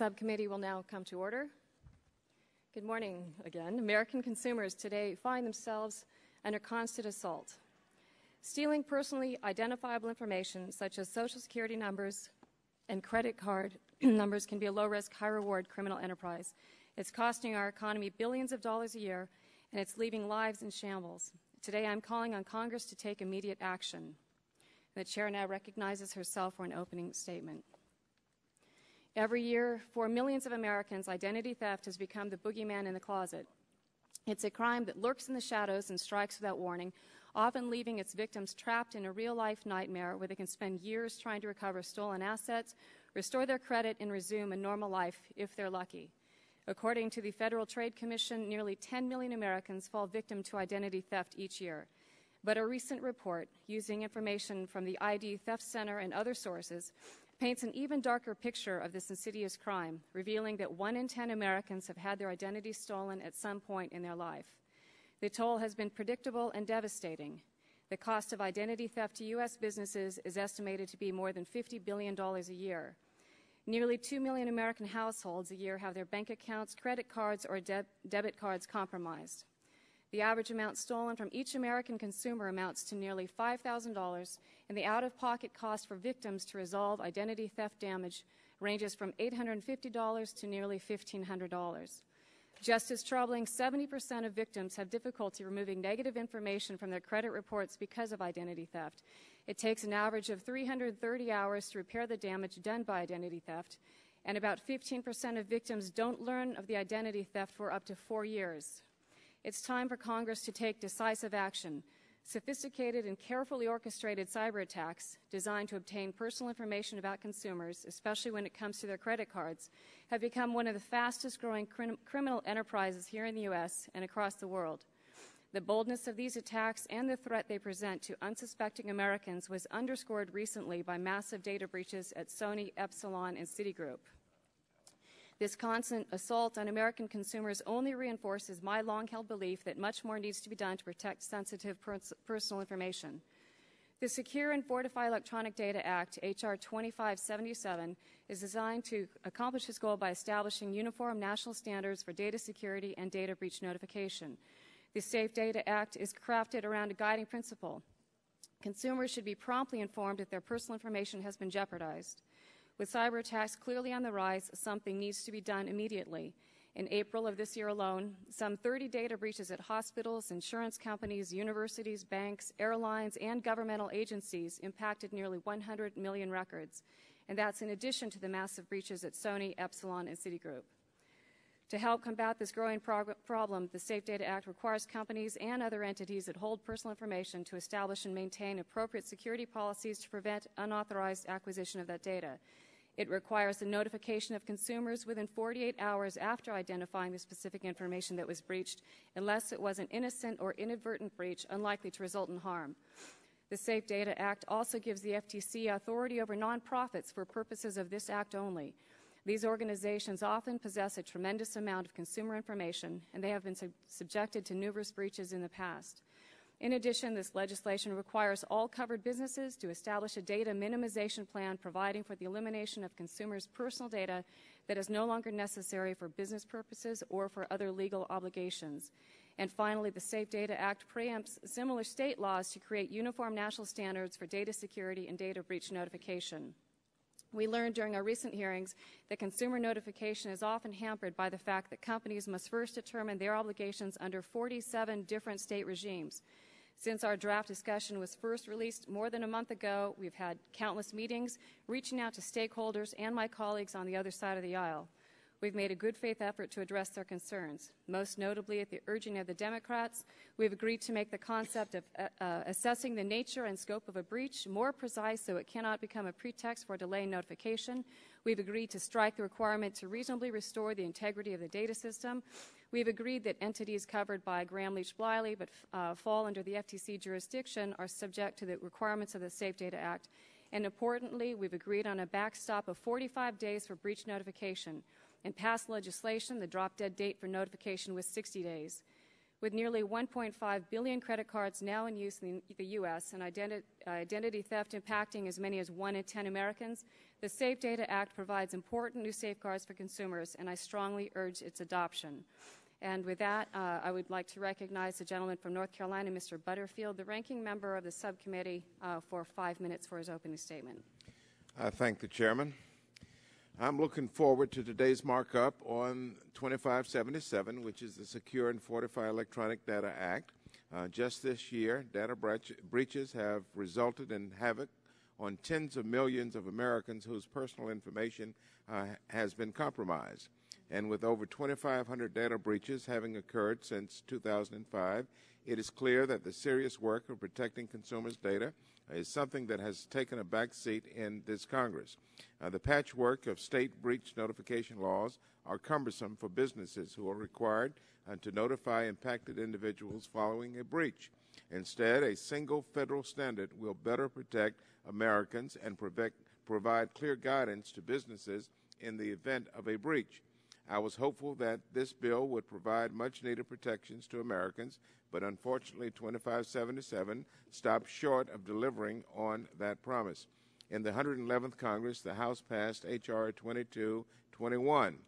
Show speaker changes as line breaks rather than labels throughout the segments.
Subcommittee will now come to order. Good morning again. American consumers today find themselves under constant assault. Stealing personally identifiable information such as Social Security numbers and credit card numbers can be a low-risk, high-reward criminal enterprise. It's costing our economy billions of dollars a year, and it's leaving lives in shambles. Today I'm calling on Congress to take immediate action. The Chair now recognizes herself for an opening statement. Every year, for millions of Americans, identity theft has become the boogeyman in the closet. It's a crime that lurks in the shadows and strikes without warning, often leaving its victims trapped in a real-life nightmare where they can spend years trying to recover stolen assets, restore their credit, and resume a normal life if they're lucky. According to the Federal Trade Commission, nearly 10 million Americans fall victim to identity theft each year. But a recent report, using information from the ID Theft Center and other sources, paints an even darker picture of this insidious crime, revealing that 1 in 10 Americans have had their identity stolen at some point in their life. The toll has been predictable and devastating. The cost of identity theft to U.S. businesses is estimated to be more than $50 billion a year. Nearly 2 million American households a year have their bank accounts, credit cards, or debit cards compromised. The average amount stolen from each American consumer amounts to nearly $5,000, and the out-of-pocket cost for victims to resolve identity theft damage ranges from $850 to nearly $1,500. Just as troubling, 70% of victims have difficulty removing negative information from their credit reports because of identity theft. It takes an average of 330 hours to repair the damage done by identity theft, and about 15% of victims don't learn of the identity theft for up to 4 years. It's time for Congress to take decisive action. Sophisticated and carefully orchestrated cyber attacks designed to obtain personal information about consumers, especially when it comes to their credit cards, have become one of the fastest growing criminal enterprises here in the U.S. and across the world. The boldness of these attacks and the threat they present to unsuspecting Americans was underscored recently by massive data breaches at Sony, Epsilon, and Citigroup. This constant assault on American consumers only reinforces my long-held belief that much more needs to be done to protect sensitive personal information. The Secure and Fortify Electronic Data Act, H.R. 2577, is designed to accomplish this goal by establishing uniform national standards for data security and data breach notification. The Safe Data Act is crafted around a guiding principle. Consumers should be promptly informed if their personal information has been jeopardized. With cyber attacks clearly on the rise, something needs to be done immediately. In April of this year alone, some 30 data breaches at hospitals, insurance companies, universities, banks, airlines, and governmental agencies impacted nearly 100 million records. And that's in addition to the massive breaches at Sony, Epsilon, and Citigroup. To help combat this growing problem, the Safe Data Act requires companies and other entities that hold personal information to establish and maintain appropriate security policies to prevent unauthorized acquisition of that data. It requires the notification of consumers within 48 hours after identifying the specific information that was breached, unless it was an innocent or inadvertent breach unlikely to result in harm. The Safe Data Act also gives the FTC authority over nonprofits for purposes of this act only. These organizations often possess a tremendous amount of consumer information, and they have been subjected to numerous breaches in the past. In addition, this legislation requires all covered businesses to establish a data minimization plan providing for the elimination of consumers' personal data that is no longer necessary for business purposes or for other legal obligations. And finally, the Safe Data Act preempts similar state laws to create uniform national standards for data security and data breach notification. We learned during our recent hearings that consumer notification is often hampered by the fact that companies must first determine their obligations under 47 different state regimes. Since our draft discussion was first released more than a month ago, we've had countless meetings, reaching out to stakeholders and my colleagues on the other side of the aisle. We've made a good faith effort to address their concerns. Most notably, at the urging of the Democrats, we've agreed to make the concept of assessing the nature and scope of a breach more precise so it cannot become a pretext for delay in notification. We've agreed to strike the requirement to reasonably restore the integrity of the data system. We've agreed that entities covered by Gramm-Leach-Bliley but fall under the FTC jurisdiction are subject to the requirements of the Safe Data Act. And importantly, we've agreed on a backstop of 45 days for breach notification. In past legislation, the drop-dead date for notification was 60 days. With nearly 1.5 billion credit cards now in use in the U.S. and identity theft impacting as many as 1 in 10 Americans, The Safe Data Act provides important new safeguards for consumers, and I strongly urge its adoption. And with that, I would like to recognize the gentleman from North Carolina, Mr. Butterfield, the ranking member of the subcommittee, for 5 minutes for his opening statement.
I thank the chairman. I'm looking forward to today's markup on 2577, which is the Secure and Fortify Electronic Data Act. Just this year, data breaches have resulted in havoc on tens of millions of Americans whose personal information has been compromised. And with over 2,500 data breaches having occurred since 2005, it is clear that the serious work of protecting consumers' data is something that has taken a back seat in this Congress. The patchwork of state breach notification laws are cumbersome for businesses who are required to notify impacted individuals following a breach. Instead, a single federal standard will better protect Americans and provide clear guidance to businesses in the event of a breach. I was hopeful that this bill would provide much-needed protections to Americans, but unfortunately 2577 stopped short of delivering on that promise. In the 111th Congress, the House passed H.R. 2221.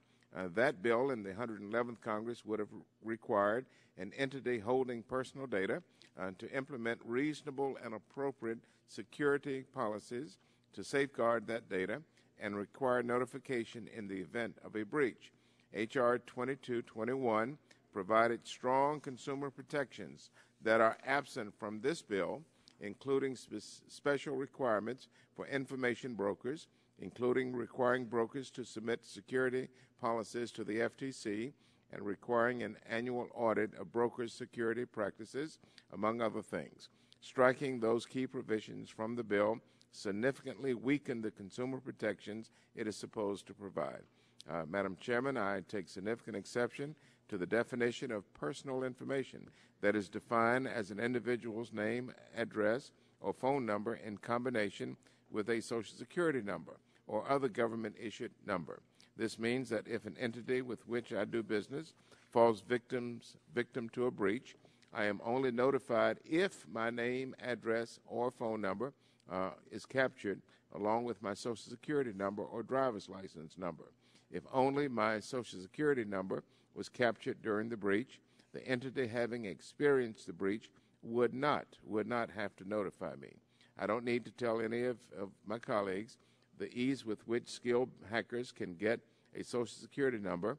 That bill in the 111th Congress would have required an entity holding personal data to implement reasonable and appropriate security policies to safeguard that data and require notification in the event of a breach. H.R. 2221 provided strong consumer protections that are absent from this bill, including special requirements for information brokers, including requiring brokers to submit security policies to the FTC and requiring an annual audit of brokers' security practices, among other things. Striking those key provisions from the bill significantly weakened the consumer protections it is supposed to provide. Madam Chairman, I take significant exception to the definition of personal information that is defined as an individual's name, address, or phone number in combination with a Social Security number or other government-issued number. This means that if an entity with which I do business falls victim to a breach, I am only notified if my name, address, or phone number is captured along with my Social Security number or driver's license number. If only my Social Security number was captured during the breach, the entity having experienced the breach would not have to notify me. I don't need to tell any of my colleagues the ease with which skilled hackers can get a Social Security number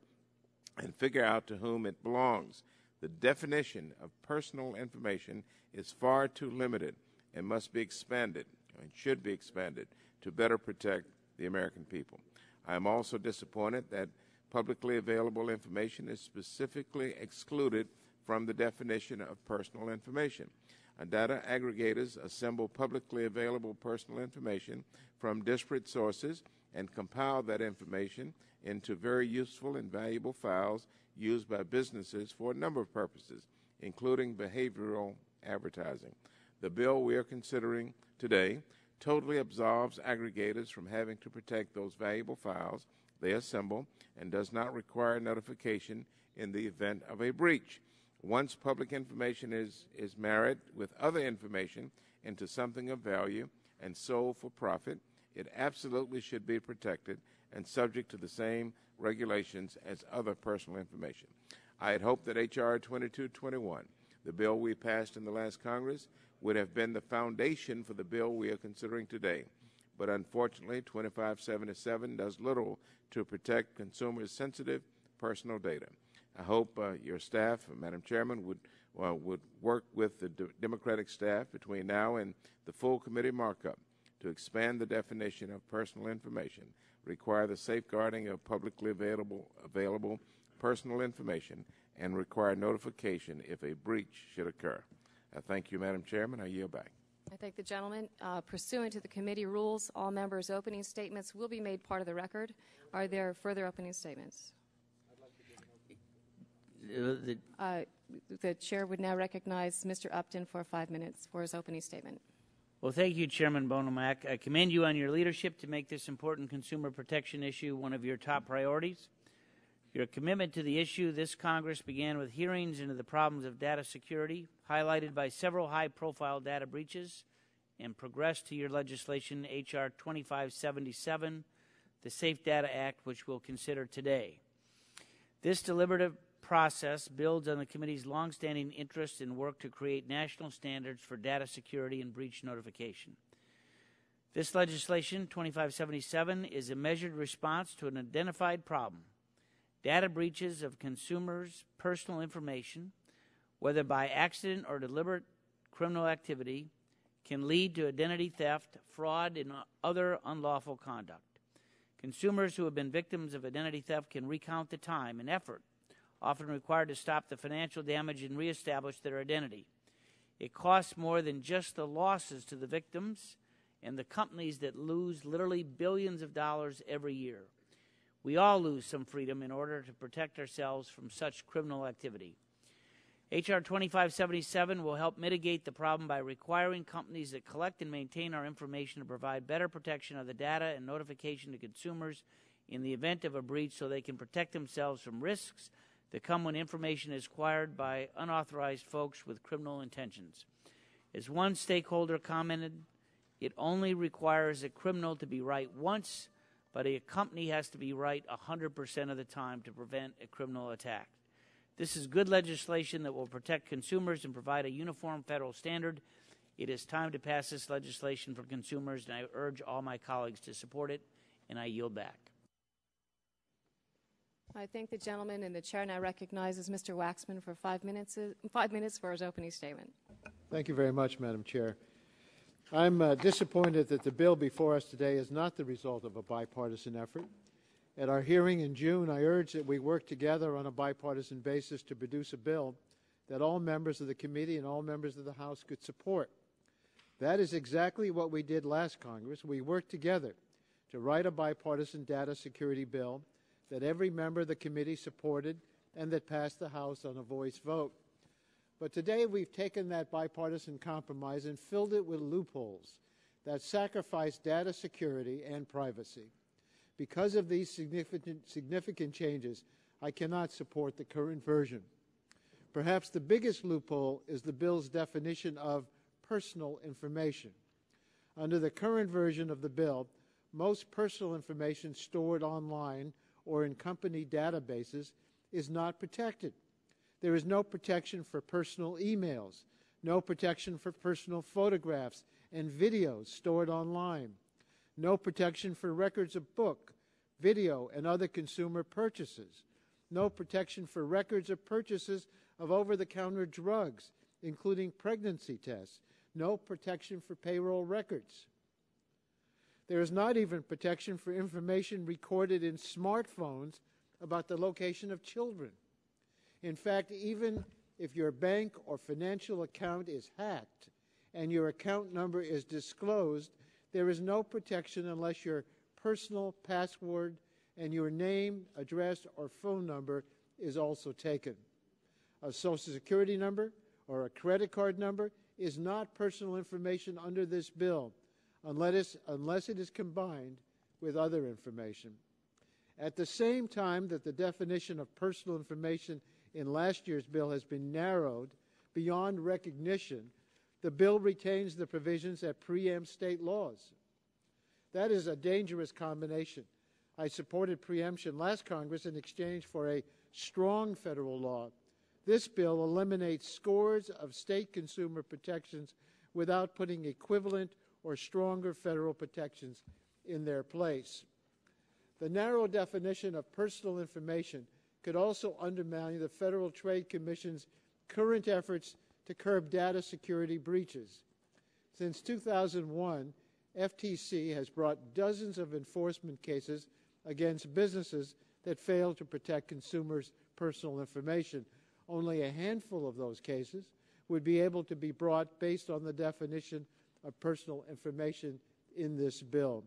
and figure out to whom it belongs. The definition of personal information is far too limited and must be expanded, and should be expanded, to better protect the American people. I am also disappointed that publicly available information is specifically excluded from the definition of personal information. Data aggregators assemble publicly available personal information from disparate sources and compile that information into very useful and valuable files used by businesses for a number of purposes, including behavioral advertising. The bill we are considering today totally absolves aggregators from having to protect those valuable files they assemble and does not require notification in the event of a breach. Once public information is married with other information into something of value and sold for profit, it absolutely should be protected and subject to the same regulations as other personal information. I had hoped that H.R. 2221, the bill we passed in the last Congress, would have been the foundation for the bill we are considering today. But unfortunately, 2577 does little to protect consumers' sensitive personal data. I hope your staff, Madam Chairman, would work with the Democratic staff between now and the full committee markup to expand the definition of personal information, require the safeguarding of publicly available personal information, and require notification if a breach should occur. Thank you, Madam Chairman. I yield back.
I thank the gentleman. Pursuant to the committee rules, all members' opening statements will be made part of the record. Are there further opening statements? The chair would now recognize Mr. Upton for 5 minutes for his opening statement.
Well, thank you, Chairman Bonomack. I commend you on your leadership to make this important consumer protection issue one of your top priorities. Your commitment to the issue this Congress began with hearings into the problems of data security, highlighted by several high-profile data breaches and progress to your legislation, H.R. 2577, the Safe Data Act, which we'll consider today. This deliberative process builds on the committee's longstanding interest in work to create national standards for data security and breach notification. This legislation, 2577, is a measured response to an identified problem. Data breaches of consumers' personal information, whether by accident or deliberate criminal activity, can lead to identity theft, fraud, and other unlawful conduct. Consumers who have been victims of identity theft can recount the time and effort often required to stop the financial damage and reestablish their identity. It costs more than just the losses to the victims and the companies that lose literally billions of dollars every year. We all lose some freedom in order to protect ourselves from such criminal activity. H.R. 2577 will help mitigate the problem by requiring companies that collect and maintain our information to provide better protection of the data and notification to consumers in the event of a breach so they can protect themselves from risks that come when information is acquired by unauthorized folks with criminal intentions. As one stakeholder commented, it only requires a criminal to be right once, but a company has to be right 100% of the time to prevent a criminal attack. This is good legislation that will protect consumers and provide a uniform federal standard. It is time to pass this legislation for consumers, and I urge all my colleagues to support it, and I yield back.
I thank the gentleman, and the chair now recognizes Mr. Waxman for 5 minutes for his opening statement.
Thank you very much, Madam Chair. I'm disappointed that the bill before us today is not the result of a bipartisan effort. At our hearing in June, I urged that we work together on a bipartisan basis to produce a bill that all members of the committee and all members of the House could support. That is exactly what we did last Congress. We worked together to write a bipartisan data security bill that every member of the committee supported and that passed the House on a voice vote. But today we've taken that bipartisan compromise and filled it with loopholes that sacrifice data security and privacy. Because of these significant changes, I cannot support the current version. Perhaps the biggest loophole is the bill's definition of personal information. Under the current version of the bill, most personal information stored online or in company databases is not protected. There is no protection for personal emails, no protection for personal photographs and videos stored online, no protection for records of book, video, and other consumer purchases, no protection for records of purchases of over-the-counter drugs, including pregnancy tests, no protection for payroll records. There is not even protection for information recorded in smartphones about the location of children. In fact, even if your bank or financial account is hacked and your account number is disclosed, there is no protection unless your personal password and your name, address, or phone number is also taken. A Social Security number or a credit card number is not personal information under this bill unless it is combined with other information. At the same time that the definition of personal information in last year's bill has been narrowed beyond recognition, the bill retains the provisions that preempt state laws. That is a dangerous combination. I supported preemption last Congress in exchange for a strong federal law. This bill eliminates scores of state consumer protections without putting equivalent or stronger federal protections in their place. The narrow definition of personal information could also undermine the Federal Trade Commission's current efforts to curb data security breaches. Since 2001, FTC has brought dozens of enforcement cases against businesses that fail to protect consumers' personal information. Only a handful of those cases would be able to be brought based on the definition of personal information in this bill.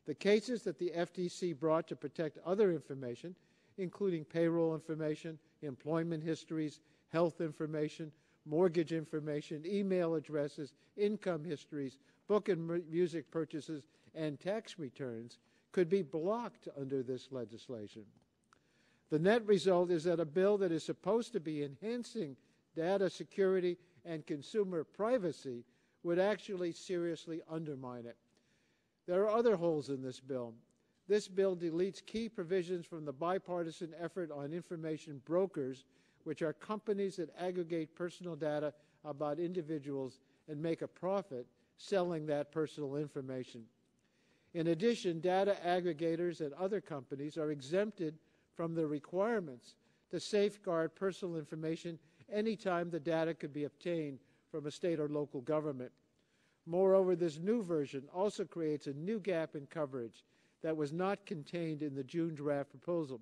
The cases that the FTC brought to protect other information, including payroll information, employment histories, health information, mortgage information, email addresses, income histories, book and music purchases, and tax returns, could be blocked under this legislation. The net result is that a bill that is supposed to be enhancing data security and consumer privacy would actually seriously undermine it. There are other holes in this bill. This bill deletes key provisions from the bipartisan effort on information brokers, which are companies that aggregate personal data about individuals and make a profit selling that personal information. In addition, data aggregators and other companies are exempted from the requirements to safeguard personal information anytime the data could be obtained from a state or local government. Moreover, this new version also creates a new gap in coverage that was not contained in the June draft proposal.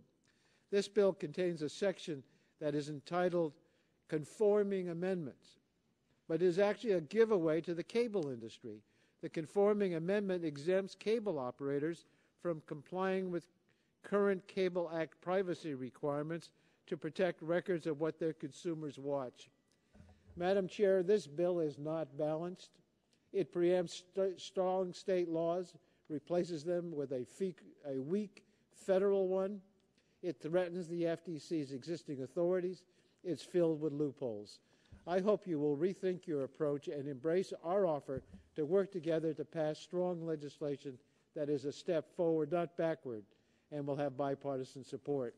This bill contains a section that is entitled Conforming Amendments, but is actually a giveaway to the cable industry. The Conforming Amendment exempts cable operators from complying with current Cable Act privacy requirements to protect records of what their consumers watch. Madam Chair, this bill is not balanced. It preempts strong state laws, replaces them with a weak federal one. It threatens the FTC's existing authorities. It's filled with loopholes. I hope you will rethink your approach and embrace our offer to work together to pass strong legislation that is a step forward, not backward, and will have bipartisan support.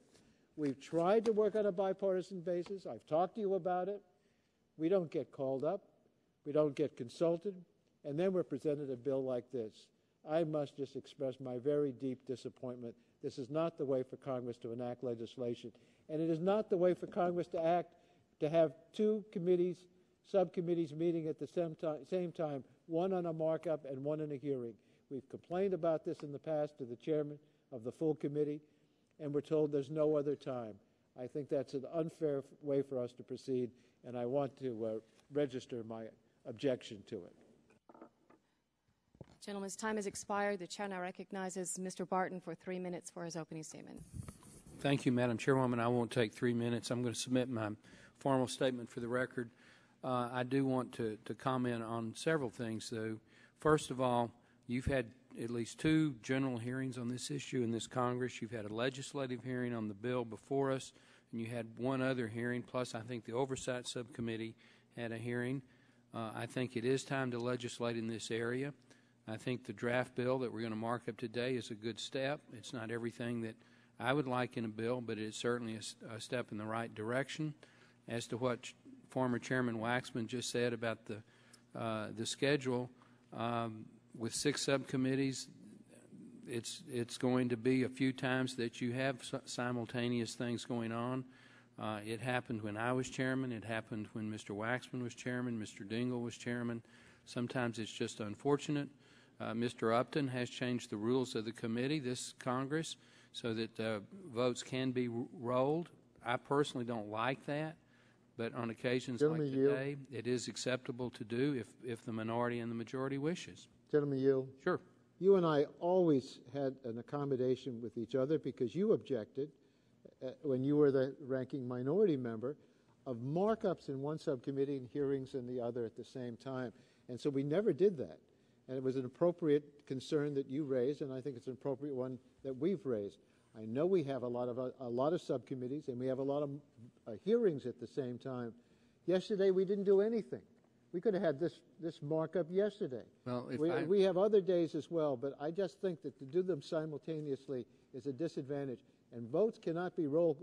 We've tried to work on a bipartisan basis. I've talked to you about it. We don't get called up. We don't get consulted. And then we're presented a bill like this. I must just express my very deep disappointment. This is not the way for Congress to enact legislation. And it is not the way for Congress to have two committees, subcommittees meeting at the same time, one on a markup and one in a hearing. We've complained about this in the past to the chairman of the full committee, and we're told there's no other time. I think that's an unfair way for us to proceed, and I want to register my objection to it.
Gentleman's time has expired. The chair now recognizes Mr. Barton for 3 minutes for his opening statement.
Thank you, Madam Chairwoman. I won't take 3 minutes. I'm going to submit my formal statement for the record. I do want to comment on several things, though. First of all, you've had at least 2 general hearings on this issue in this Congress. You've had a legislative hearing on the bill before us, and you had one other hearing, plus I think the Oversight Subcommittee had a hearing. I think it is time to legislate in this area. I think the draft bill that we're going to mark up today is a good step. It's not everything that I would like in a bill, but it's certainly a step in the right direction. As to what former Chairman Waxman just said about the schedule, with 6 subcommittees, it's going to be a few times that you have simultaneous things going on. It happened when I was chairman. It happened when Mr. Waxman was chairman, Mr. Dingell was chairman. Sometimes it's just unfortunate. Mr. Upton has changed the rules of the committee, this Congress, so that votes can be rolled. I personally don't like that, but on occasions like today, it is acceptable to do if the minority and the majority wishes.
Gentleman yield.
Sure.
You and I always had an accommodation with each other because you objected when you were the ranking minority member of markups in one subcommittee and hearings in the other at the same time. And so we never did that. And it was an appropriate concern that you raised, and I think it's an appropriate one that we've raised. I know we have a lot of subcommittees, and we have a lot of hearings at the same time. Yesterday, we didn't do anything. We could have had this markup yesterday.
Well,
we have other days as well, but I just think that to do them simultaneously is a disadvantage. And votes cannot be rolled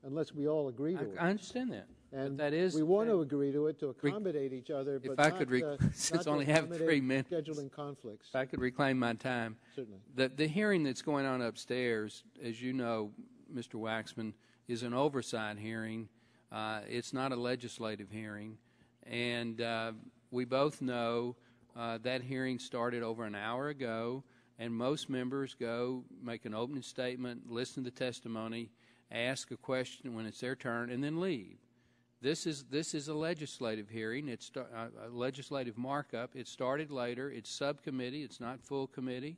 unless we all agree to it.
I understand that.
And
that is,
we want to agree to it to accommodate each other, but
if I could, since I only have 3 minutes,
scheduling conflicts.
If I could reclaim my time.
Certainly.
The hearing that's going on upstairs, as you know, Mr. Waxman, is an oversight hearing. It's not a legislative hearing. And we both know that hearing started over an hour ago, and most members go make an opening statement, listen to testimony, ask a question when it's their turn, and then leave. This is a legislative hearing. It's a legislative markup. It started later. It's subcommittee. It's not full committee.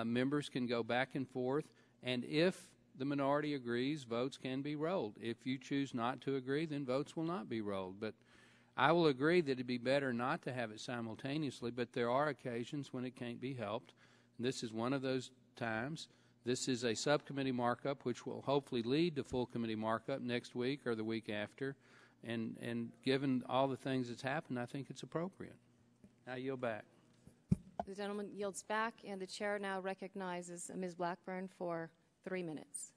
Members can go back and forth, and if the minority agrees, votes can be rolled. If you choose not to agree, then votes will not be rolled. But I will agree that it'd be better not to have it simultaneously, but there are occasions when it can't be helped. And this is one of those times. This is a subcommittee markup, which will hopefully lead to full committee markup next week or the week after. And given all the things that's happened, I think it's appropriate. I yield back.
The gentleman yields back, and the chair now recognizes Ms. Blackburn for 3 minutes.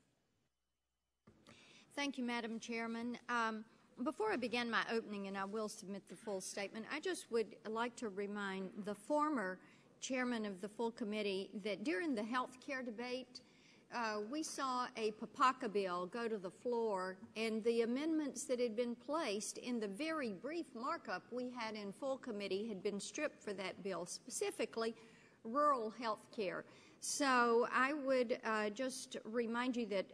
Thank you, Madam Chairman. Before I begin my opening, and I will submit the full statement, I just would like to remind the former chairman of the full committee that during the health care debate, we saw a PAPACA bill go to the floor, and the amendments that had been placed in the very brief markup we had in full committee had been stripped for that bill, specifically rural health care. So I would just remind you that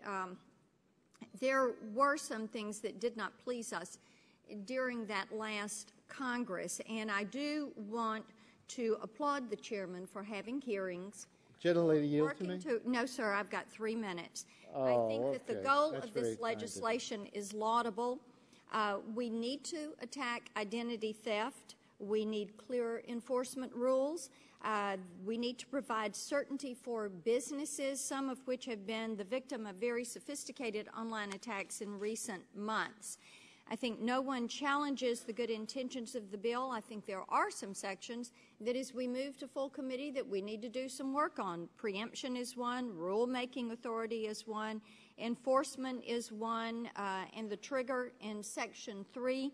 there were some things that did not please us during that last Congress, and I do want to applaud the chairman for having hearings.
Gentlelady, yield to me?
No, sir, I've got 3 minutes.
Oh,
I think that the
okay.
goal
That's
of this
very
legislation is laudable. We need to attack identity theft. We need clearer enforcement rules. We need to provide certainty for businesses, some of which have been the victim of very sophisticated online attacks in recent months. I think no one challenges the good intentions of the bill. I think there are some sections that as we move to full committee that we need to do some work on. Preemption is one, rulemaking authority is one, enforcement is one, and the trigger in Section 3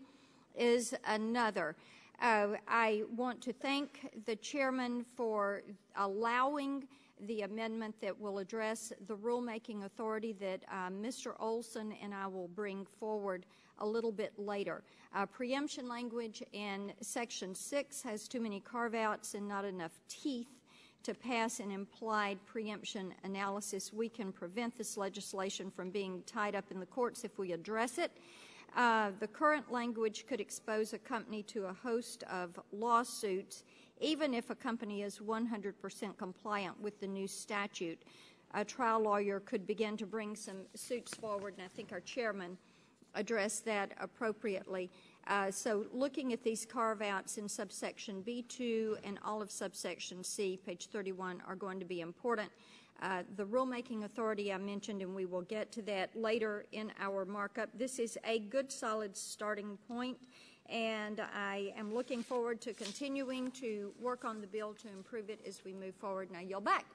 is another. I want to thank the chairman for allowing the amendment that will address the rulemaking authority that Mr. Olson and I will bring forward a little bit later. Preemption language in Section 6 has too many carve-outs and not enough teeth to pass an implied preemption analysis. We can prevent this legislation from being tied up in the courts if we address it. The current language could expose a company to a host of lawsuits, even if a company is 100% compliant with the new statute. A trial lawyer could begin to bring some suits forward, and I think our chairman addressed that appropriately. So looking at these carve-outs in subsection B2 and all of subsection C, page 31, are going to be important. The rulemaking authority I mentioned, and we will get to that later in our markup. This is a good, solid starting point, and I am looking forward to continuing to work on the bill to improve it as we move forward. Now, yield back.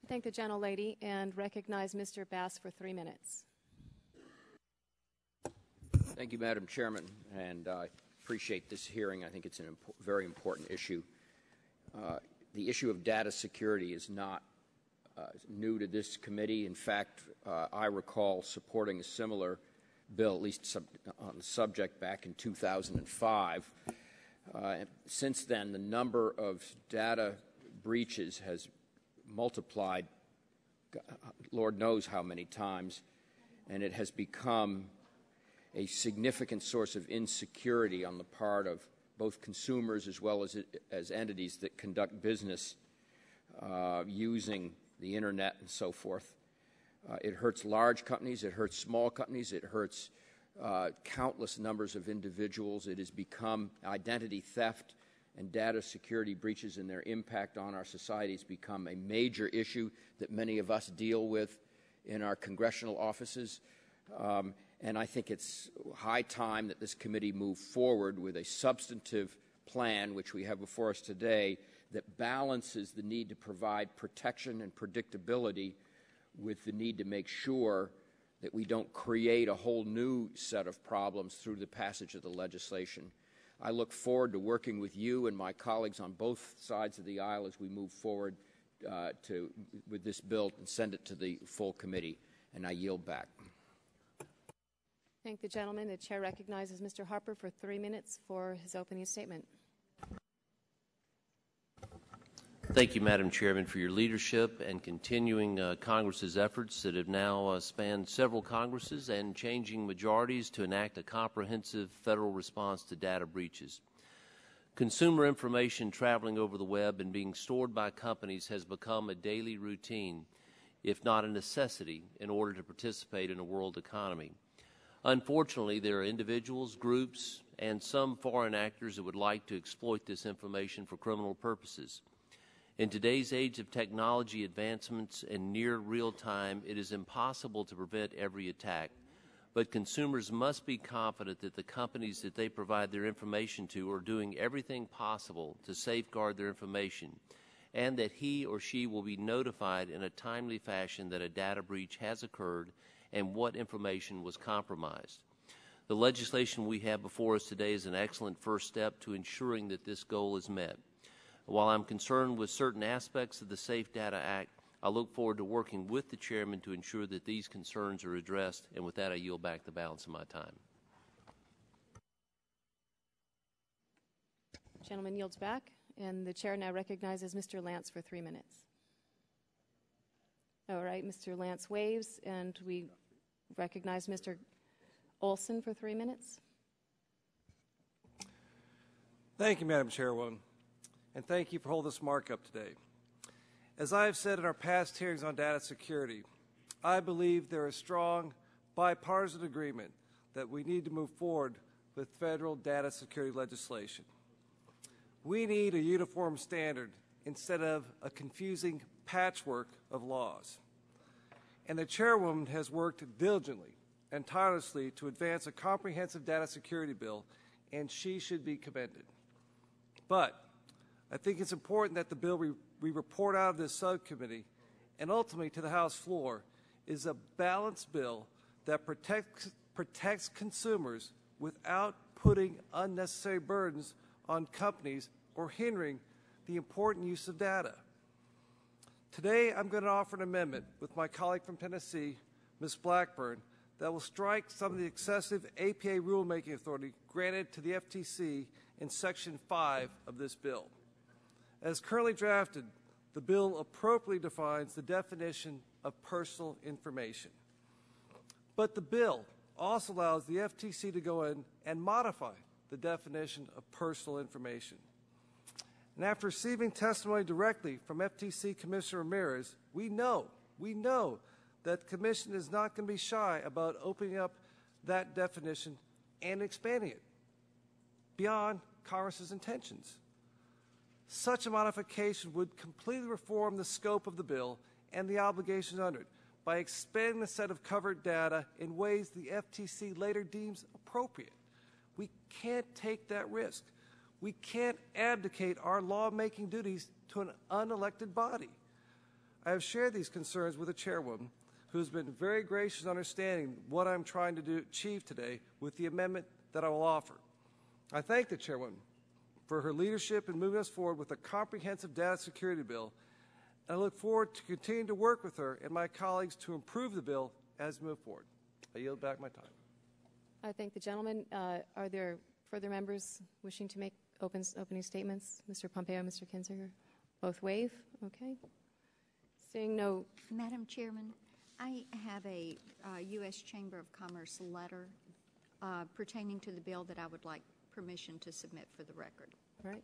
I thank the gentlelady and recognize Mr. Bass for 3 minutes.
Thank you, Madam Chairman, and I appreciate this hearing. I think it's a very important issue. The issue of data security is not new to this committee. In fact, I recall supporting a similar bill, at least on the subject, back in 2005. Since then, the number of data breaches has multiplied, Lord knows how many times, and it has become a significant source of insecurity on the part of both consumers as well as entities that conduct business using the internet and so forth. It hurts large companies, it hurts small companies, it hurts countless numbers of individuals. It has become identity theft and data security breaches, and their impact on our society has become a major issue that many of us deal with in our congressional offices. And I think it's high time that this committee move forward with a substantive plan, which we have before us today, that balances the need to provide protection and predictability with the need to make sure that we don't create a whole new set of problems through the passage of the legislation. I look forward to working with you and my colleagues on both sides of the aisle as we move forward with this bill and send it to the full committee. And I yield back.
Thank the gentleman. The chair recognizes Mr. Harper for 3 minutes for his opening statement.
Thank you, Madam Chairman, for your leadership and continuing Congress's efforts that have now spanned several Congresses and changing majorities to enact a comprehensive federal response to data breaches. Consumer information traveling over the web and being stored by companies has become a daily routine, if not a necessity, in order to participate in a world economy. Unfortunately, there are individuals, groups, and some foreign actors that would like to exploit this information for criminal purposes. In today's age of technology advancements and near real time, it is impossible to prevent every attack. but consumers must be confident that the companies that they provide their information to are doing everything possible to safeguard their information, and that he or she will be notified in a timely fashion that a data breach has occurred and what information was compromised. The legislation we have before us today is an excellent first step to ensuring that this goal is met. While I'm concerned with certain aspects of the Safe Data Act, I look forward to working with the Chairman to ensure that these concerns are addressed, and with that I yield back the balance of my time.
The gentleman yields back, and the Chair now recognizes Mr. Lance for 3 minutes. All right, Mr. Lance waives, and we recognize Mr. Olson for 3 minutes.
Thank you, Madam Chairwoman, and thank you for holding this markup today. As I have said in our past hearings on data security, I believe there is strong bipartisan agreement that we need to move forward with federal data security legislation. We need a uniform standard instead of a confusing patchwork of laws. And the Chairwoman has worked diligently and tirelessly to advance a comprehensive data security bill, and she should be commended. But I think it's important that the bill we report out of this subcommittee and ultimately to the House floor is a balanced bill that protects consumers without putting unnecessary burdens on companies or hindering the important use of data. Today, I'm going to offer an amendment with my colleague from Tennessee, Ms. Blackburn, that will strike some of the excessive APA rulemaking authority granted to the FTC in Section 5 of this bill. As currently drafted, the bill appropriately defines the definition of personal information. But the bill also allows the FTC to go in and modify the definition of personal information. And after receiving testimony directly from FTC Commissioner Ramirez, we know that the Commission is not going to be shy about opening up that definition and expanding it beyond Congress's intentions. Such a modification would completely reform the scope of the bill and the obligations under it by expanding the set of covered data in ways the FTC later deems appropriate. We can't take that risk. We can't abdicate our lawmaking duties to an unelected body. I have shared these concerns with the Chairwoman, who has been very gracious in understanding what I'm trying to achieve today with the amendment that I will offer. I thank the Chairwoman for her leadership in moving us forward with a comprehensive data security bill, and I look forward to continuing to work with her and my colleagues to improve the bill as we move forward. I yield back my time.
I thank the gentleman. Are there further members wishing to make opening statements? Mr. Pompeo, Mr. Kinzinger? Both waive? Okay. Seeing no...
Madam Chairman, I have a U.S. Chamber of Commerce letter pertaining to the bill that I would like permission to submit for the record.
All right.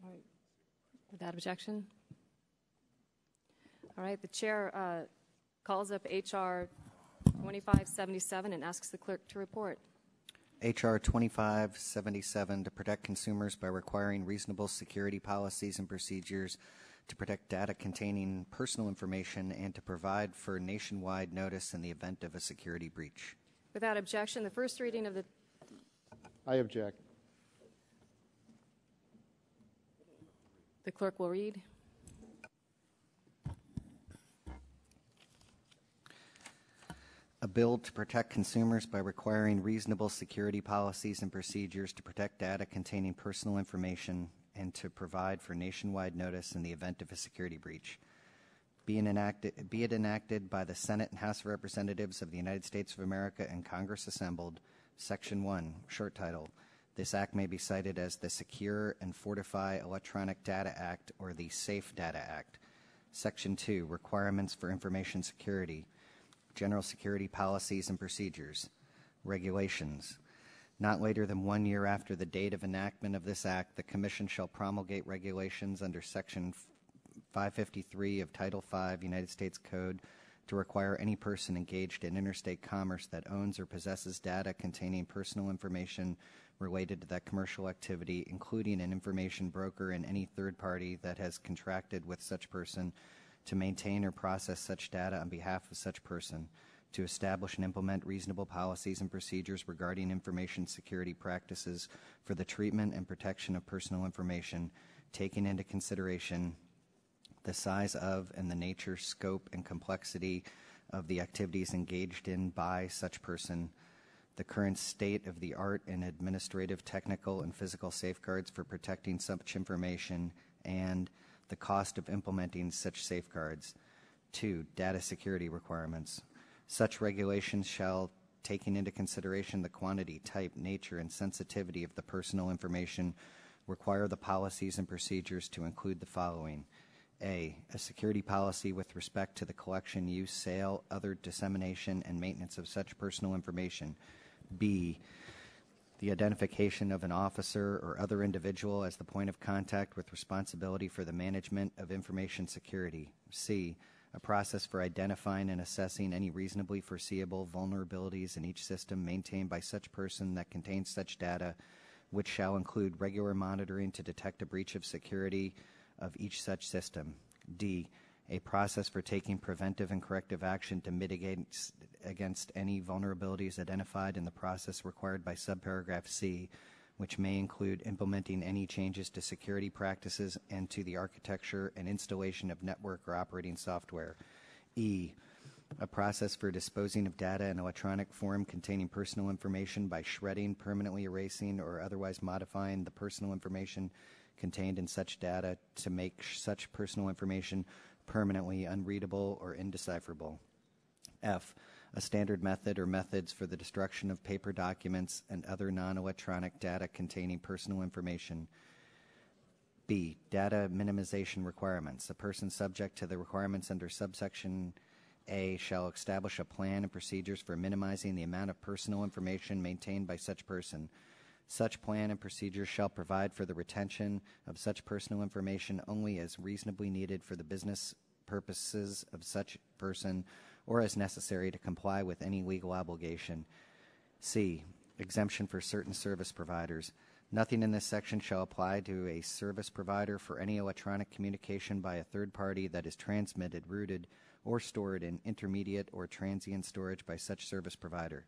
All right. Without objection. All right. The chair calls up H.R. 2577 and asks the clerk to report.
H.R. 2577 to protect consumers by requiring reasonable security policies and procedures to protect data containing personal information and to provide for nationwide notice in the event of a security breach.
Without objection, the first reading of the...
I object.
The clerk will read.
A bill to protect consumers by requiring reasonable security policies and procedures to protect data containing personal information and to provide for nationwide notice in the event of a security breach. Be it enacted by the Senate and House of Representatives of the United States of America and Congress assembled. Section 1, short title. This act may be cited as the Secure and Fortify Electronic Data Act or the Safe Data Act. Section 2, requirements for information security. General security policies and procedures. Regulations. Not later than 1 year after the date of enactment of this act, the Commission shall promulgate regulations under Section 553 of Title V United States Code to require any person engaged in interstate commerce that owns or possesses data containing personal information related to that commercial activity, including an information broker and any third party that has contracted with such person to maintain or process such data on behalf of such person, to establish and implement reasonable policies and procedures regarding information security practices for the treatment and protection of personal information, taking into consideration the size of and the nature, scope, and complexity of the activities engaged in by such person, the current state of the art and administrative, technical, and physical safeguards for protecting such information, and the cost of implementing such safeguards. 2. Data security requirements. Such regulations shall, taking into consideration the quantity, type, nature, and sensitivity of the personal information, require the policies and procedures to include the following. A security policy with respect to the collection, use, sale, other dissemination, and maintenance of such personal information. B, the identification of an officer or other individual as the point of contact with responsibility for the management of information security. C, a process for identifying and assessing any reasonably foreseeable vulnerabilities in each system maintained by such person that contains such data, which shall include regular monitoring to detect a breach of security of each such system. D, a process for taking preventive and corrective action to mitigate against any vulnerabilities identified in the process required by subparagraph C, which may include implementing any changes to security practices and to the architecture and installation of network or operating software. E, a process for disposing of data in electronic form containing personal information by shredding, permanently erasing, or otherwise modifying the personal information contained in such data to make such personal information permanently unreadable or indecipherable. F, a standard method or methods for the destruction of paper documents and other non-electronic data containing personal information. B, data minimization requirements. A person subject to the requirements under subsection A shall establish a plan and procedures for minimizing the amount of personal information maintained by such person. Such plan and procedures shall provide for the retention of such personal information only as reasonably needed for the business purposes of such person or as necessary to comply with any legal obligation. C, exemption for certain service providers. Nothing in this section shall apply to a service provider for any electronic communication by a third party that is transmitted, routed, or stored in intermediate or transient storage by such service provider.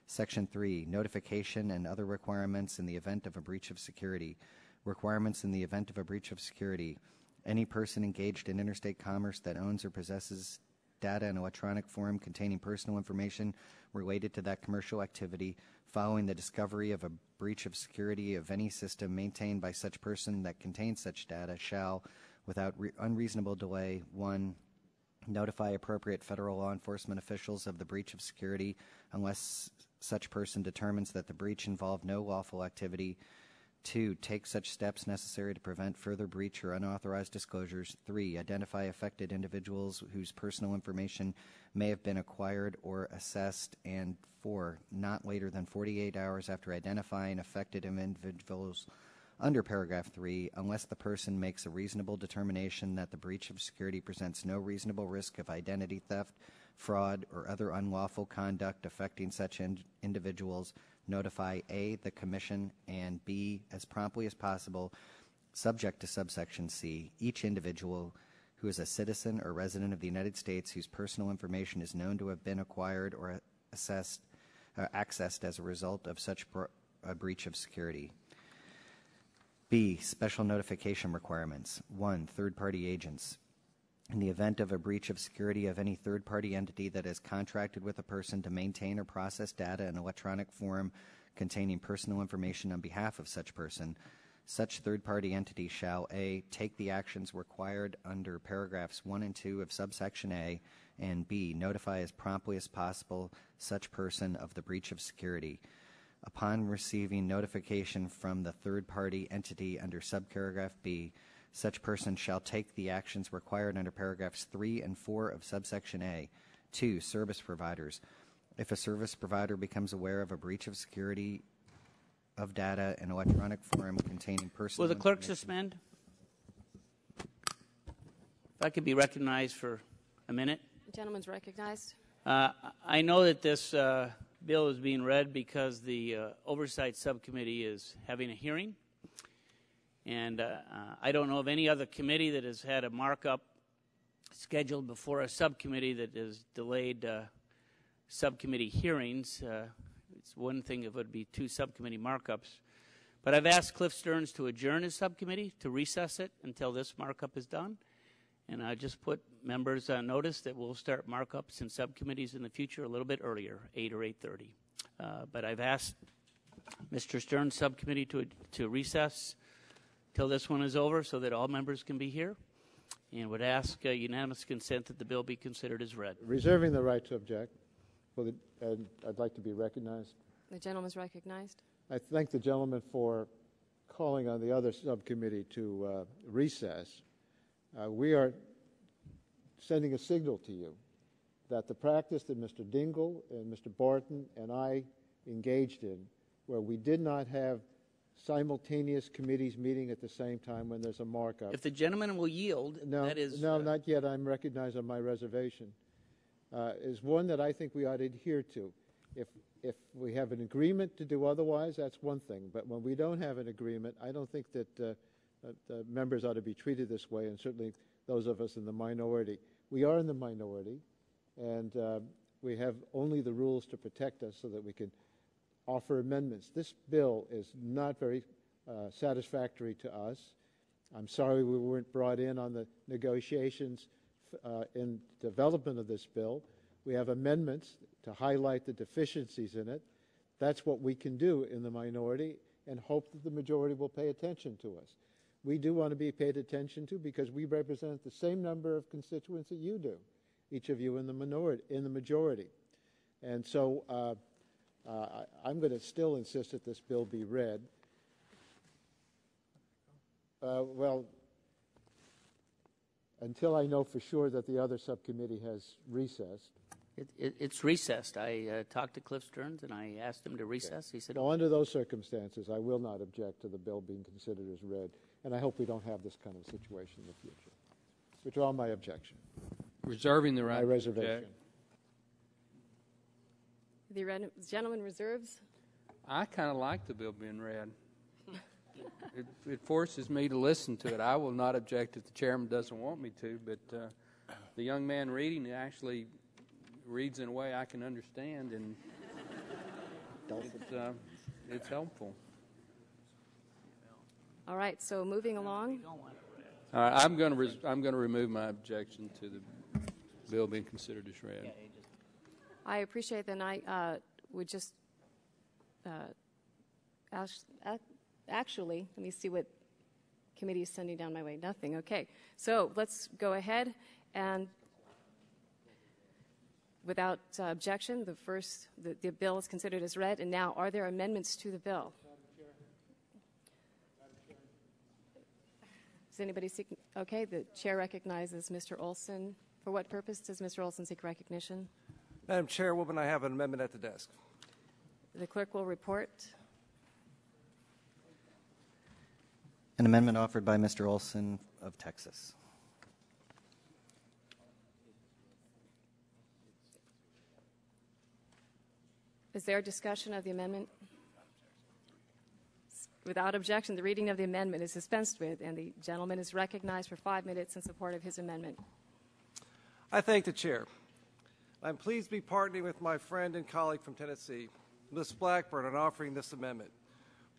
Section 3, notification and other requirements in the event of a breach of security. Requirements in the event of a breach of security. Any person engaged in interstate commerce that owns or possesses data in electronic form containing personal information related to that commercial activity following the discovery of a breach of security of any system maintained by such person that contains such data shall, without unreasonable delay, 1, notify appropriate federal law enforcement officials of the breach of security unless such person determines that the breach involved no lawful activity. 2, take such steps necessary to prevent further breach or unauthorized disclosures. 3, identify affected individuals whose personal information may have been acquired or assessed. And 4, not later than 48 hours after identifying affected individuals under paragraph 3, unless the person makes a reasonable determination that the breach of security presents no reasonable risk of identity theft, fraud, or other unlawful conduct affecting such individuals, notify A, the Commission, and B, as promptly as possible, subject to subsection C, each individual who is a citizen or resident of the United States whose personal information is known to have been acquired or accessed as a result of such a breach of security. B, special notification requirements. 1, third-party agents. In the event of a breach of security of any third-party entity that has contracted with a person to maintain or process data in electronic form containing personal information on behalf of such person, such third-party entity shall A, take the actions required under paragraphs 1 and 2 of subsection A, and B, notify as promptly as possible such person of the breach of security. Upon receiving notification from the third-party entity under subparagraph B, such person shall take the actions required under paragraphs 3 and 4 of subsection A. 2, service providers. If a service provider becomes aware of a breach of security of data in electronic form containing personal
Will the clerk suspend? If I could be recognized for a minute.
The gentleman's recognized.
I know that this bill is being read because the Oversight Subcommittee is having a hearing. And I don't know of any other committee that has had a markup scheduled before a subcommittee that has delayed subcommittee hearings. It's one thing if it would be two subcommittee markups. But I've asked Cliff Stearns to adjourn his subcommittee, to recess it until this markup is done. And I just put members on notice that we'll start markups in subcommittees in the future a little bit earlier, 8 or 8:30. But I've asked Mr. Stearns' subcommittee to recess till this one is over so that all members can be here, and would ask unanimous consent that the bill be considered as read.
Reserving the right to object, and I'd like to be recognized.
The gentleman is recognized.
I thank the gentleman for calling on the other subcommittee to recess. We are sending a signal to you that the practice that Mr. Dingell and Mr. Barton and I engaged in, where we did not have simultaneous committees meeting at the same time when there's a markup.
If the gentleman will yield, that is...
No, not yet. I'm recognized on my reservation. Is one that I think we ought to adhere to. If we have an agreement to do otherwise, that's one thing. But when we don't have an agreement, I don't think that the members ought to be treated this way, and certainly those of us in the minority. We are in the minority, and we have only the rules to protect us so that we can offer amendments. This bill is not very satisfactory to us. I'm sorry we weren't brought in on the negotiations in development of this bill. We have amendments to highlight the deficiencies in it. That's what we can do in the minority, and hope that the majority will pay attention to us. We do want to be paid attention to because we represent the same number of constituents that you do, each of you in the majority. And so I'm going to still insist that this bill be read. Well, until I know for sure that the other subcommittee has recessed.
It's recessed. I talked to Cliff Stearns and I asked him to recess.
Okay.
He said,
well, under those circumstances, I will not object to the bill being considered as read, and I hope we don't have this kind of situation in the future. Withdraw my objection.
Reserving the right.
My reservation.
The gentleman reserves.
I kind of like the bill being read. It forces me to listen to it. I will not object if the chairman doesn't want me to, but the young man reading actually reads in a way I can understand, and it's helpful.
All right, so moving along.
All right, I'm going to remove my objection to the bill being considered as read.
I appreciate that. I would just actually, let me see what committee is sending down my way. Nothing. Okay, so let's go ahead and. Without objection, the bill is considered as read. And now, are there amendments to the bill? Does anybody seek? Okay, the chair recognizes Mr. Olson. For what purpose does Mr. Olson seek recognition?
Madam Chairwoman, I have an amendment at the desk.
The clerk will report.
An amendment offered by Mr. Olson of Texas.
Is there a discussion of the amendment? Without objection, the reading of the amendment is dispensed with, and the gentleman is recognized for 5 minutes in support of his amendment.
I thank the chair. I'm pleased to be partnering with my friend and colleague from Tennessee, Ms. Blackburn, on offering this amendment,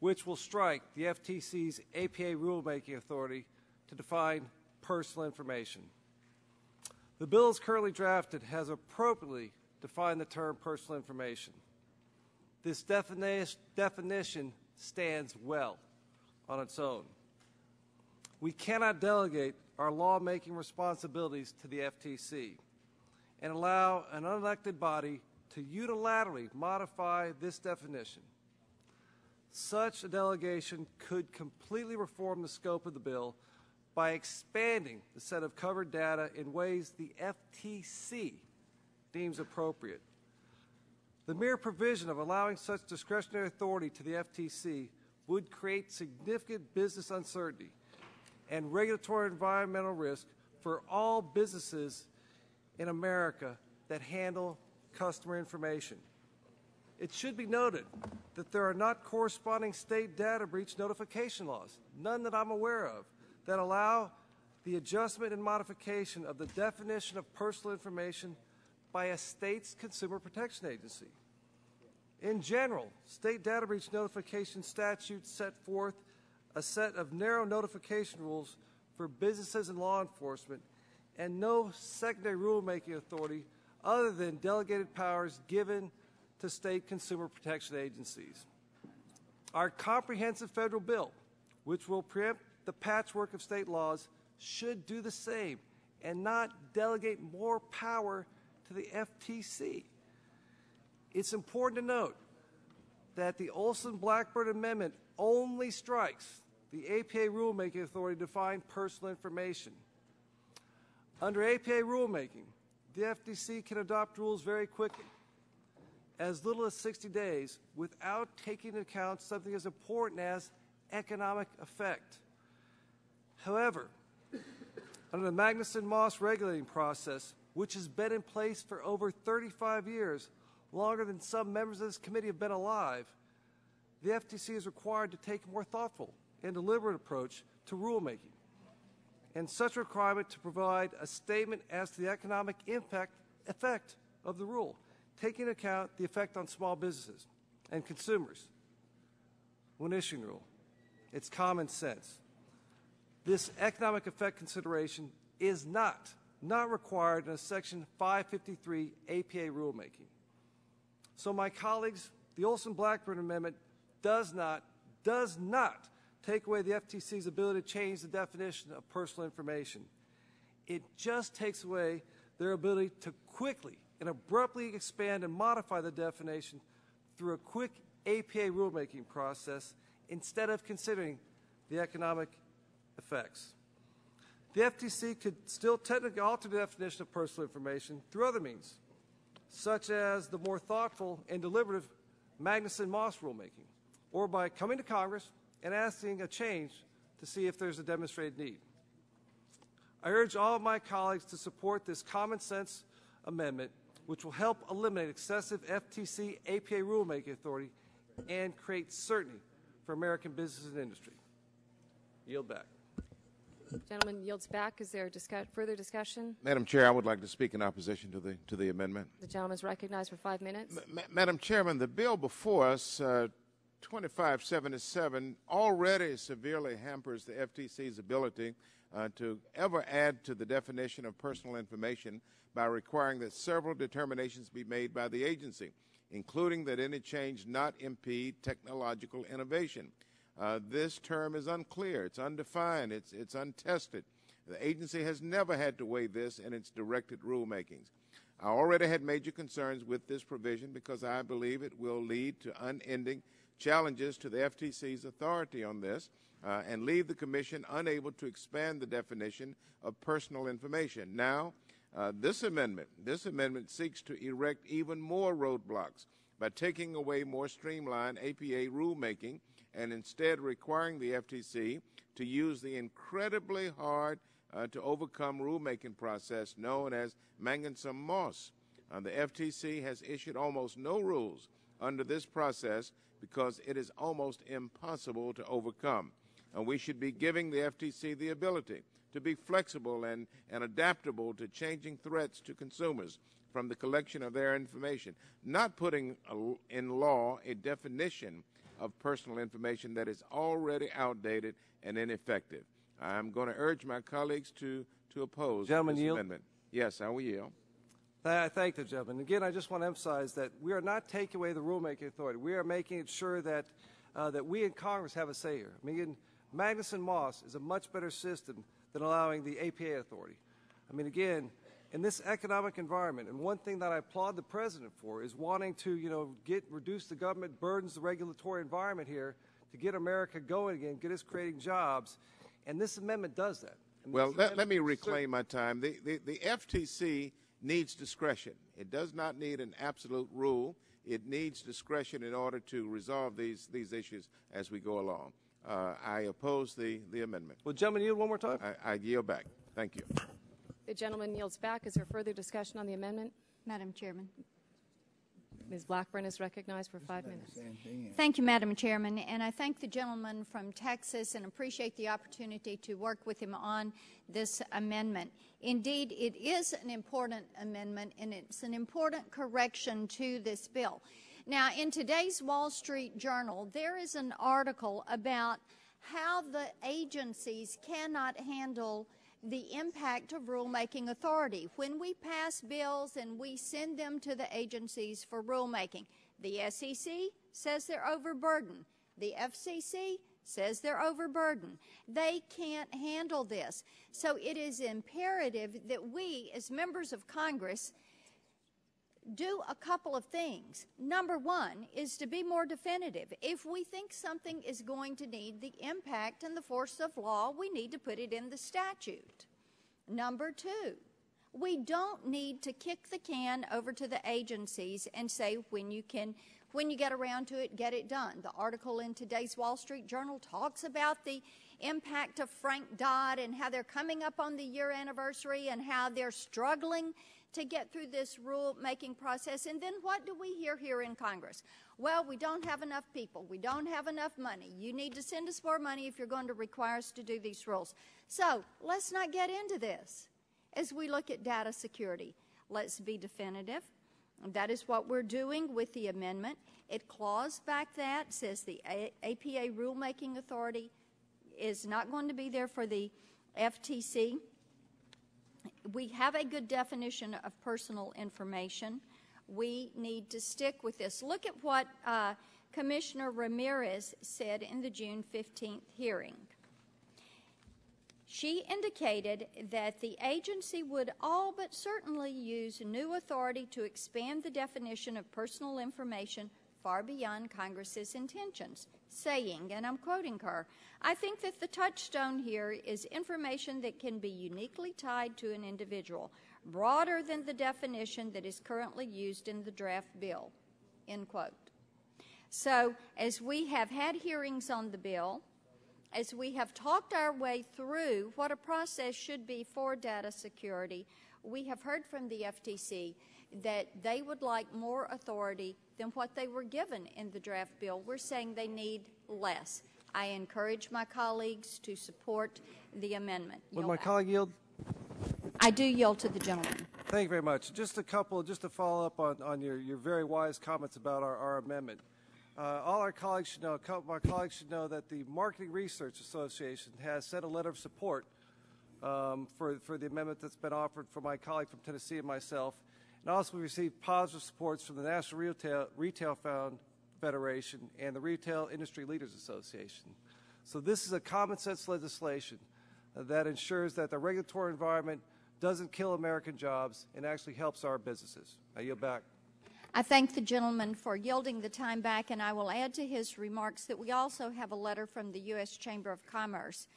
which will strike the FTC's APA rulemaking authority to define personal information. The bill as currently drafted has appropriately defined the term personal information. This definition stands well on its own. We cannot delegate our lawmaking responsibilities to the FTC and allow an unelected body to unilaterally modify this definition. Such a delegation could completely reform the scope of the bill by expanding the set of covered data in ways the FTC deems appropriate. The mere provision of allowing such discretionary authority to the FTC would create significant business uncertainty and regulatory environmental risk for all businesses in America that handle customer information. It should be noted that there are not corresponding state data breach notification laws, none that I'm aware of, that allow the adjustment and modification of the definition of personal information by a state's consumer protection agency. In general, state data breach notification statutes set forth a set of narrow notification rules for businesses and law enforcement, and no secondary rulemaking authority other than delegated powers given to state consumer protection agencies. Our comprehensive federal bill, which will preempt the patchwork of state laws, should do the same and not delegate more power to the FTC. It's important to note that the Olson-Blackburn Amendment only strikes the APA rulemaking authority to define personal information. Under APA rulemaking, the FTC can adopt rules very quickly, as little as 60 days, without taking into account something as important as economic effect. However, under the Magnuson-Moss regulating process, which has been in place for over 35 years, longer than some members of this committee have been alive, the FTC is required to take a more thoughtful and deliberate approach to rulemaking, and such a requirement to provide a statement as to the economic effect of the rule, taking into account the effect on small businesses and consumers when issuing the rule. It's common sense. This economic effect consideration is not required in a Section 553 APA rulemaking. So my colleagues, the Olson-Blackburn Amendment does not take away the FTC's ability to change the definition of personal information. It just takes away their ability to quickly and abruptly expand and modify the definition through a quick APA rulemaking process instead of considering the economic effects. The FTC could still technically alter the definition of personal information through other means, such as the more thoughtful and deliberative Magnuson-Moss rulemaking, or by coming to Congress and asking a change to see if there's a demonstrated need. I urge all of my colleagues to support this common sense amendment, which will help eliminate excessive FTC APA rulemaking authority and create certainty for American business and industry. Yield back.
Gentleman yields back. Is there further discussion?
Madam Chair, I would like to speak in opposition to the amendment.
The gentleman is recognized for 5 minutes.
Madam Chairman, the bill before us, 2577, already severely hampers the FTC's ability to ever add to the definition of personal information by requiring that several determinations be made by the agency, including that any change not impede technological innovation. This term is unclear, it's undefined, it's untested. The agency has never had to weigh this in its directed rulemakings. I already had major concerns with this provision because I believe it will lead to unending challenges to the FTC's authority on this and leave the Commission unable to expand the definition of personal information. Now, this amendment seeks to erect even more roadblocks by taking away more streamlined APA rulemaking and instead requiring the FTC to use the incredibly hard to overcome rulemaking process known as Magnuson-Moss. The FTC has issued almost no rules under this process because it is almost impossible to overcome. We should be giving the FTC the ability to be flexible and adaptable to changing threats to consumers from the collection of their information, not putting in law a definition of personal information that is already outdated and ineffective. I'm going to urge my colleagues to oppose this amendment. Yes, I will yield.
I thank the gentleman. Again, I just want to emphasize that we are not taking away the rulemaking authority. We are making it sure that that we in Congress have a say here. I mean, Magnuson-Moss is a much better system than allowing the APA authority. I mean, again, in this economic environment, and one thing that I applaud the president for is wanting to, reduce the government burdens, the regulatory environment here to get America going again, get us creating jobs, and this amendment does that.
Well, let me reclaim my time. The FTC needs discretion. It does not need an absolute rule. It needs discretion in order to resolve these issues as we go along. I oppose the amendment.
Well, gentlemen, yield one more time.
I yield back. Thank you.
The gentleman yields back. Is there further discussion on the amendment?
Madam Chairman.
Ms. Blackburn is recognized for 5 minutes.
Thank you, Madam Chairman, and I thank the gentleman from Texas and appreciate the opportunity to work with him on this amendment. Indeed, it is an important amendment, and it's an important correction to this bill. Now, in today's Wall Street Journal, there is an article about how the agencies cannot handle the impact of rulemaking authority. When we pass bills and we send them to the agencies for rulemaking, the SEC says they're overburdened. The FCC says they're overburdened. They can't handle this. So it is imperative that we, as members of Congress, do a couple of things. Number one is to be more definitive. If we think something is going to need the impact and the force of law, we need to put it in the statute. Number two, we don't need to kick the can over to the agencies and say, when you get around to it, get it done. The article in today's Wall Street Journal talks about the impact of Frank Dodd and how they're coming up on the year anniversary and how they're struggling to get through this rule-making process. And then what do we hear here in Congress? Well, we don't have enough people. We don't have enough money. You need to send us more money if you're going to require us to do these rules. So let's not get into this as we look at data security. Let's be definitive. That is what we're doing with the amendment. It claws back that, says the APA rulemaking authority is not going to be there for the FTC. We have a good definition of personal information. We need to stick with this. Look at what Commissioner Ramirez said in the June 15th hearing. She indicated that the agency would all but certainly use new authority to expand the definition of personal information far beyond Congress's intentions, saying, and I'm quoting her, "I think that the touchstone here is information that can be uniquely tied to an individual, broader than the definition that is currently used in the draft bill," end quote. So as we have had hearings on the bill, as we have talked our way through what a process should be for data security, we have heard from the FTC that they would like more authority than what they were given in the draft bill. We're saying they need less. I encourage my colleagues to support the amendment.
Would my colleague yield?
I do yield to the gentleman.
Thank you very much. Just to follow up on your very wise comments about our amendment. All our colleagues should know, my colleagues should know that the Marketing Research Association has sent a letter of support for the amendment that's been offered for my colleague from Tennessee and myself. And also we received positive supports from the National Retail Federation and the Retail Industry Leaders Association. So this is a common sense legislation that ensures that the regulatory environment doesn't kill American jobs and actually helps our businesses. I yield back.
I thank the gentleman for yielding the time back, and I will add to his remarks that we also have a letter from the U.S. Chamber of Commerce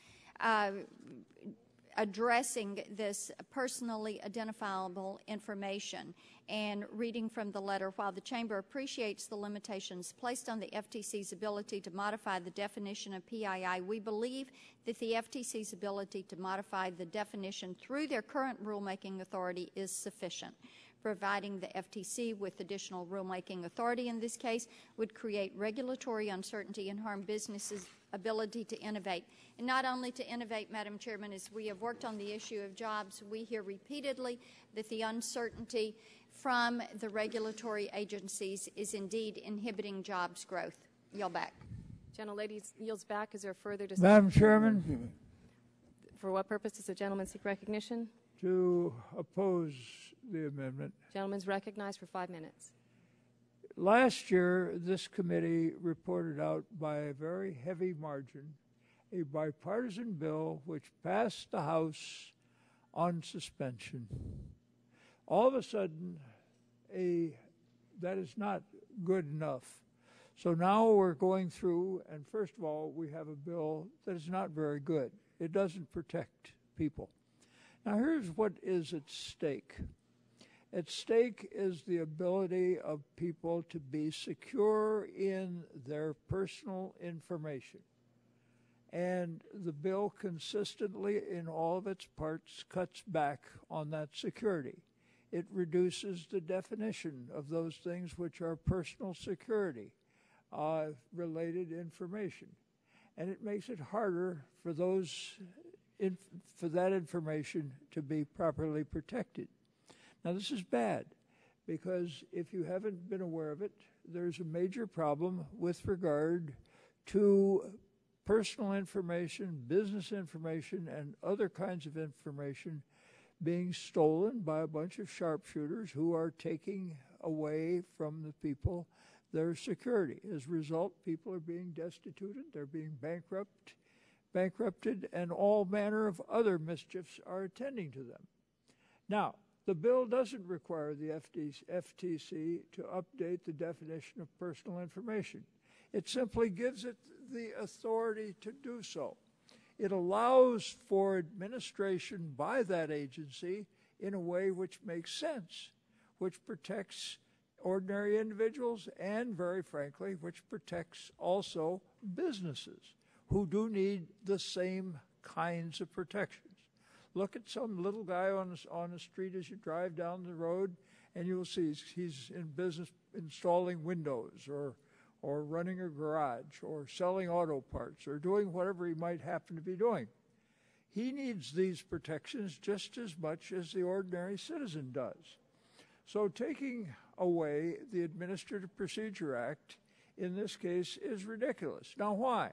addressing this personally identifiable information. And reading from the letter, while the Chamber appreciates the limitations placed on the FTC's ability to modify the definition of PII, we believe that the FTC's ability to modify the definition through their current rulemaking authority is sufficient. Providing the FTC with additional rulemaking authority in this case would create regulatory uncertainty and harm businesses' ability to innovate. And not only to innovate, Madam Chairman, as we have worked on the issue of jobs, we hear repeatedly that the uncertainty from the regulatory agencies is indeed inhibiting jobs growth. Yield back.
Gentlelady yields back. Is there further discussion?
Madam Chairman.
For what purpose does the gentleman seek recognition?
To oppose the amendment.
Gentleman's recognized for 5 minutes.
Last year, this committee reported out by a very heavy margin a bipartisan bill which passed the House on suspension. All of a sudden, that is not good enough. So now we're going through, and first of all, we have a bill that is not very good. It doesn't protect people. Now, here's what is at stake. At stake is the ability of people to be secure in their personal information. And the bill consistently, in all of its parts, cuts back on that security. It reduces the definition of those things which are personal security related information. And it makes it harder for for that information to be properly protected. Now, this is bad because if you haven't been aware of it, there's a major problem with regard to personal information, business information, and other kinds of information being stolen by a bunch of sharpshooters who are taking away from the people their security. As a result, people are being destituted, they're being bankrupted, and all manner of other mischiefs are attending to them. Now, the bill doesn't require the FTC to update the definition of personal information. It simply gives it the authority to do so. It allows for administration by that agency in a way which makes sense, which protects ordinary individuals and, very frankly, which protects also businesses who do need the same kinds of protections. Look at some little guy on the street as you drive down the road, and you'll see he's in business installing windows or running a garage or selling auto parts or doing whatever he might happen to be doing. He needs these protections just as much as the ordinary citizen does. So taking away the Administrative Procedure Act in this case is ridiculous. Now, why?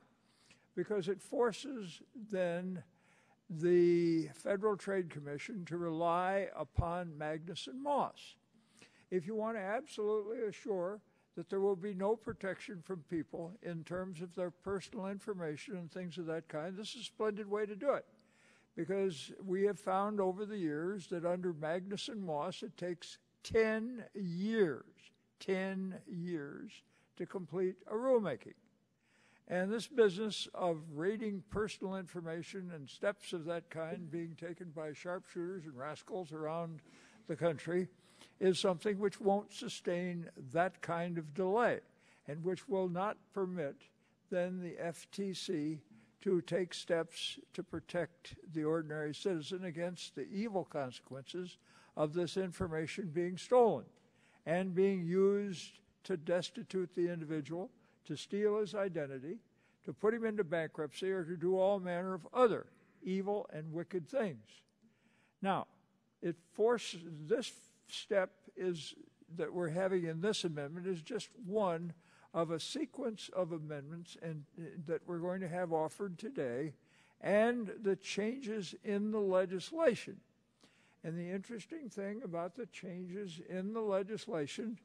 Because it forces then the Federal Trade Commission to rely upon Magnuson-Moss. If you want to absolutely assure that there will be no protection from people in terms of their personal information and things of that kind, this is a splendid way to do it. Because we have found over the years that under Magnuson-Moss it takes 10 years to complete a rulemaking. And this business of raiding personal information and steps of that kind being taken by sharpshooters and rascals around the country is something which won't sustain that kind of delay and which will not permit then the FTC to take steps to protect the ordinary citizen against the evil consequences of this information being stolen and being used to destitute the individual, to steal his identity, to put him into bankruptcy, or to do all manner of other evil and wicked things. Now, it forces this step that we're having in this amendment is just one of a sequence of amendments that we're going to have offered today, and the changes in the legislation. And the interesting thing about the changes in the legislation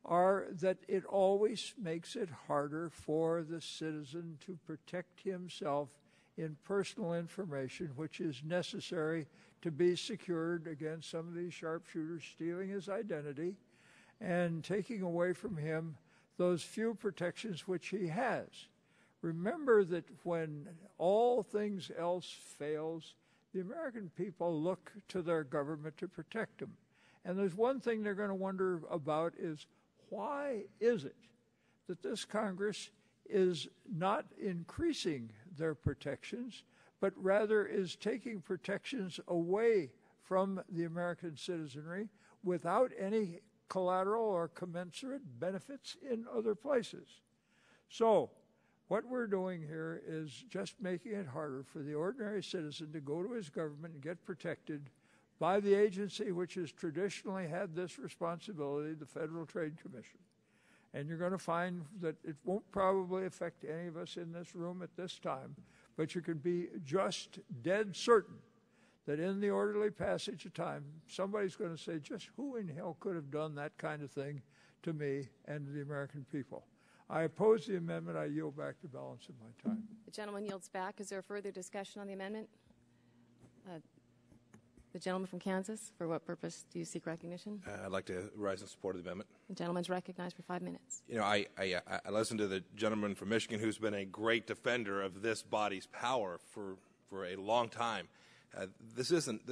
are that it always makes it harder for the citizen to protect himself in personal information which is necessary to be secured against some of these sharpshooters stealing his identity and taking away from him those few protections which he has. Remember that when all things else fails, the American people look to their government to protect them. And there's one thing they're going to wonder about is, why is it that this Congress is not increasing their protections, but rather is taking protections away from the American citizenry without any collateral or commensurate benefits in other places? So what we're doing here is just making it harder for the ordinary citizen to go to his government and get protected by the agency which has traditionally had this responsibility, the Federal Trade Commission. And you're going to find that it won't probably affect any of us in this room at this time, but you can be just dead certain that in the orderly passage of time, somebody's going to say, just who in hell could have done that kind of thing to me and to the American people? I oppose the amendment. I yield back the balance of my time.
The gentleman yields back. Is there further discussion on the amendment? The gentleman from Kansas, for what purpose do you seek recognition?
I'd like to rise in support of the amendment.
The gentleman's recognized for 5 minutes.
You know, I listened to the gentleman from Michigan who's been a great defender of this body's power for a long time. This isn't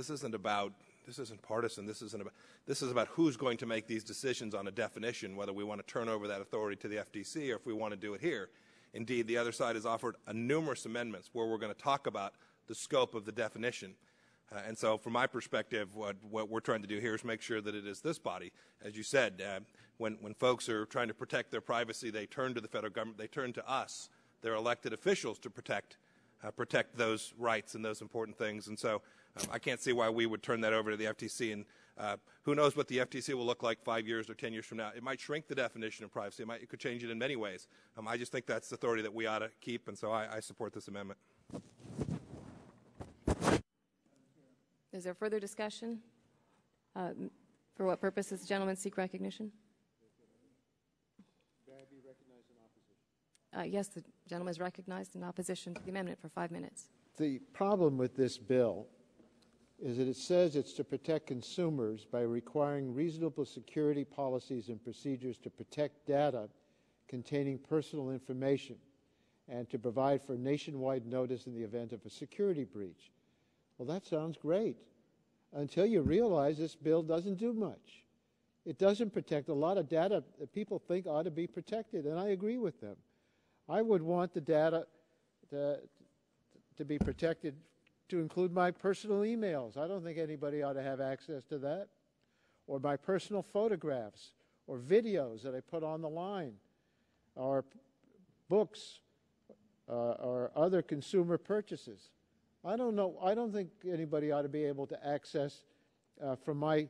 partisan. This is about who's going to make these decisions on a definition, whether we want to turn over that authority to the FTC or if we want to do it here. Indeed, the other side has offered numerous amendments where we're going to talk about the scope of the definition. And so from my perspective, what we're trying to do here is make sure that it is this body. As you said, when folks are trying to protect their privacy, they turn to the federal government, they turn to us, their elected officials, to protect those rights and those important things. And so I can't see why we would turn that over to the FTC. And who knows what the FTC will look like 5 years or 10 years from now. It might shrink the definition of privacy. It could change it in many ways. I just think that's the authority that we ought to keep, and so I support this amendment.
Is there further discussion? For what purpose does the gentleman seek recognition?
May I be recognized in opposition?
Yes, the gentleman is recognized in opposition to the amendment for 5 minutes.
The problem with this bill is that it says it's to protect consumers by requiring reasonable security policies and procedures to protect data containing personal information and to provide for nationwide notice in the event of a security breach. Well, that sounds great until you realize this bill doesn't do much. It doesn't protect a lot of data that people think ought to be protected, and I agree with them. I would want the data to be protected to include my personal emails. I don't think anybody ought to have access to that. Or my personal photographs or videos that I put on the line, or books or other consumer purchases. I don't know. I don't think anybody ought to be able to access from my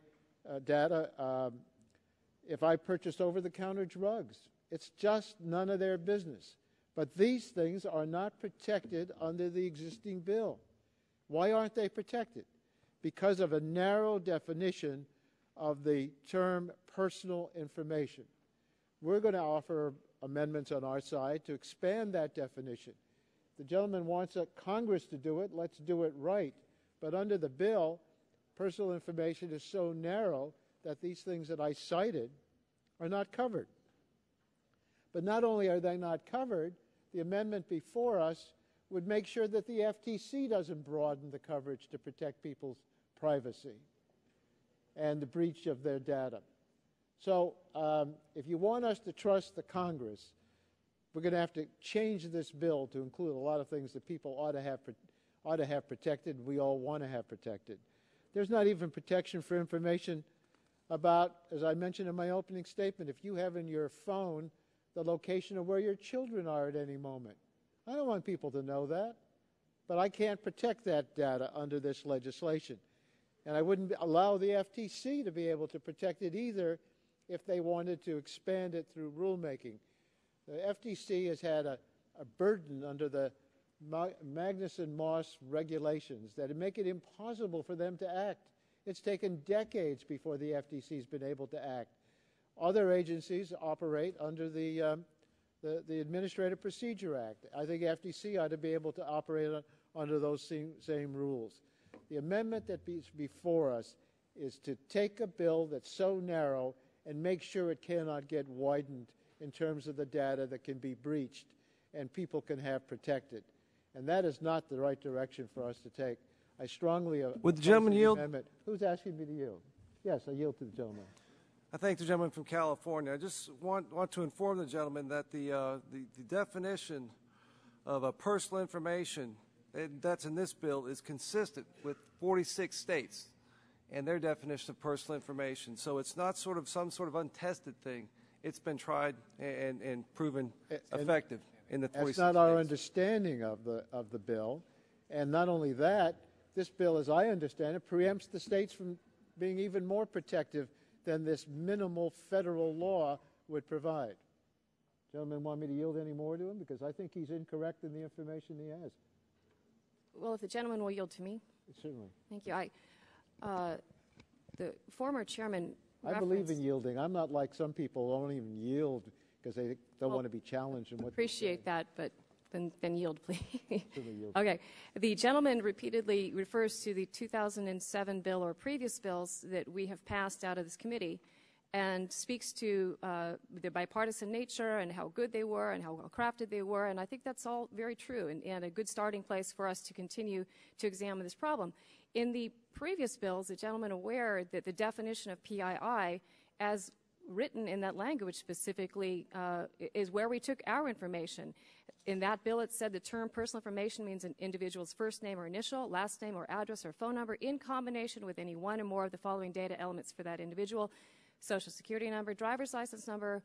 data if I purchased over-the-counter drugs. It's just none of their business. But these things are not protected under the existing bill. Why aren't they protected? Because of a narrow definition of the term personal information. We're going to offer amendments on our side to expand that definition. The gentleman wants Congress to do it. Let's do it right. But under the bill, personal information is so narrow that these things that I cited are not covered. But not only are they not covered, the amendment before us would make sure that the FTC doesn't broaden the coverage to protect people's privacy and the breach of their data. So if you want us to trust the Congress, we're going to have to change this bill to include a lot of things that people ought to have protected, and we all want to have protected. There's not even protection for information about, as I mentioned in my opening statement, if you have in your phone the location of where your children are at any moment. I don't want people to know that, but I can't protect that data under this legislation. And I wouldn't allow the FTC to be able to protect it either if they wanted to expand it through rulemaking. The FTC has had a burden under the Magnuson-Moss regulations that make it impossible for them to act. It's taken decades before the FTC has been able to act. Other agencies operate under the Administrative Procedure Act. I think FTC ought to be able to operate under those same rules. The amendment that is before us is to take a bill that's so narrow and make sure it cannot get widened in terms of the data that can be breached and people can have protected. And that is not the right direction for us to take. I strongly
would the gentleman yield?
Amendment. Who's asking me to yield? Yes, I yield to the gentleman.
I thank the gentleman from California. I just want to inform the gentleman that the definition of personal information that's in this bill is consistent with 46 states and their definition of personal information. So it's not some sort of untested thing. It's been tried and proven effective in the 46 states.
That's not our understanding of the bill. And not only that, this bill, as I understand it, preempts the states from being even more protective than this minimal federal law would provide. Gentlemen, want me to yield any more to him? Because I think he's incorrect in the information he has.
Well, if the gentleman will yield to me.
Certainly.
Thank you. The former chairman
I believe in yielding. I'm not like some people who don't even yield because they don't want to be challenged. In what
appreciate that, but then yield, please.
Yield.
Okay. The gentleman repeatedly refers to the 2007 bill or previous bills that we have passed out of this committee and speaks to the bipartisan nature and how good they were and how well crafted they were. And I think that's all very true and a good starting place for us to continue to examine this problem. In the previous bills, the gentleman aware that the definition of PII as written in that language specifically is where we took our information. In that bill, it said the term personal information means an individual's first name or initial, last name or address or phone number in combination with any one or more of the following data elements for that individual: social security number, driver's license number,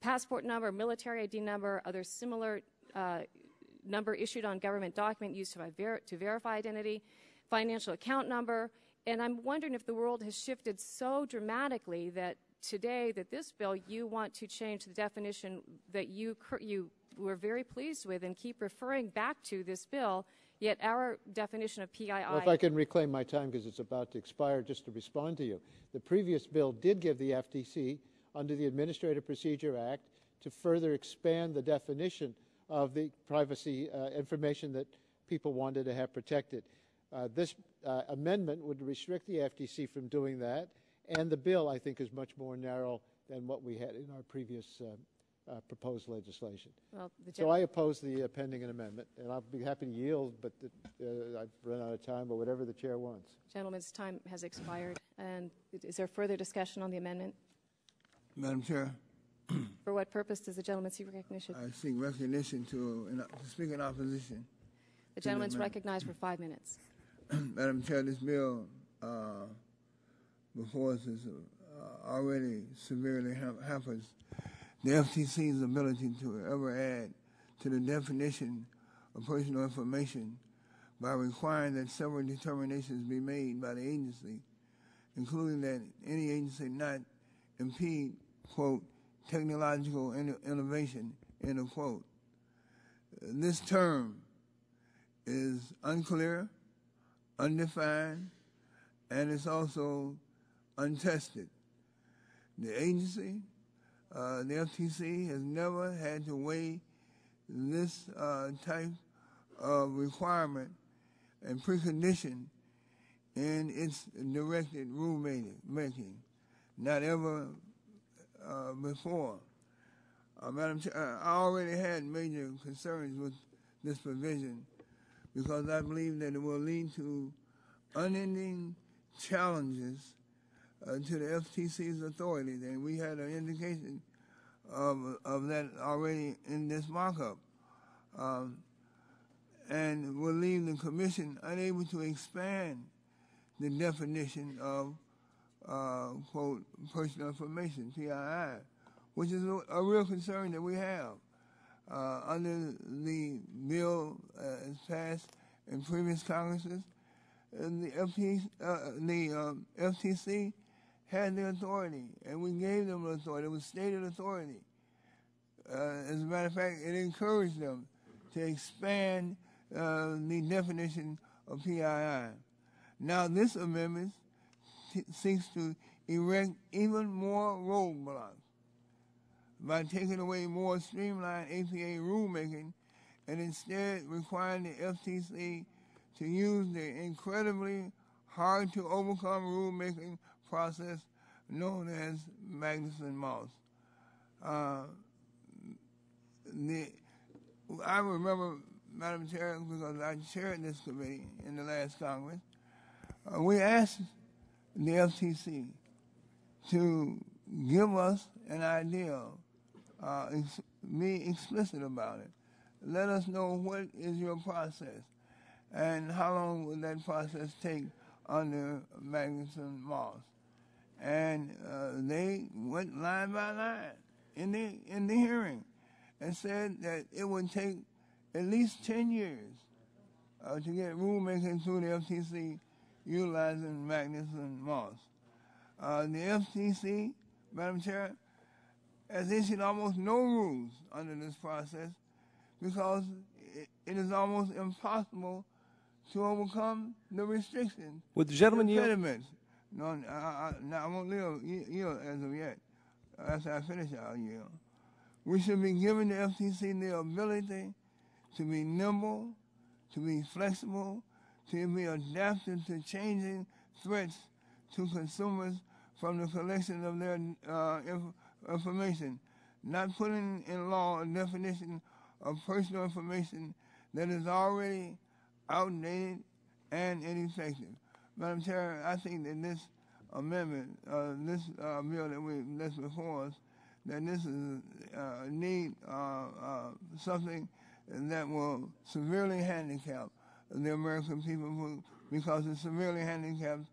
passport number, military ID number, other similar number issued on government document used to verify identity, financial account number. And I'm wondering if the world has shifted so dramatically that today that this bill, you want to change the definition that you were very pleased with and keep referring back to this bill, yet our definition of PII...
Well, if I can reclaim my time because it's about to expire, just to respond to you. The previous bill did give the FTC, under the Administrative Procedure Act, to further expand the definition of the privacy information that people wanted to have protected. This amendment would restrict the FTC from doing that, and the bill, I think, is much more narrow than what we had in our previous proposed legislation.
Well,
so I oppose the pending amendment, and I'll be happy to yield, but I've run out of time, but whatever the chair wants.
Gentleman's time has expired. And is there further discussion on the amendment?
Madam Chair.
For what purpose does the gentleman seek recognition?
I seek recognition to speak in opposition.
The gentleman's recognized for 5 minutes.
Madam Chair, this bill before us is already severely hampers the FTC's ability to ever add to the definition of personal information by requiring that several determinations be made by the agency, including that any agency not impede, quote, technological innovation, end of quote. This term is unclear, undefined, and it's also untested. The agency, the FTC, has never had to weigh this type of requirement and precondition in its directed rulemaking, not ever before. Madam Chair, I already had major concerns with this provision because I believe that it will lead to unending challenges to the FTC's authority, and we had an indication of that already in this markup, and will leave the Commission unable to expand the definition of quote, personal information, PII, which is a real concern that we have. Under the bill as passed in previous Congresses, the FTC had the authority, and we gave them the authority. It was stated authority. As a matter of fact, it encouraged them to expand the definition of PII. Now this amendment seeks to erect even more roadblocks by taking away more streamlined APA rulemaking and instead requiring the FTC to use the incredibly hard-to-overcome rulemaking process known as Magnuson-Moss. I remember, Madam Chair, because I chaired this committee in the last Congress, we asked the FTC to give us an idea, be explicit about it. Let us know what is your process and how long will that process take under Magnuson-Moss. And they went line by line in the hearing and said that it would take at least 10 years to get rulemaking through the FTC utilizing Magnuson-Moss. The FTC, Madam Chair, has issued almost no rules under this process because it is almost impossible to overcome the restrictions.
Would the gentleman
yield? No, I won't yield as of yet. After I finish, I'll yield. We should be giving the FTC the ability to be nimble, to be flexible, to be adapted to changing threats to consumers from the collection of their information, not putting in law a definition of personal information that is already outdated and ineffective. Madam Chair, I think that this amendment, this bill that's before us, that this is need something that will severely handicap the American people because it severely handicaps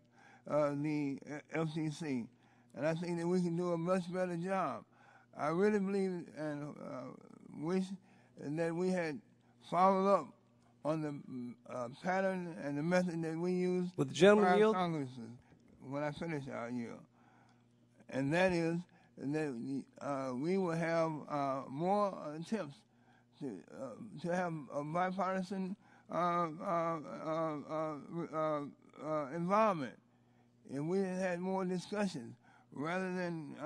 the FTC. And I think that we can do a much better job. I really believe and wish that we had followed up on the pattern and the method that we used
Would the gentleman
prior
yield?
Congresses when I finish our yield. And that is that we will have more attempts to have a bipartisan involvement. If we had more discussions, rather than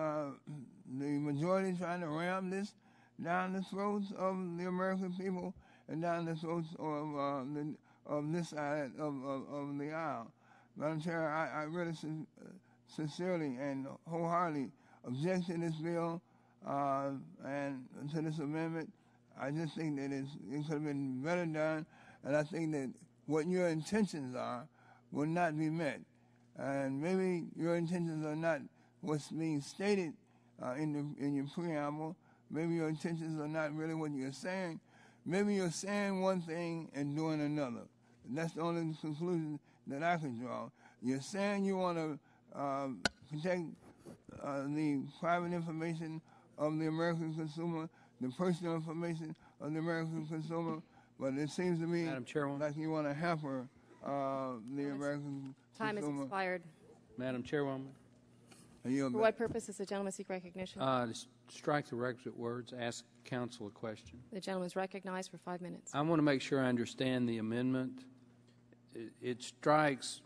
the majority trying to ram this down the throats of the American people and down the throats of this side of the aisle. Madam Chair, I really sincerely and wholeheartedly object to this bill and to this amendment. I just think that it could have been better done, and I think that what your intentions are will not be met. And maybe your intentions are not what's being stated in your preamble. Maybe your intentions are not really what you're saying. Maybe you're saying one thing and doing another. And that's the only conclusion that I can draw. You're saying you want to protect the private information of the American consumer, the personal information of the American consumer, but it seems to me like you want to hamper the American
Time
consumer.
has expired.
Madam Chairwoman.
For what purpose does the gentleman seek recognition?
To strike the requisite words, ask counsel a question.
The gentleman is recognized for 5 minutes.
I want to make sure I understand the amendment. It strikes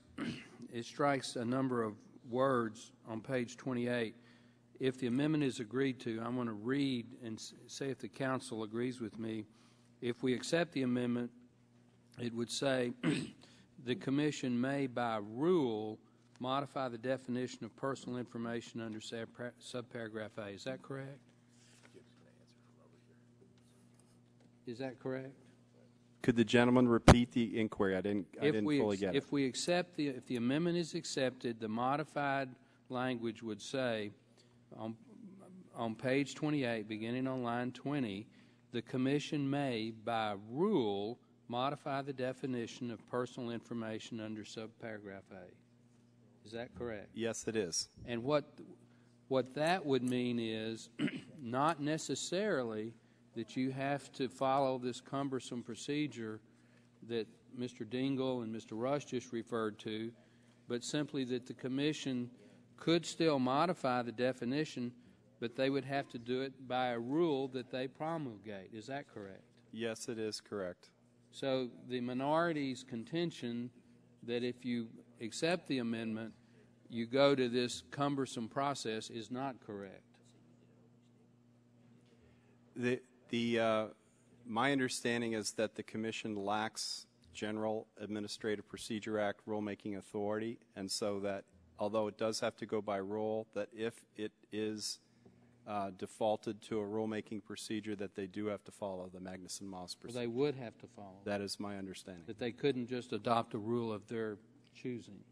a number of words on page 28. If the amendment is agreed to, I'm going to read and say if the council agrees with me. If we accept the amendment, it would say the commission may, by rule, modify the definition of personal information under subparagraph A. Is that correct? Is that correct?
Could the gentleman repeat the inquiry? I didn't fully get it.
If the amendment is accepted, the modified language would say on page 28, beginning on line 20, the commission may, by rule, modify the definition of personal information under subparagraph A. Is that correct?
Yes, it is.
And what that would mean is not necessarily that you have to follow this cumbersome procedure that Mr. Dingell and Mr. Rush just referred to, but simply that the commission could still modify the definition, but they would have to do it by a rule that they promulgate. Is that correct?
Yes, it is correct.
So the minority's contention that if you accept the amendment, you go to this cumbersome process is not correct.
My understanding is that the commission lacks General Administrative Procedure Act rulemaking authority, and so that although it does have to go by rule, that if it is defaulted to a rulemaking procedure, that they do have to follow the Magnuson-Moss procedure.
Well, they would have to follow.
That is my understanding.
That they couldn't just adopt a rule of their choosing.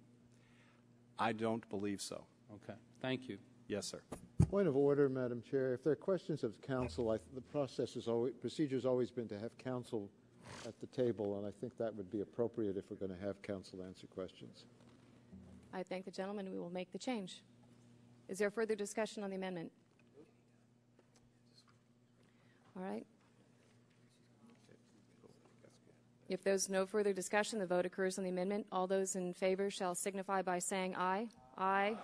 I don't believe so.
Okay. Thank you.
Yes, sir.
Point of order, Madam Chair. If there are questions of counsel, the procedure has always been to have counsel at the table, and I think that would be appropriate if we're going to have counsel answer questions.
I thank the gentleman. We will make the change. Is there further discussion on the amendment? All right. If there's no further discussion, the vote occurs on the amendment. All those in favor shall signify by saying aye. Aye.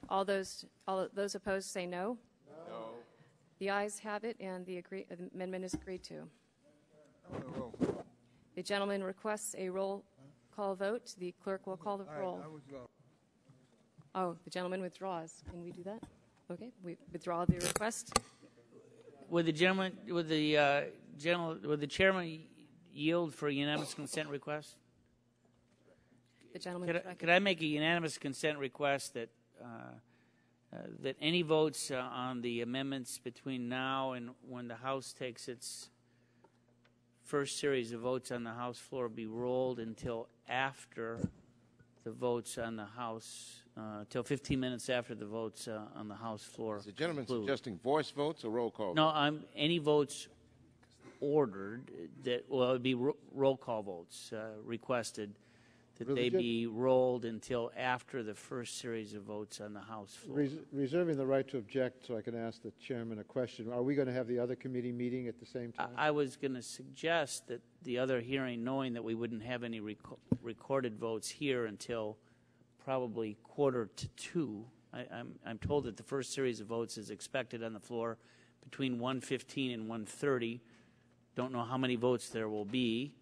All those opposed say no. No. The ayes have it, and the amendment is agreed to. The gentleman requests a roll call vote. The clerk will call the roll. Oh, the gentleman withdraws. Can we do that? Okay, we withdraw the request.
Would the chairman yield for a unanimous consent request?
The gentleman.
Could I make a unanimous consent request that that any votes on the amendments between now and when the House takes its first series of votes on the House floor be rolled until after the votes on the House, till 15 minutes after the votes on the House floor.
Is the gentleman suggesting voice votes or roll call?
No, any votes ordered that, well, it would be roll call votes requested, that they be rolled until after the first series of votes on the House floor.
Reserving the right to object, so I can ask the chairman a question. Are we going to have the other committee meeting at the same time?
I was going to suggest that the other hearing, knowing that we wouldn't have any recorded votes here until probably 1:45. I'm told that the first series of votes is expected on the floor between 1:15 and 1:30. Don't know how many votes there will be.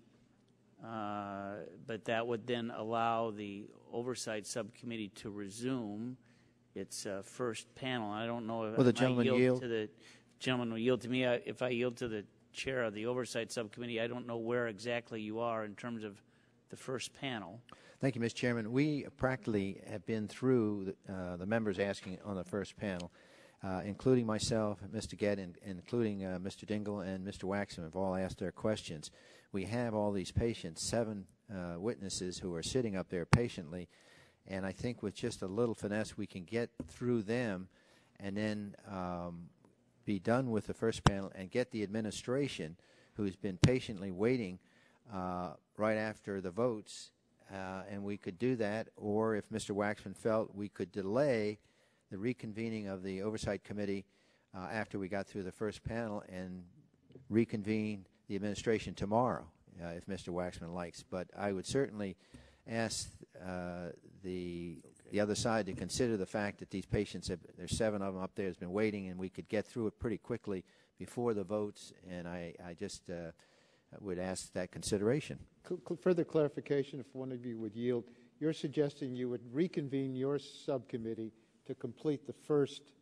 But that would then allow the Oversight Subcommittee to resume its first panel. I don't know if
will the gentleman yield
to the gentleman will yield to me. If I yield to the chair of the Oversight Subcommittee, I don't know where exactly you are in terms of the first panel.
Thank you, Mr. Chairman. We practically have been through the members asking on the first panel, including myself, Mr. Gett, and including Mr. Dingle and Mr. Waxman have all asked their questions. We have all these patients, 7 witnesses who are sitting up there patiently, and I think with just a little finesse we can get through them and then be done with the first panel and get the administration, who's been patiently waiting right after the votes, and we could do that, or if Mr. Waxman felt we could delay the reconvening of the Oversight Committee after we got through the first panel and reconvene the administration tomorrow, if Mr. Waxman likes. But I would certainly ask the other side to consider the fact that these patients, there's 7 of them up there, has been waiting, and we could get through it pretty quickly before the votes, and I just would ask that consideration.
Further clarification, if one of you would yield, you're suggesting you would reconvene your subcommittee to complete the first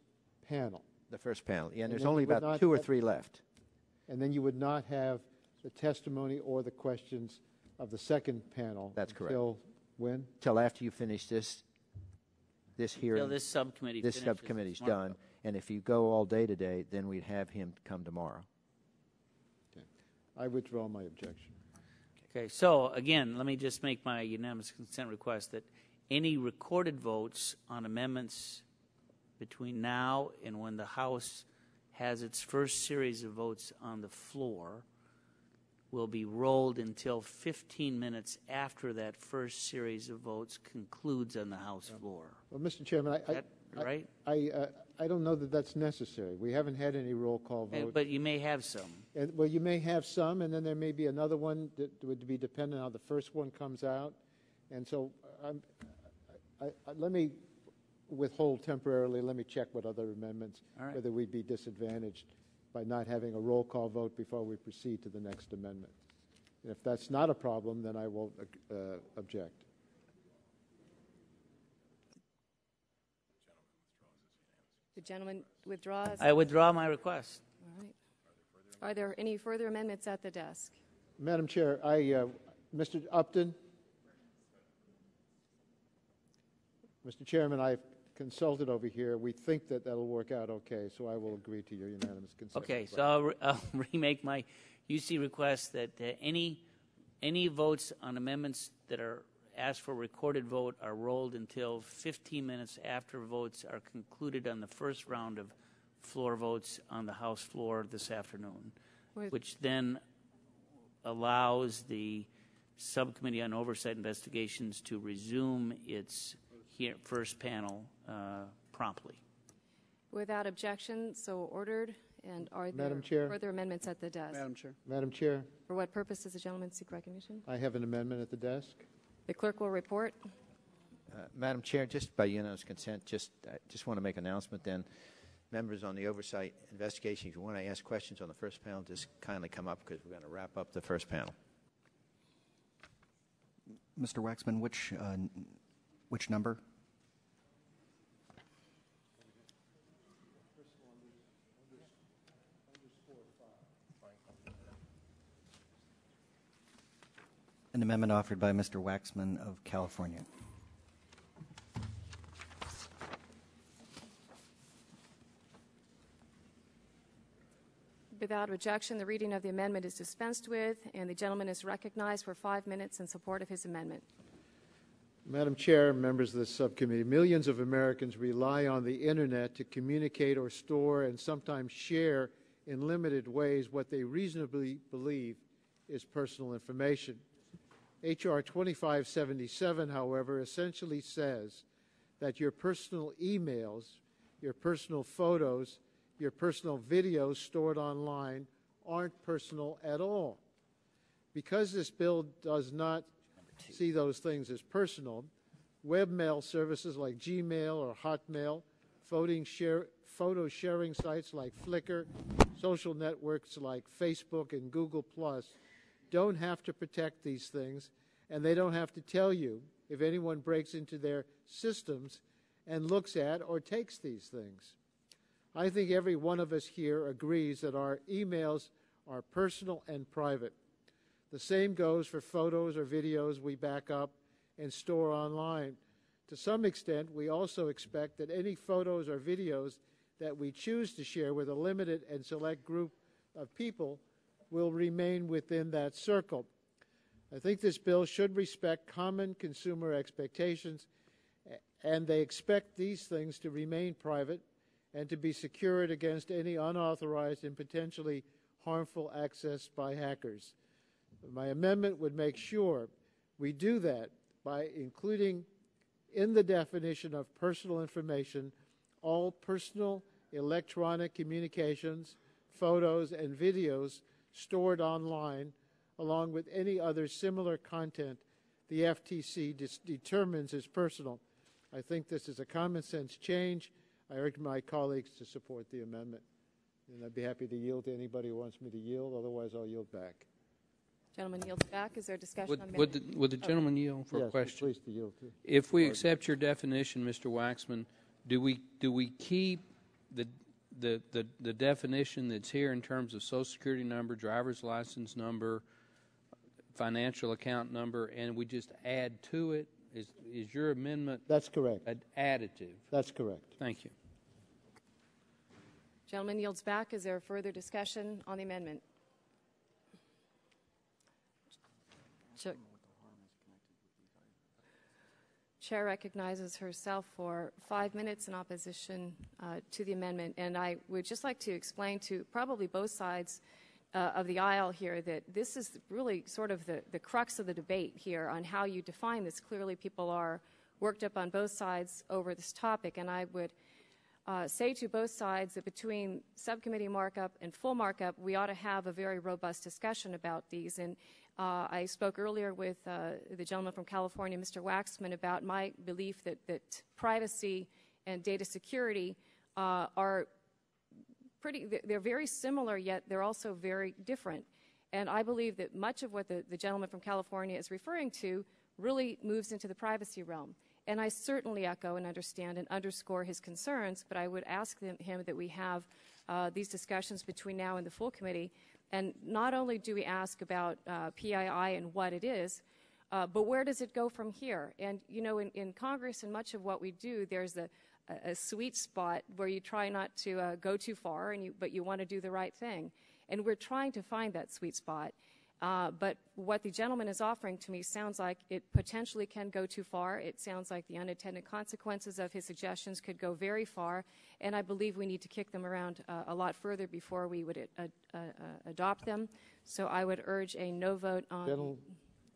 panel.
The first panel, yeah, and there's only about 2 or 3 left.
And then you would not have the testimony or the questions of the second panel.
That's correct.
Until when?
Till after you finish this hearing.
Until this subcommittee
This subcommittee's done, and if you go all day today, then we'd have him come tomorrow.
Okay. I withdraw my objection.
Okay, so again, let me just make my unanimous consent request that any recorded votes on amendments between now and when the House has its first series of votes on the floor will be rolled until 15 minutes after that first series of votes concludes on the House floor.
Well, Mr. Chairman, I don't know that that's necessary. We haven't had any roll call vote.
But you may have some.
Well, you may have some, and then there may be another one that would be dependent on how the first one comes out. And so let me withhold temporarily. Let me check what other amendments, whether we'd be disadvantaged by not having a roll call vote before we proceed to the next amendment. And if that's not a problem, then I will object.
The gentleman withdraws.
I withdraw my request.
All right. Are there any further amendments at the desk?
Madam Chair, Mr. Upton. Mr. Chairman, I've consulted over here. We think that that'll work out okay, so I will agree to your unanimous consent.
Okay, so I'll remake my UC request that any votes on amendments that are asked for recorded vote are rolled until 15 minutes after votes are concluded on the first round of floor votes on the House floor this afternoon, which then allows the Subcommittee on Oversight Investigations to resume its first panel promptly.
Without objection, so ordered. And are there
Madam Chair?
further amendments at the desk?
Madam Chair.
Madam Chair.
For what purpose does the gentleman seek recognition?
I have an amendment at the desk.
The clerk will report.
Madam Chair, just by unanimous consent, I just want to make an announcement then. Members on the Oversight Investigation, if you want to ask questions on the first panel, just kindly come up because we're going to wrap up the first panel.
Mr. Waxman, which number? An amendment offered by Mr. Waxman of California.
Without objection, the reading of the amendment is dispensed with, and the gentleman is recognized for 5 minutes in support of his amendment.
Madam Chair, members of the subcommittee, millions of Americans rely on the Internet to communicate or store and sometimes share in limited ways what they reasonably believe is personal information. H.R. 2577, however, essentially says that your personal emails, your personal photos, your personal videos stored online aren't personal at all. Because this bill does not see those things as personal, webmail services like Gmail or Hotmail, photo sharing sites like Flickr, social networks like Facebook and Google+, don't have to protect these things, and they don't have to tell you if anyone breaks into their systems and looks at or takes these things. I think every one of us here agrees that our emails are personal and private. The same goes for photos or videos we back up and store online. To some extent, we also expect that any photos or videos that we choose to share with a limited and select group of people will remain within that circle. I think this bill should respect common consumer expectations, and they expect these things to remain private and to be secured against any unauthorized and potentially harmful access by hackers. My amendment would make sure we do that by including in the definition of personal information all personal electronic communications, photos, and videos stored online, along with any other similar content the FTC determines is personal. I think this is a common sense change. I urge my colleagues to support the amendment. And I'd be happy to yield to anybody who wants me to yield. Otherwise, I'll yield back.
Gentleman yields back. Is there discussion on amendment?
Would the gentleman yield for a question?
Yes, please to yield too.
If we accept your definition, Mr. Waxman, do we keep the definition that's here in terms of Social Security number, driver's license number, financial account number, and we just add to it? Is your amendment?
That's correct.
Additive.
That's correct.
Thank you.
Gentleman yields back. Is there further discussion on the amendment? Chair recognizes herself for 5 minutes in opposition to the amendment, and I would just like to explain to probably both sides of the aisle here that this is really sort of the crux of the debate here on how you define this. Clearly people are worked up on both sides over this topic, and I would say to both sides that between subcommittee markup and full markup, we ought to have a very robust discussion about these. And I spoke earlier with the gentleman from California, Mr. Waxman, about my belief that privacy and data security are they're very similar, yet they're also very different. And I believe that much of what the gentleman from California is referring to really moves into the privacy realm. And I certainly echo and understand and underscore his concerns, but I would ask him that we have these discussions between now and the full committee. And not only do we ask about PII and what it is, but where does it go from here? And, you know, in Congress and much of what we do, there's a sweet spot where you try not to go too far, but you want to do the right thing. And we're trying to find that sweet spot. But what the gentleman is offering to me sounds like it potentially can go too far. It sounds like the unintended consequences of his suggestions could go very far, and I believe we need to kick them around a lot further before we would adopt them. So I would urge a no vote on...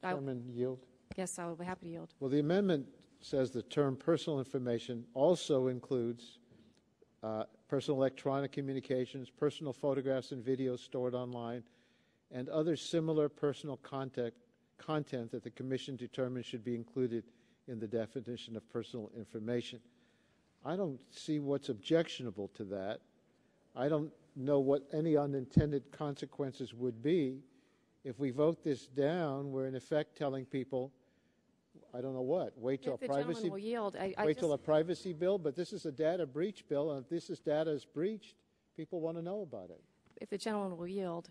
Chairman, yield?
Yes, I will be happy to yield.
Well, the amendment says the term personal information also includes personal electronic communications, personal photographs and videos stored online, and other similar personal content that the Commission determines should be included in the definition of personal information. I don't see what's objectionable to that. I don't know what any unintended consequences would be. If we vote this down, we're in effect telling people, I don't know what, wait till a privacy
will yield.
wait till a privacy bill, but this is a data breach bill, and if this is data is breached, people want to know about it.
If the gentleman will yield,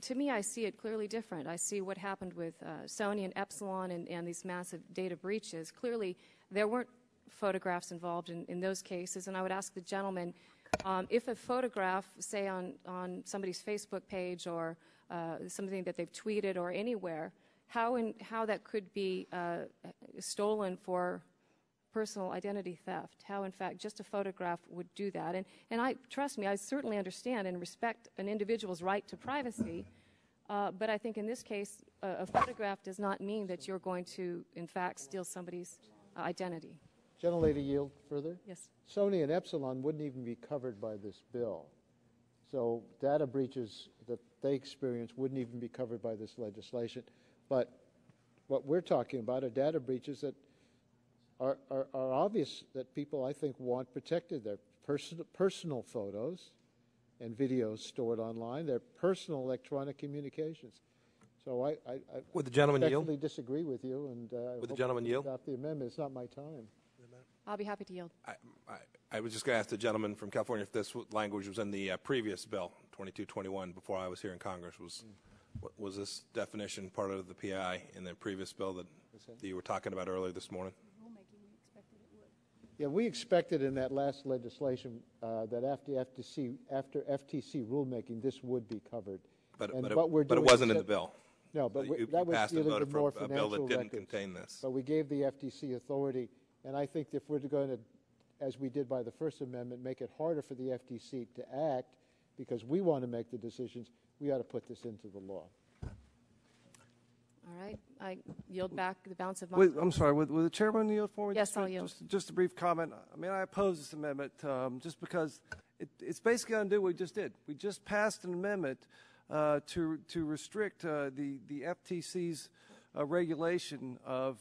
to me, I see it clearly different. I see what happened with Sony and Epsilon and these massive data breaches. Clearly, there weren't photographs involved in those cases, and I would ask the gentleman, if a photograph, say on somebody's Facebook page or something that they've tweeted or anywhere, how that could be stolen for personal identity theft, how in fact just a photograph would do that. And trust me, I certainly understand and respect an individual's right to privacy, but I think in this case, a photograph does not mean that you're going to, in fact, steal somebody's identity.
Gentlelady, yield further?
Yes.
Sony and Epsilon wouldn't even be covered by this bill. So data breaches that they experience wouldn't even be covered by this legislation. But what we're talking about are data breaches that are obvious that people, I think, want protected. Their personal photos and videos stored online, their personal electronic communications. So I
would the gentleman yield?
respectfully disagree with you, and
would the gentleman yield?
Adopt the amendment. It's not my time.
I'll be happy to yield.
I was just going to ask the gentleman from California if this language was in the previous bill, 2221, before I was here in Congress. Was this definition part of the PI in the previous bill that you were talking about earlier this morning?
Yeah, we expected in that last legislation that after FTC rulemaking, this would be covered.
But it wasn't in the bill.
No, but
you
that was
passed and
dealing
voted
with more
for a bill that
financial
didn't
records.
contain this.
But we gave the FTC authority, and I think if we're going to, as we did by the First Amendment, make it harder for the FTC to act because we want to make the decisions, we ought to put this into the law.
All right. I yield back the balance of my
Wait, I'm sorry. Would the chairman yield for me?
Yes, I'll yield.
Just a brief comment. I mean, I oppose this amendment just because it's basically going to do what we just did. We just passed an amendment to restrict the FTC's regulation of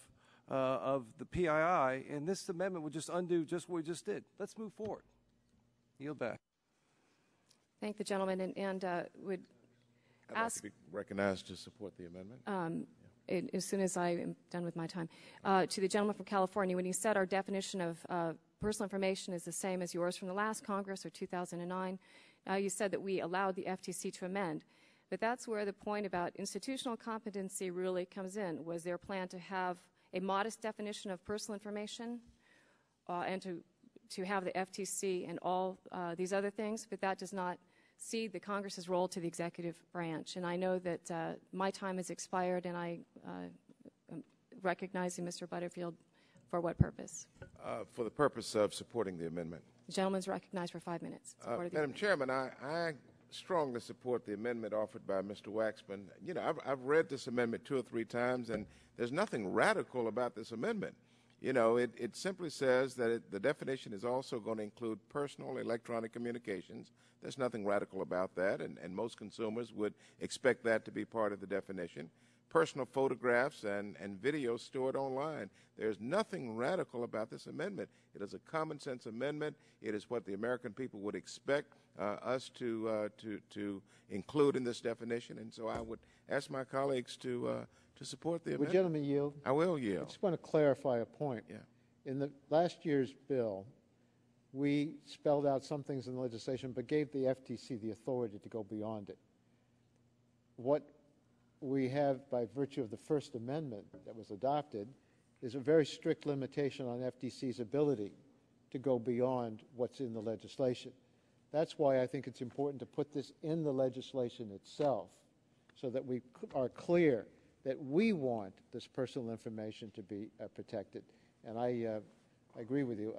the PII, and this amendment would just undo just what we just did. Let's move forward. Yield back.
Thank the gentleman, and would
I'd
ask
like to be recognized to support the amendment.
as soon as I am done with my time. To the gentleman from California, when he said our definition of personal information is the same as yours from the last Congress or 2009, you said that we allowed the FTC to amend. But that's where the point about institutional competency really comes in. Was their plan to have a modest definition of personal information and to have the FTC and all these other things? But that does not cede the Congress's role to the executive branch. And I know that my time has expired, and I am recognizing Mr. Butterfield for what purpose?
For the purpose of supporting the amendment.
The gentleman is recognized for 5 minutes.
Madam Chairman, I strongly support the amendment offered by Mr. Waxman. You know, I've read this amendment 2 or 3 times, and there's nothing radical about this amendment. You know, it simply says that the definition is also going to include personal electronic communications. There's nothing radical about that, and most consumers would expect that to be part of the definition. Personal photographs and videos stored online. There's nothing radical about this amendment. It is a common sense amendment. It is what the American people would expect us to include in this definition, and so I would ask my colleagues to support the amendment.
Would gentlemen yield?
I will yield.
I just want to clarify a point.
Yeah.
In the last year's bill, we spelled out some things in the legislation, but gave the FTC the authority to go beyond it. What we have, by virtue of the First Amendment that was adopted, is a very strict limitation on FTC's ability to go beyond what's in the legislation. That's why I think it's important to put this in the legislation itself so that we are clear that we want this personal information to be protected. And I agree with you.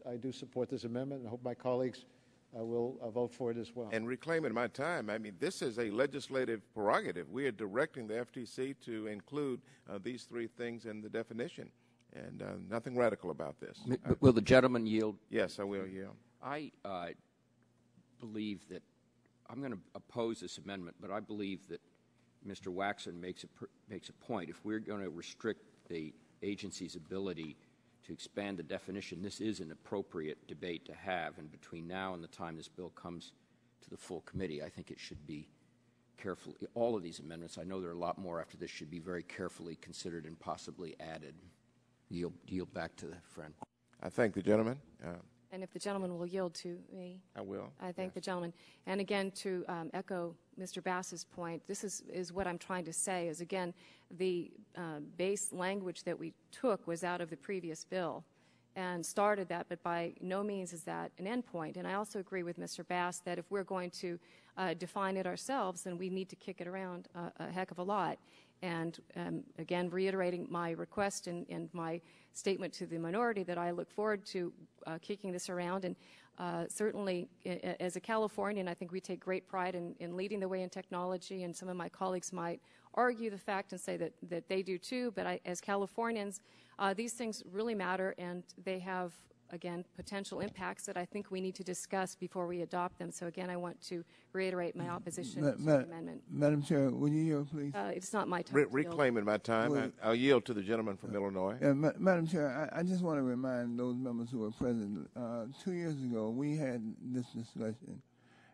I do support this amendment, and I hope my colleagues will vote for it as well.
And reclaiming my time, I mean, this is a legislative prerogative. We are directing the FTC to include these 3 things in the definition, and nothing radical about this.
Will the gentleman yield?
Yes, I will yield.
I believe that I'm going to oppose this amendment, but I believe that Mr. Waxman makes a point. If we're going to restrict the agency's ability to expand the definition, this is an appropriate debate to have. And between now and the time this bill comes to the full committee, I think it should be carefully, all of these amendments, I know there are a lot more after this, should be very carefully considered and possibly added. Yield back to the friend.
I thank the gentleman.
And if the gentleman will yield to me.
I will.
I thank the gentleman. And again, to echo Mr. Bass's point, this is what I'm trying to say is, again, the base language that we took was out of the previous bill and started that, but by no means is that an end point. And I also agree with Mr. Bass that if we're going to define it ourselves, then we need to kick it around a heck of a lot. And again, reiterating my request and my statement to the minority that I look forward to kicking this around. And certainly, as a Californian, I think we take great pride in leading the way in technology, and some of my colleagues might argue the fact and say that they do too, but as Californians, these things really matter, and they have, again, potential impacts that I think we need to discuss before we adopt them. So again, I want to reiterate my opposition to the amendment.
Madam Chair, would you yield, please?
It's not my time.
Reclaiming my time, I'll yield to the gentleman from Illinois.
Madam Chair, I just want to remind those members who are present, 2 years ago we had this discussion,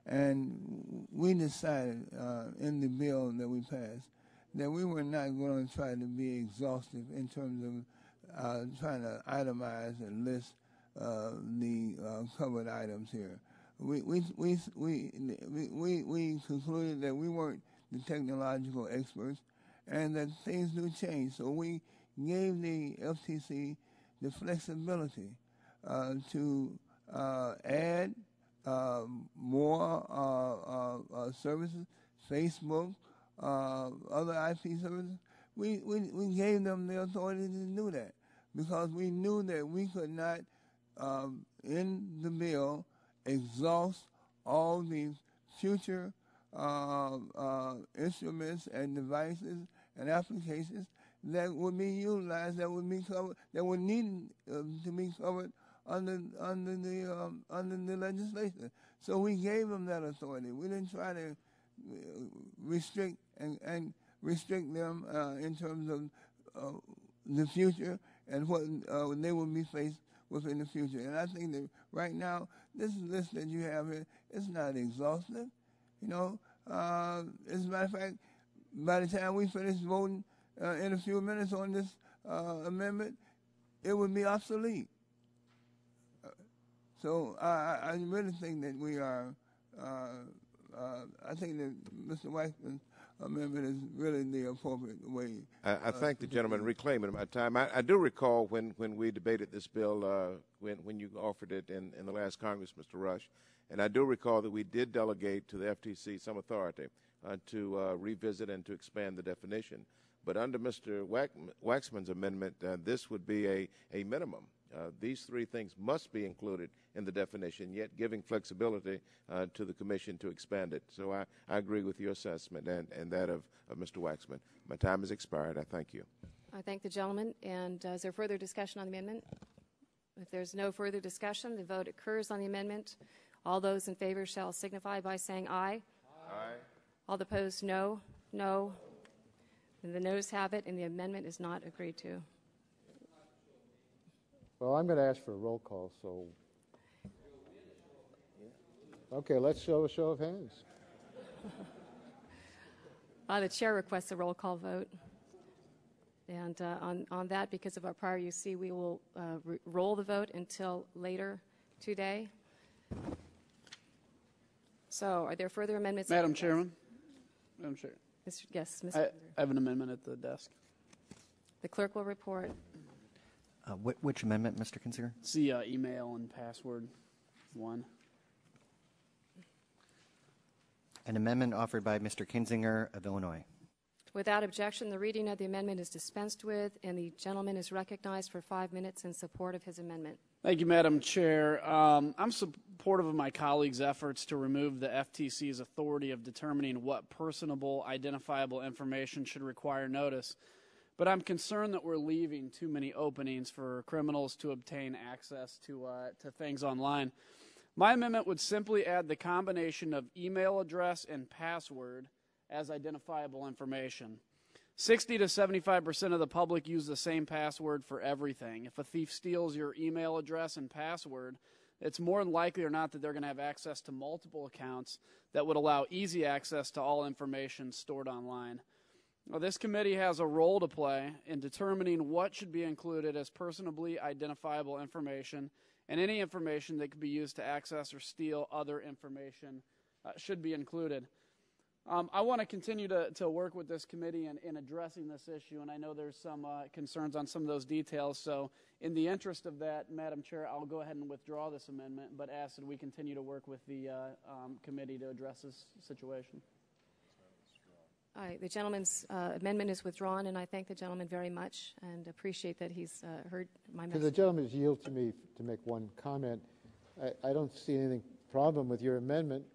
and we decided in the bill that we passed that we were not going to try to be exhaustive in terms of trying to itemize and list the covered items here. We concluded that we weren't the technological experts and that things do change. So we gave the FTC the flexibility to add more services, Facebook, other IP services. We gave them the authority to do that because we knew that we could not in the bill exhaust all these future instruments and devices and applications that would be utilized, that would be covered, that would need to be covered under the legislation. So we gave them that authority. We didn't try to restrict and restrict them in terms of the future and what they will be faced with in the future. And I think that right now, this list that you have here is not exhaustive. You know, as a matter of fact, by the time we finish voting in a few minutes on this amendment, it would be obsolete. So I really think that we are, I think that Mr. Waxman's amendment is really the appropriate way.
I thank the gentleman reclaiming my time. I do recall when we debated this bill, when you offered it in the last Congress, Mr. Rush, and I do recall that we did delegate to the FTC some authority to revisit and to expand the definition. But under Mr. Waxman's amendment, this would be a minimum. These three things must be included in the definition, yet giving flexibility to the Commission to expand it. So I agree with your assessment and that of Mr. Waxman. My time has expired. I thank you.
I thank the gentleman. And is there further discussion on the amendment? If there's no further discussion, the vote occurs on the amendment. All those in favor shall signify by saying aye.
Aye.
All opposed, no. No. And the noes have it, and the amendment is not agreed to.
Well, I'm going to ask for a roll call, so. Okay, let's show a show of hands.
The chair requests a roll call vote. And on that, because of our prior UC, we will roll the vote until later today. So are there further amendments?
Madam Chairman. Madam Chair.
Yes, Mr.
I have an amendment at the desk.
The clerk will report.
Which amendment, Mr. Kinzinger?
It's the email and password one.
An amendment offered by Mr. Kinzinger of Illinois.
Without objection, the reading of the amendment is dispensed with, and the gentleman is recognized for 5 minutes in support of his amendment.
Thank you, Madam Chair. I'm supportive of my colleagues' efforts to remove the FTC's authority of determining what personable, identifiable information should require notice. But I'm concerned that we're leaving too many openings for criminals to obtain access to things online. My amendment would simply add the combination of email address and password as identifiable information. 60 to 75% of the public use the same password for everything. If a thief steals your email address and password, it's more than likely or not that they're going to have access to multiple accounts that would allow easy access to all information stored online. Well, this committee has a role to play in determining what should be included as personally identifiable information, and any information that could be used to access or steal other information should be included. I want to continue to work with this committee in addressing this issue, and I know there's some concerns on some of those details. So in the interest of that, Madam Chair, I'll go ahead and withdraw this amendment, but ask that we continue to work with the committee to address this situation.
The gentleman's amendment is withdrawn, and I thank the gentleman very much and appreciate that he's heard my message.
Could the gentleman yield to me to make one comment? I don't see any problem with your amendment.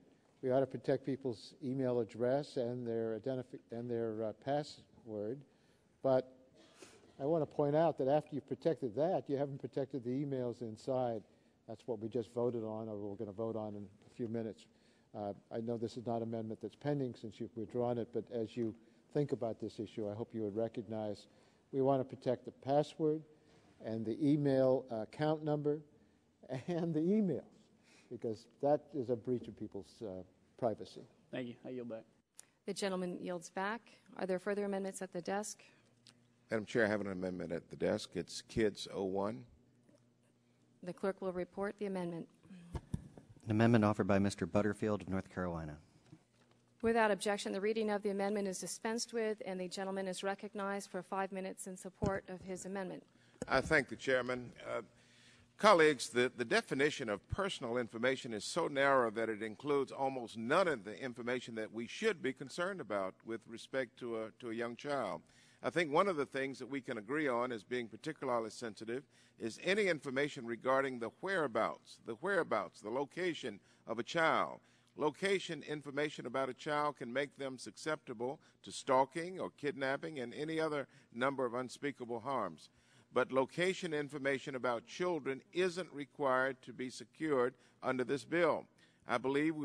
We ought to protect people's email address and their password, but I want to point out that after you've protected that, you haven't protected the emails inside. That's what we just voted on, or we're going to vote on in a few minutes. I know this is not an amendment that's pending since you've withdrawn it, but as you think about this issue, I hope you would recognize we want to protect the password and the email account number and the emails, because that is a breach of people's privacy.
Thank you. I yield back.
The gentleman yields back. Are there further amendments at the desk?
Madam Chair, I have an amendment at the desk. It's Kids 01.
The clerk will report the amendment.
An amendment offered by Mr. Butterfield of North Carolina.
Without objection, the reading of the amendment is dispensed with, and the gentleman is recognized for 5 minutes in support of his amendment.
I thank the chairman. Colleagues, the definition of personal information is so narrow that it includes almost none of the information that we should be concerned about with respect to a young child. I think one of the things that we can agree on as being particularly sensitive is any information regarding the whereabouts, the location of a child. Location information about a child can make them susceptible to stalking or kidnapping and any other number of unspeakable harms. But location information about children isn't required to be secured under this bill. I believe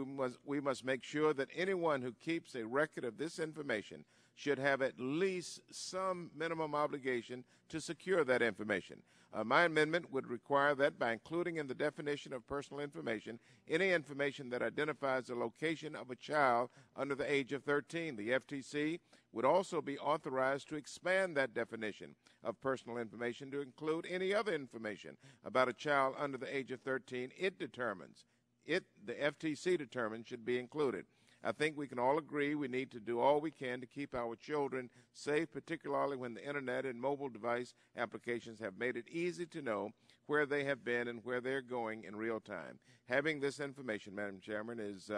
we must make sure that anyone who keeps a record of this information should have at least some minimum obligation to secure that information. My amendment would require that by including in the definition of personal information any information that identifies the location of a child under the age of 13. The FTC would also be authorized to expand that definition of personal information to include any other information about a child under the age of 13 the FTC determines should be included. I think we can all agree we need to do all we can to keep our children safe, particularly when the Internet and mobile device applications have made it easy to know where they have been and where they're going in real time. Having this information, Madam Chairman, is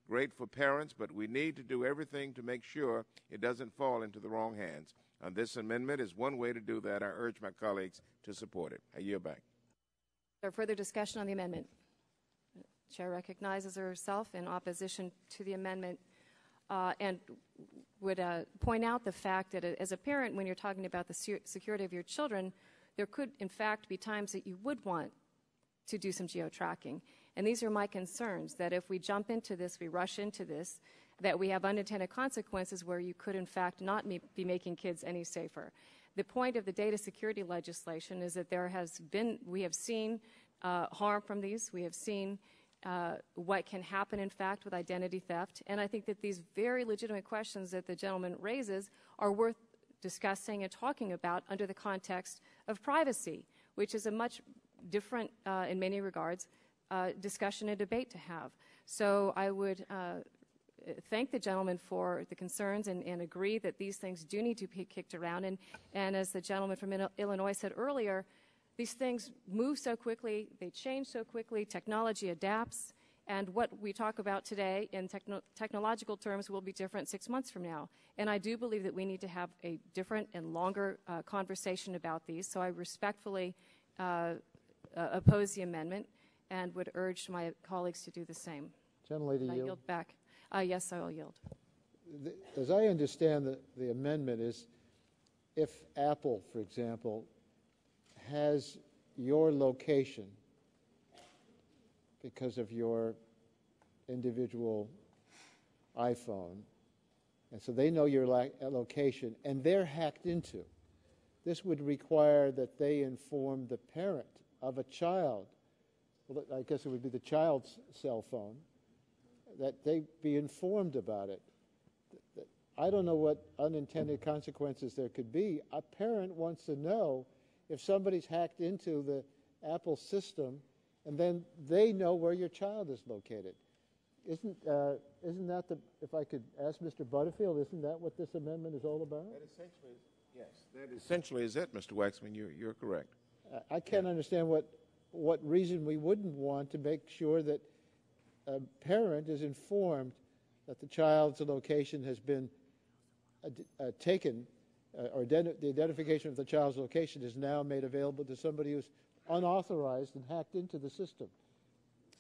great for parents, but we need to do everything to make sure it doesn't fall into the wrong hands. This amendment is one way to do that. I urge my colleagues to support it. I yield back.
Is there further discussion on the amendment? The Chair recognizes herself in opposition to the amendment and would point out the fact that as a parent, when you're talking about the security of your children, there could, in fact, be times that you would want to do some geo-tracking. And these are my concerns, that if we jump into this, we rush into this, that we have unintended consequences where you could, in fact, not be making kids any safer. The point of the data security legislation is that we have seen harm from these. We have seen what can happen, in fact, with identity theft. And I think that these very legitimate questions that the gentleman raises are worth discussing and talking about under the context of privacy, which is a much different, in many regards, discussion and debate to have. So I would thank the gentleman for the concerns and agree that these things do need to be kicked around. And as the gentleman from Illinois said earlier, these things move so quickly, they change so quickly, technology adapts, and what we talk about today in technological terms will be different 6 months from now. And I do believe that we need to have a different and longer conversation about these, so I respectfully oppose the amendment and would urge my colleagues to do the same.
Gentlelady,
I yield back. Yes, I will yield.
As I understand the amendment is, if Apple, for example, has your location because of your individual iPhone, and so they know your location, and they're hacked into, this would require that they inform the parent of a child, well, I guess it would be the child's cell phone, that they be informed about it. I don't know what unintended consequences there could be. A parent wants to know if somebody's hacked into the Apple system, and then they know where your child is located. Isn't that if I could ask Mr. Butterfield, isn't that what this amendment is all about?
That essentially is it, Mr. Waxman. You're correct.
I can't understand what reason we wouldn't want to make sure that a parent is informed that the child's location has been taken, or the identification of the child's location is now made available to somebody who's unauthorized and hacked into the system.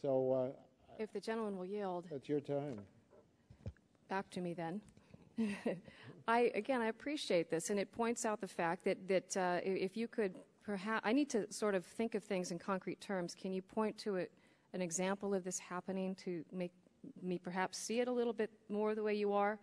So
if the gentleman will yield.
That's your time.
Back to me then. I appreciate this, and it points out the fact that if you could perhaps, I need to sort of think of things in concrete terms. Can you point to an example of this happening to make me perhaps see it a little bit more the way you are?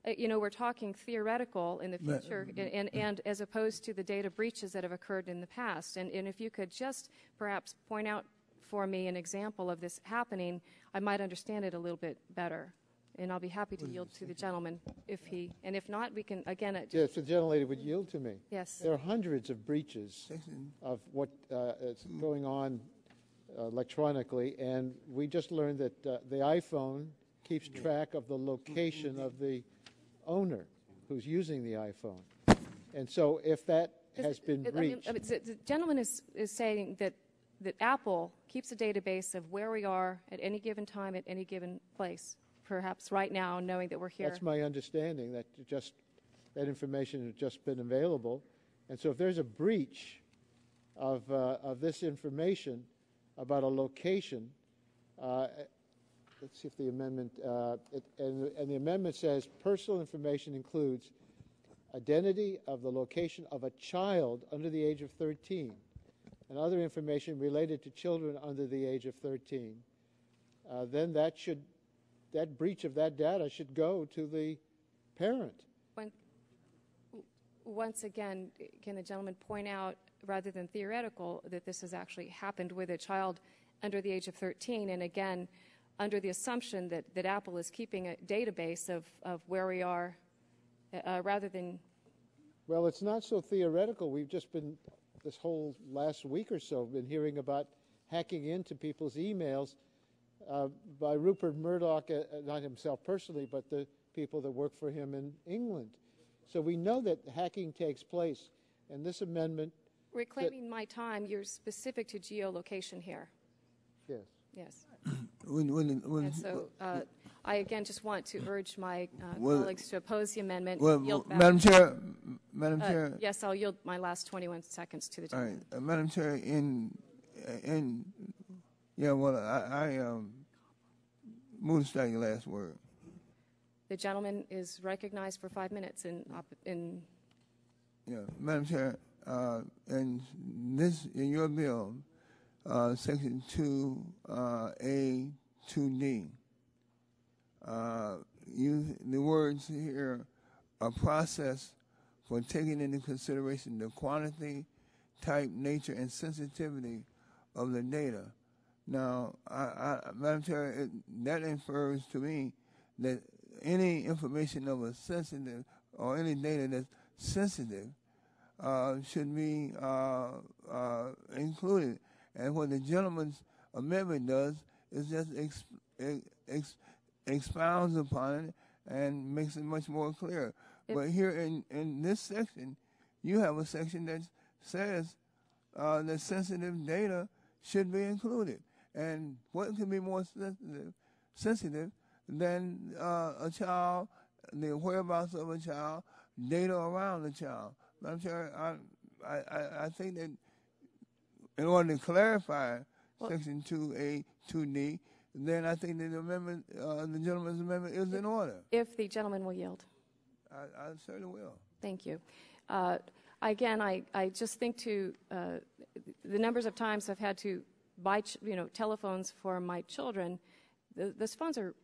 We're talking theoretical in the future, and as opposed to the data breaches that have occurred in the past. And if you could just perhaps point out for me an example of this happening, I might understand it a little bit better. And I'll be happy to yield to the gentleman and if not, we can, again...
Yes, the gentlelady would yield to me.
Yes.
There are hundreds of breaches of what is going on electronically, and we just learned that the iPhone keeps track of the location of the owner who's using the iPhone. And so if that has been breached...
the gentleman is saying that Apple keeps a database of where we are at any given time, at any given place. Perhaps right now, knowing that we're here.
That's my understanding, that that information has just been available. And so if there's a breach of this information about a location, let's see if the amendment, and the amendment says personal information includes identity of the location of a child under the age of 13 and other information related to children under the age of 13, then that breach of that data should go to the parent.
Once again, can the gentleman point out, rather than theoretical, that this has actually happened with a child under the age of 13, and again, under the assumption that Apple is keeping a database of where we are, rather than...
Well, it's not so theoretical. We've just been, this whole last week or so, been hearing about hacking into people's emails by Rupert Murdoch, not himself personally, but the people that work for him in England. So we know that hacking takes place, and this amendment...
Reclaiming my time, you're specific to geolocation here.
Yes.
Yes. And so I again just want to urge my colleagues to oppose the amendment.
Madam Chair,
yes, I'll yield my last 21 seconds to the gentleman.
All right, Madam Chair, I move to strike your last word.
The gentleman is recognized for 5 minutes
Madam Chair, in your bill, Section 2A, 2D, the words here are process for taking into consideration the quantity, type, nature, and sensitivity of the data. Now, Madam Chair, that infers to me that any information of a sensitive or any data that's sensitive should be included. And what the gentleman's amendment does is just expounds upon it and makes it much more clear. But here in this section, you have a section that says that sensitive data should be included. And what can be more sensitive than a child, the whereabouts of a child, data around the child? I'm sure I think that in order to clarify Section 2A, 2D, then I think that the amendment, the gentleman's amendment, is in order.
If the gentleman will yield.
I certainly will.
Thank you. Again, I just think to the numbers of times I've had to buy telephones for my children. Those phones are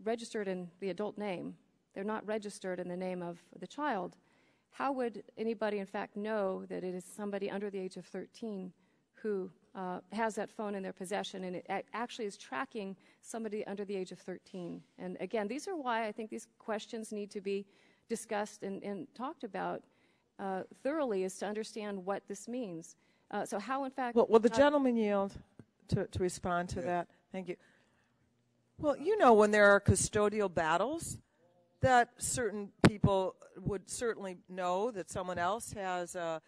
registered in the adult name. They're not registered in the name of the child. How would anybody, in fact, know that it is somebody under the age of 13 who has that phone in their possession, and it actually is tracking somebody under the age of 13? And again, these are why I think these questions need to be discussed and talked about thoroughly, is to understand what this means. So how, in fact...
Will the gentleman yield to respond to that? Thank you. Well, when there are custodial battles, that certain people would certainly know that someone else has a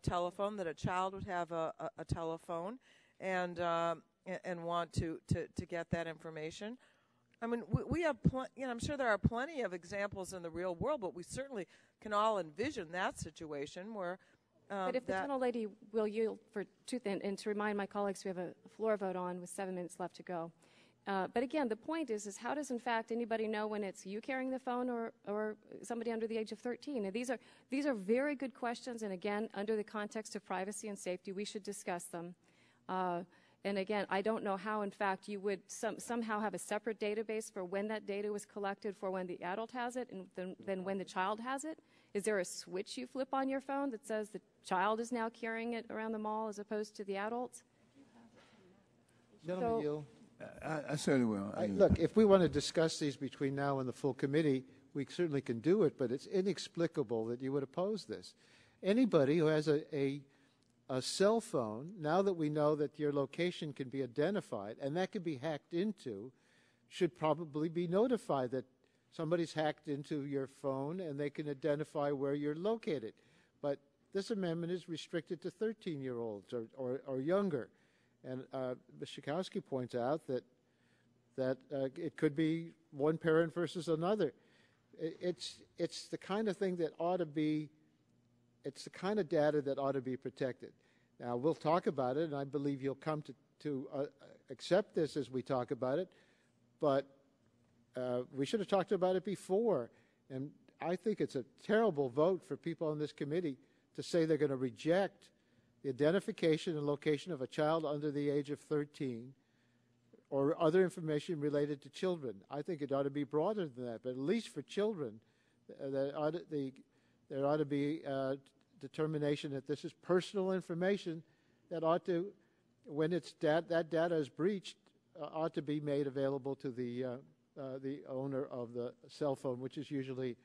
telephone, that a child would have a telephone, and want to get that information. I mean, we have, I'm sure there are plenty of examples in the real world, but we certainly can all envision that situation where.
But if the gentlelady will yield for and to remind my colleagues, we have a floor vote on with 7 minutes left to go. But again, the point is how does, in fact, anybody know when it's you carrying the phone or somebody under the age of 13? And these are very good questions, and again, under the context of privacy and safety, we should discuss them. And again, I don't know how, in fact, you would somehow have a separate database for when that data was collected for when the adult has it and then when the child has it. Is there a switch you flip on your phone that says the child is now carrying it around the mall as opposed to the adults?
Gentleman, yield.
I certainly will.
Look, if we want to discuss these between now and the full committee, we certainly can do it, but it's inexplicable that you would oppose this. Anybody who has a cell phone, now that we know that your location can be identified and that can be hacked into, should probably be notified that somebody's hacked into your phone and they can identify where you're located. But this amendment is restricted to 13-year-olds or younger. And Ms. Schakowsky points out that it could be one parent versus another. It's the kind of thing that ought to be, it's the kind of data that ought to be protected. Now, we'll talk about it, and I believe you'll come to accept this as we talk about it, but we should have talked about it before. And I think it's a terrible vote for people on this committee to say they're going to reject the identification and location of a child under the age of 13 or other information related to children. I think it ought to be broader than that, but at least for children, there ought to be determination that this is personal information that ought to, when it's that data is breached, ought to be made available to the owner of the cell phone, which is usually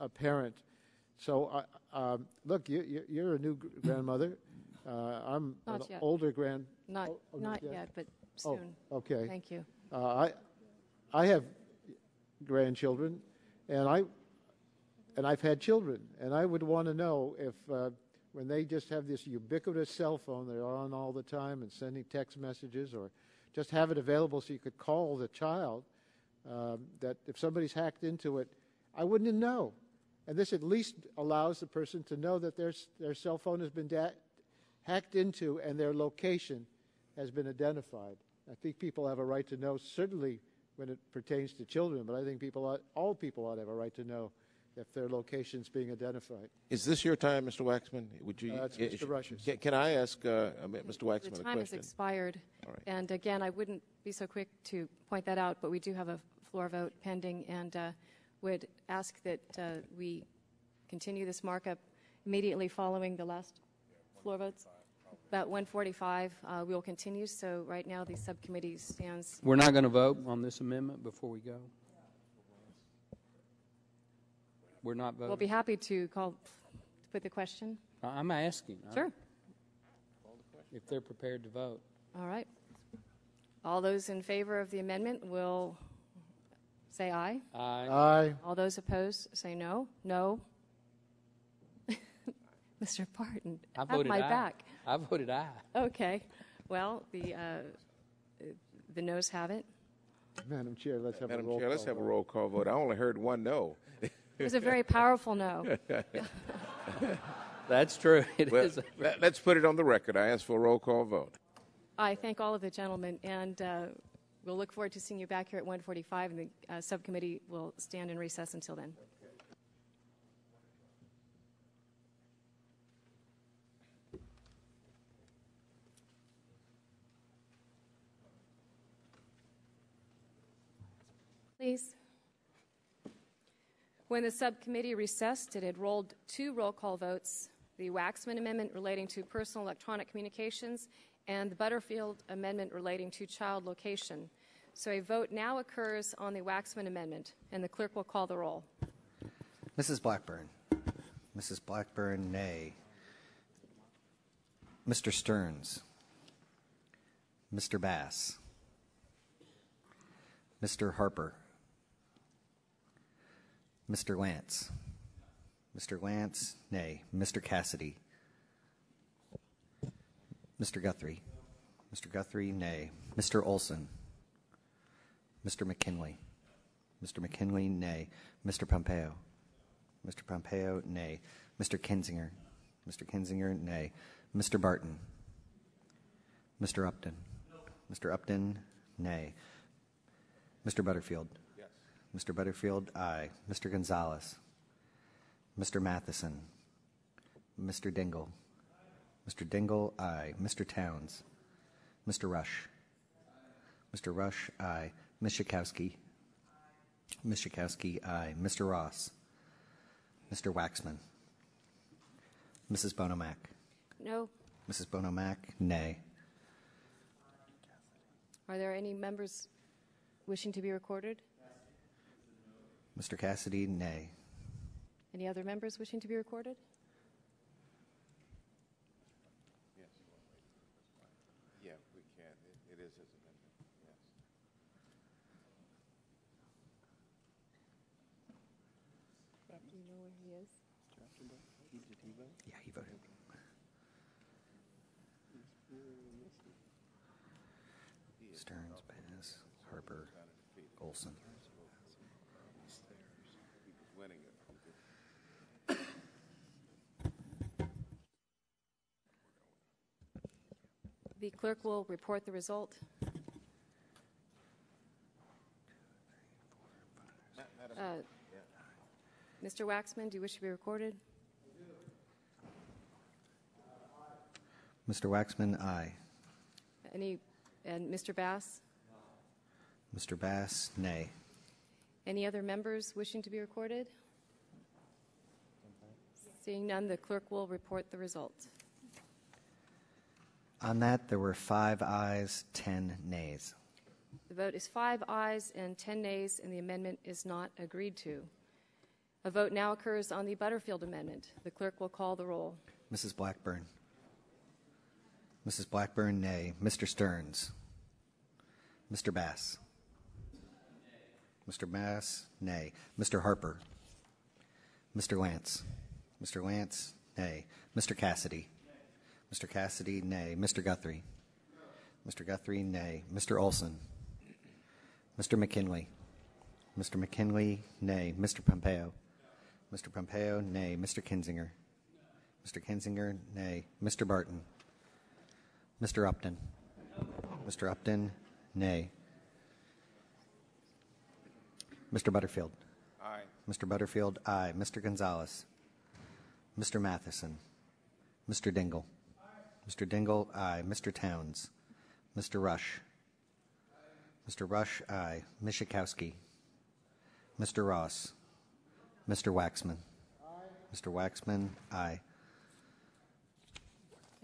a parent. So, look, you're a new grandmother. I'm an older
Not yet, but soon.
Oh, okay.
Thank you.
I have grandchildren, and I've had children, and I would want to know if when they just have this ubiquitous cell phone, they're on all the time and sending text messages, or just have it available so you could call the child, that if somebody's hacked into it, I wouldn't know. And this at least allows the person to know that their cell phone has been hacked into and their location has been identified. I think people have a right to know, certainly when it pertains to children, but I think all people ought to have a right to know if their location is being identified.
Is this your time, Mr. Waxman? Would you?
That's Mr. Rush's.
Can I ask Mr. Waxman a question?
The time has expired, and again, I wouldn't be so quick to point that out, but we do have a floor vote pending, and would ask that we continue this markup immediately following the last floor votes. About 1:45, we will continue. So right now, the subcommittee stands.
We're not going to vote on this amendment before we go. We're not voting.
We'll be happy to put the question.
I'm asking.
Sure.
If they're prepared to vote.
All right. All those in favor of the amendment will say aye.
Aye.
Aye.
All those opposed say no. No. Mr. Barton,
I voted
my
aye.
back.
I voted aye.
Okay. Well, the noes have it.
Madam Chair, let's have a roll call.
Madam Chair, let's have a roll call vote. I only heard one no.
It was a very powerful no.
That's true. It is.
Let's put it on the record. I ask for a roll call vote.
I thank all of the gentlemen, and we'll look forward to seeing you back here at 1:45, and the subcommittee will stand in recess until then. Please. When the subcommittee recessed, it had rolled 2 roll call votes, the Waxman Amendment relating to personal electronic communications and the Butterfield Amendment relating to child location. So a vote now occurs on the Waxman Amendment, and the clerk will call the roll.
Mrs. Blackburn. Mrs. Blackburn, nay. Mr. Stearns. Mr. Bass. Mr. Harper. Mr. Lance. Mr. Lance, nay. Mr. Cassidy. Mr. Guthrie. Mr. Guthrie, nay. Mr. Olson. Mr. McKinley. Mr. McKinley, nay. Mr. Pompeo. Mr. Pompeo, nay. Mr. Kinzinger. Mr. Kinzinger, nay. Mr. Barton. Mr. Upton. Mr. Upton, nay. Mr. Butterfield.
Yes.
Mr. Butterfield, aye. Mr. Gonzalez. Mr. Matheson. Mr. Dingle. Mr. Dingle, aye. Mr. Towns. Mr. Rush. Mr. Rush, aye. Ms. Schakowsky. Ms. Schakowsky, aye. Mr. Ross. Mr. Waxman. Mrs. Bonomack.
No.
Mrs. Bonomack, nay.
Are there any members wishing to be recorded?
Mr. Cassidy, nay.
Any other members wishing to be recorded?
Yes. Yeah, we can. It is his amendment. Yes.
Do you know where he is?
Yeah, he voted. Stearns, Bass, Harper, Olson.
Winning it.
The clerk will report the result. Mr. Waxman, do you wish to be recorded?
Mr. Waxman, aye.
And Mr. Bass?
Mr. Bass, nay.
Any other members wishing to be recorded? Seeing none, the clerk will report the result.
On that, there were 5 ayes, 10 nays.
The vote is 5 ayes and 10 nays, and the amendment is not agreed to. A vote now occurs on the Butterfield amendment. The clerk will call the roll.
Mrs. Blackburn. Mrs. Blackburn, nay. Mr. Stearns. Mr. Bass. Mr. Bass, nay. Mr. Harper. Mr. Lance. Mr. Lance, nay. Mr. Cassidy. Mr. Cassidy, nay. Mr. Guthrie. Mr. Guthrie, nay. Mr. Olson. Mr. McKinley. Mr. McKinley, nay. Mr. Pompeo. Mr. Pompeo, nay. Mr. Kinzinger. Mr. Kinzinger, nay. Mr. Barton. Mr. Upton. Mr. Upton, nay. Mr. Butterfield.
Aye.
Mr. Butterfield, aye. Mr. Gonzalez. Mr. Matheson. Mr. Dingle. Mr. Dingle, aye. Mr. Towns. Mr. Rush. Mr. Rush, aye. Ms. Schakowsky. Mr. Ross. Mr. Waxman. Mr. Waxman, aye.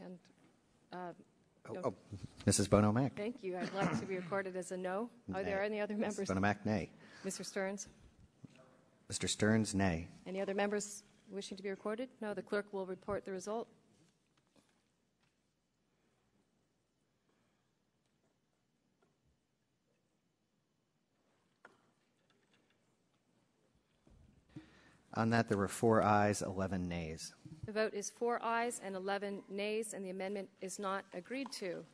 And
Mrs. Bonomack.
thank you. I'd like to be recorded as a no. Are there any other members?
Mrs. Bonomack, nay.
Mr. Stearns?
Mr. Stearns, nay.
Any other members wishing to be recorded? No, the clerk will report the result.
On that, there were 4 ayes, 11 nays.
The vote is 4 ayes and 11 nays, and the amendment is not agreed to.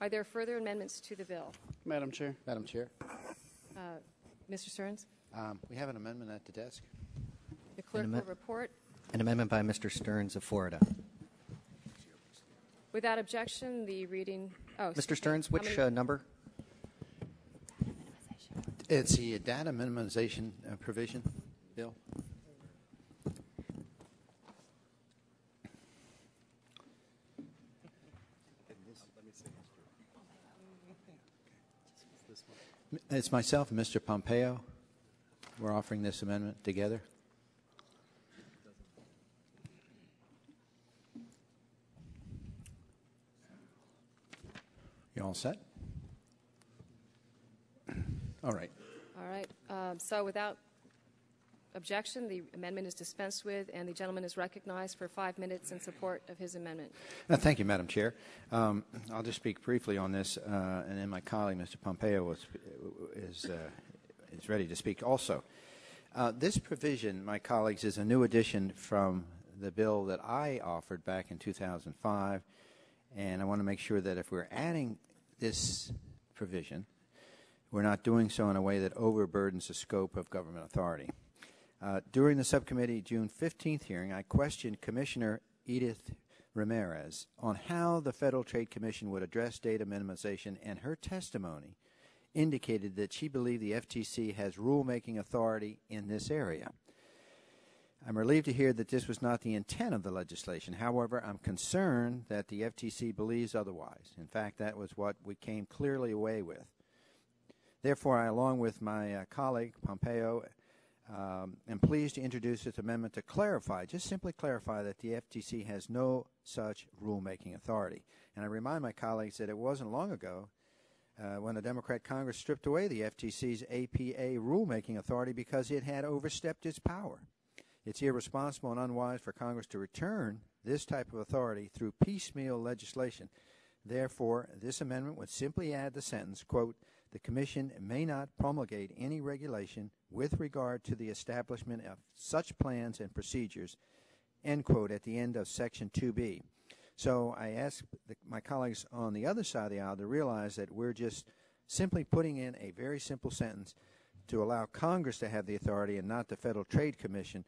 Are there further amendments to the bill?
Madam Chair.
Madam Chair,
Mr. Stearns?
we have an amendment at the desk.
The clerk will report.
An amendment by Mr. Stearns of Florida.
Without objection, the reading. Oh,
Mr. Stearns, which number?
It's the data minimization provision bill. It's myself and Mr. Pompeo. We're offering this amendment together. You all set? All right.
All right. So without objection, the amendment is dispensed with, and the gentleman is recognized for 5 minutes in support of his amendment.
Thank you, Madam Chair. I'll just speak briefly on this, and then my colleague, Mr. Pompeo, is ready to speak also. This provision, my colleagues, is a new addition from the bill that I offered back in 2005, and I want to make sure that if we're adding this provision, we're not doing so in a way that overburdens the scope of government authority. During the subcommittee June 15th hearing, I questioned Commissioner Edith Ramirez on how the Federal Trade Commission would address data minimization, and her testimony indicated that she believed the FTC has rulemaking authority in this area. I'm relieved to hear that this was not the intent of the legislation. However, I'm concerned that the FTC believes otherwise. In fact, that was what we came clearly away with. Therefore, I, along with my colleague Pompeo, am pleased to introduce this amendment to clarify, just simply clarify, that the FTC has no such rulemaking authority. And I remind my colleagues that it wasn't long ago when the Democrat Congress stripped away the FTC's APA rulemaking authority because it had overstepped its power. It's irresponsible and unwise for Congress to return this type of authority through piecemeal legislation. Therefore, this amendment would simply add the sentence, quote, "The Commission may not promulgate any regulation with regard to the establishment of such plans and procedures," end quote, at the end of Section 2B. So I ask my colleagues on the other side of the aisle to realize that we're just simply putting in a very simple sentence to allow Congress to have the authority and not the Federal Trade Commission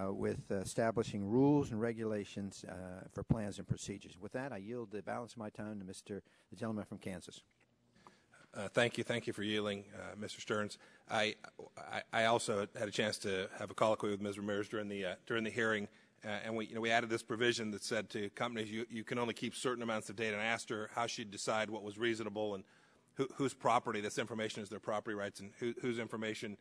with establishing rules and regulations for plans and procedures. With that, I yield the balance of my time to the gentleman from Kansas.
Thank you for yielding, Mr. Stearns. I also had a chance to have a colloquy with Ms. Ramirez during the hearing, and we added this provision that said to companies you can only keep certain amounts of data, and asked her how she'd decide what was reasonable and whose property this information is, their property rights, and whose information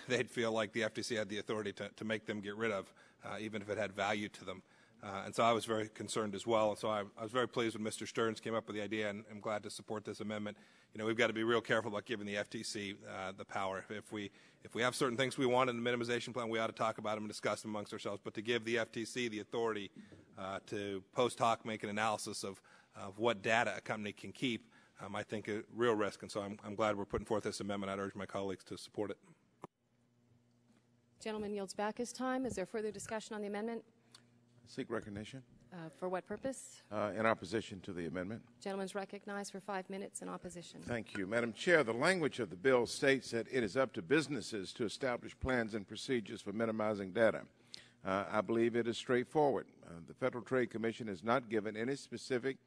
they'd feel like the FTC had the authority to make them get rid of, even if it had value to them. And so I was very concerned as well. And so I was very pleased when Mr. Stearns came up with the idea, and I'm glad to support this amendment. We've got to be real careful about giving the FTC the power. If we have certain things we want in the minimization plan, we ought to talk about them and discuss them amongst ourselves. But to give the FTC the authority to post hoc make an analysis of what data a company can keep, I think a real risk. And so I'm glad we're putting forth this amendment. I'd urge my colleagues to support it.
Gentleman yields back his time. Is there further discussion on the amendment?
Seek recognition.
For what purpose?
In opposition to the amendment.
Gentleman's recognized for 5 minutes in opposition.
Thank you. Madam Chair, the language of the bill states that it is up to businesses to establish plans and procedures for minimizing data. I believe it is straightforward. The Federal Trade Commission is not given any specific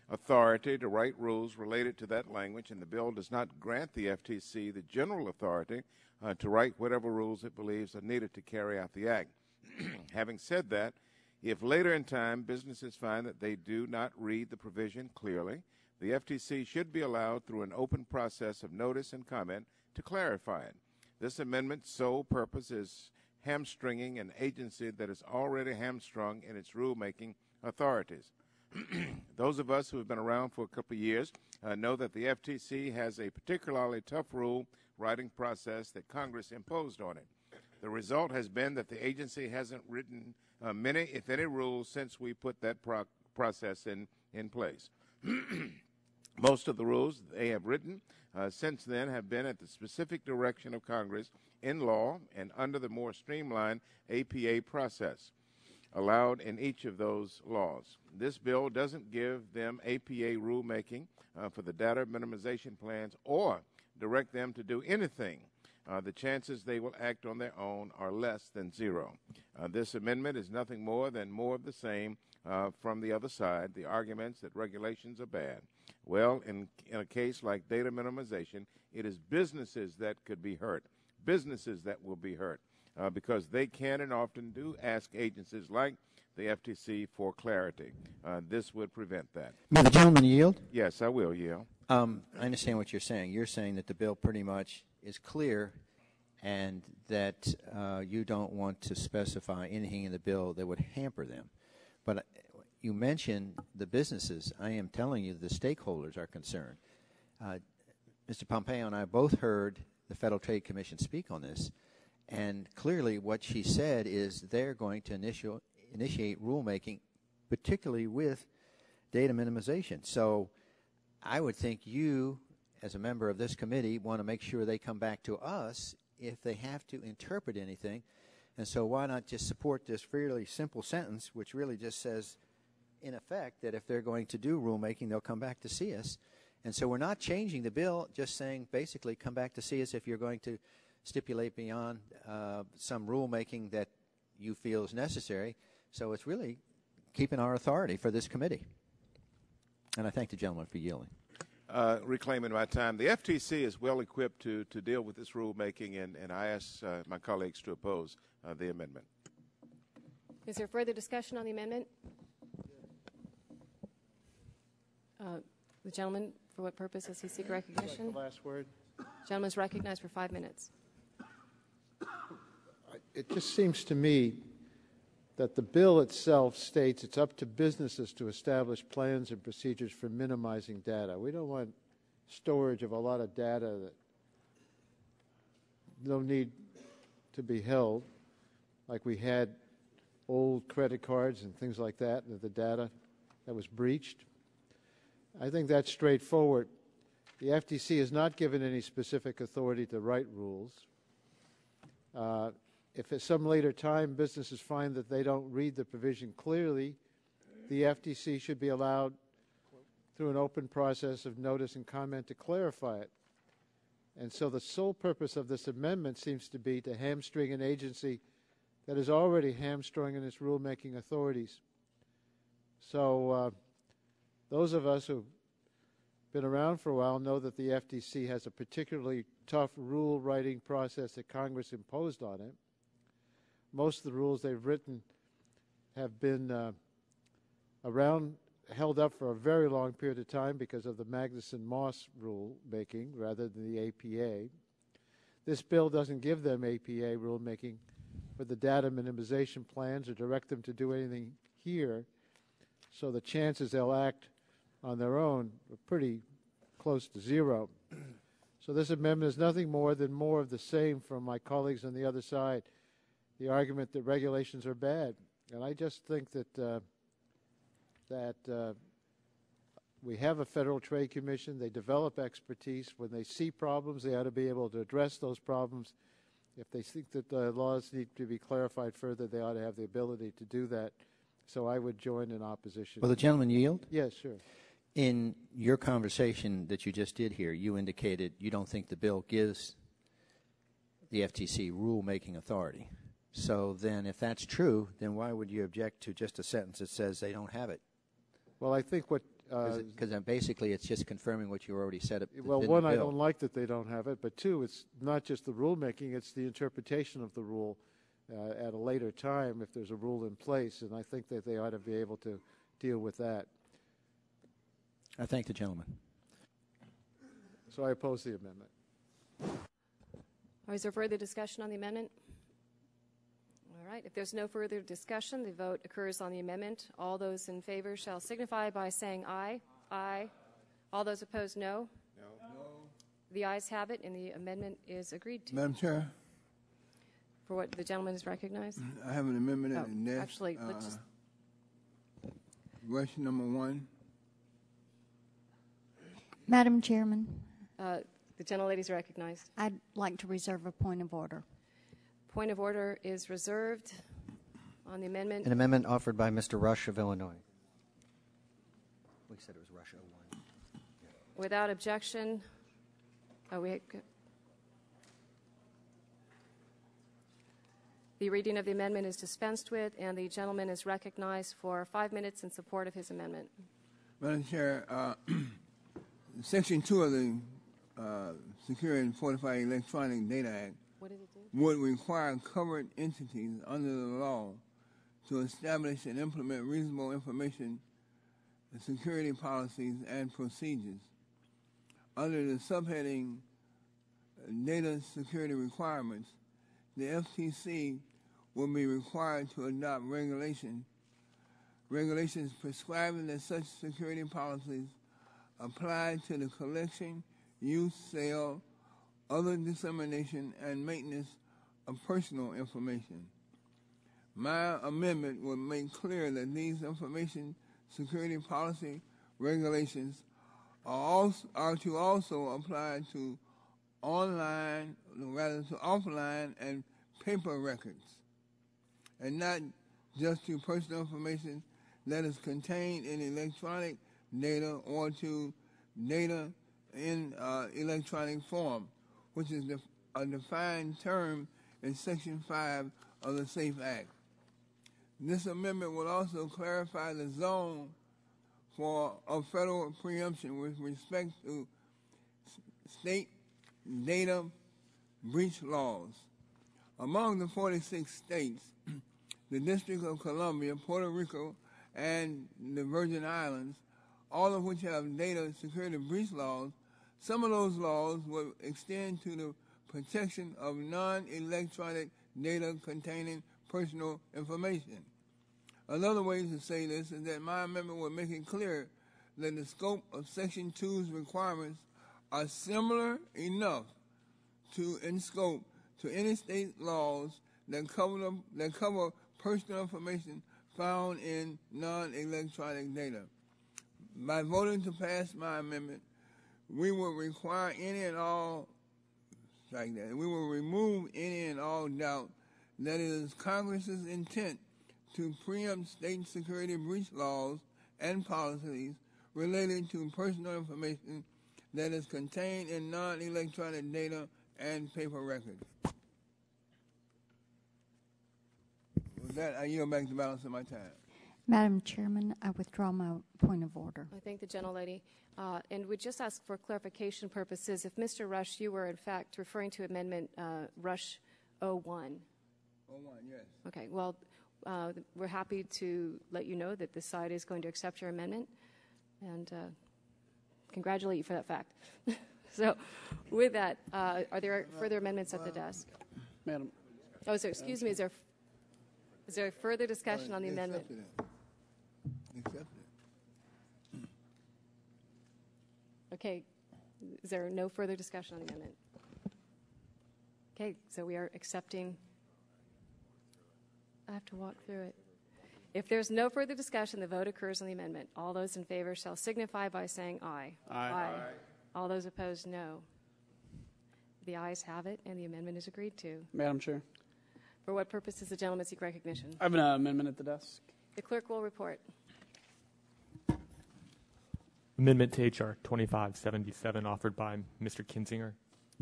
authority to write rules related to that language, and the bill does not grant the FTC the general authority to write whatever rules it believes are needed to carry out the act. Having said that, if later in time businesses find that they do not read the provision clearly, the FTC should be allowed through an open process of notice and comment to clarify it. This amendment's sole purpose is hamstringing an agency that is already hamstrung in its rulemaking authorities. Those of us who have been around for a couple of years know that the FTC has a particularly tough rule writing process that Congress imposed on it. The result has been that the agency hasn't written many, if any, rules since we put that process in place. Most of the rules they have written since then have been at the specific direction of Congress in law and under the more streamlined APA process allowed in each of those laws. This bill doesn't give them APA rulemaking for the data minimization plans or direct them to do anything. The chances they will act on their own are less than zero. This amendment is nothing more than more of the same from the other side, the arguments that regulations are bad. Well, in a case like data minimization, it is businesses that could be hurt, businesses that will be hurt, because they can and often do ask agencies like the FTC for clarity. This would prevent that.
May the gentleman yield?
Yes, I will yield.
I understand what you're saying. You're saying that the bill pretty much is clear and that you don't want to specify anything in the bill that would hamper them. But you mentioned the businesses. I am telling you the stakeholders are concerned. Mr. Pompeo and I both heard the Federal Trade Commission speak on this, and clearly what she said is they're going to initiate rulemaking, particularly with data minimization. So I would think you, as a member of this committee, want to make sure they come back to us if they have to interpret anything. And so why not just support this fairly simple sentence, which really just says, in effect, that if they're going to do rulemaking, they'll come back to see us. And so we're not changing the bill, just saying basically come back to see us if you're going to stipulate beyond some rulemaking that you feel is necessary. So it's really keeping our authority for this committee. And I thank the gentleman for yielding.
Reclaiming my time, the FTC is well equipped to deal with this rulemaking, and I ask my colleagues to oppose the amendment.
Is there further discussion on the amendment? The gentleman, for what purpose does he seek recognition?
Like the last word.
The gentleman is recognized for 5 minutes.
It just seems to me that the bill itself states it's up to businesses to establish plans and procedures for minimizing data. We don't want storage of a lot of data that no need to be held, like we had old credit cards and things like that, the data that was breached. I think that's straightforward. The FTC is not given any specific authority to write rules. If at some later time businesses find that they don't read the provision clearly, the FTC should be allowed, through an open process of notice and comment, to clarify it. And so the sole purpose of this amendment seems to be to hamstring an agency that is already hamstrung in its rulemaking authorities. So those of us who've been around for a while know that the FTC has a particularly tough rule writing process that Congress imposed on it. Most of the rules they've written have been held up for a very long period of time because of the Magnuson-Moss rule making rather than the APA. This bill doesn't give them APA rulemaking for the data minimization plans or direct them to do anything here, so the chances they'll act on their own are pretty close to zero. So this amendment is nothing more than more of the same from my colleagues on the other side, the argument that regulations are bad. And I just think that we have a Federal Trade Commission. They develop expertise. When they see problems, they ought to be able to address those problems. If they think that the laws need to be clarified further, they ought to have the ability to do that. So I would join in opposition.
Will the gentleman yield?
Yes, sure.
In your conversation that you just did here, you indicated you don't think the bill gives the FTC rule-making authority. So then if that's true, then why would you object to just a sentence that says they don't have it?
Well, I think what...
Because basically it's just confirming what you already said.
Well, one, I don't like that they don't have it, but two, it's not just the rulemaking, it's the interpretation of the rule at a later time if there's a rule in place, and I think that they ought to be able to deal with that.
I thank the gentleman.
So I oppose the amendment.
Is there further discussion on the amendment? All right. If there's no further discussion, the vote occurs on the amendment. All those in favor shall signify by saying aye. Aye. All those opposed, no.
No.
The ayes have it, and the amendment is agreed to.
Madam Chair?
For what the gentleman is recognized?
I have an amendment in there.
Actually, let's just...
Question number 1.
Madam Chairman.
The gentlelady is recognized.
I'd like to reserve a point of order.
Point of order is reserved on the amendment.
An amendment offered by Mr. Rush of Illinois. We said it was Rush 01.
Without objection. The reading of the amendment is dispensed with, and the gentleman is recognized for 5 minutes in support of his amendment.
Madam Chair, Section 2 of the Secure and Fortify Electronic Data Act would require covered entities under the law to establish and implement reasonable information security policies and procedures. Under the subheading Data Security Requirements, the FTC will be required to adopt regulations prescribing that such security policies apply to the collection, use, sale, other dissemination, and maintenance of personal information. My amendment would make clear that these information security policy regulations are to also apply to offline and paper records, and not just to personal information that is contained in electronic data or to data in electronic form, which is a defined term in Section 5 of the SAFE Act. This amendment will also clarify the zone of federal preemption with respect to state data breach laws. Among the 46 states, the District of Columbia, Puerto Rico, and the Virgin Islands, all of which have data security breach laws, some of those laws will extend to the protection of non-electronic data containing personal information. Another way to say this is that my amendment will make it clear that the scope of Section 2's requirements are similar enough in scope to any state laws that cover personal information found in non-electronic data. By voting to pass my amendment, we will require any and all, like that, we will remove any and all doubt that it is Congress's intent to preempt state security breach laws and policies related to personal information that is contained in non-electronic data and paper records. With that, I yield back the balance of my time.
Madam Chairman, I withdraw my point of order.
I thank the gentlelady. And would just ask for clarification purposes, if Mr. Rush, you were in fact referring to Amendment Rush 01.
01, yes.
Okay, well, we're happy to let you know that this side is going to accept your amendment and congratulate you for that fact. So with that, are there further amendments at the desk?
Madam.
Oh, so excuse me, is there further discussion on the amendment?
Accepted.
Okay, is there no further discussion on the amendment? Okay, so we are accepting. I have to walk through it. If there's no further discussion, the vote occurs on the amendment. All those in favor shall signify by saying aye.
Aye.
All those opposed, no. The ayes have it, and the amendment is agreed to.
Madam Chair.
For what purpose does the gentleman seek recognition?
I have an amendment at the desk.
The clerk will report.
Amendment to H.R. 2577 offered by Mr. Kinzinger.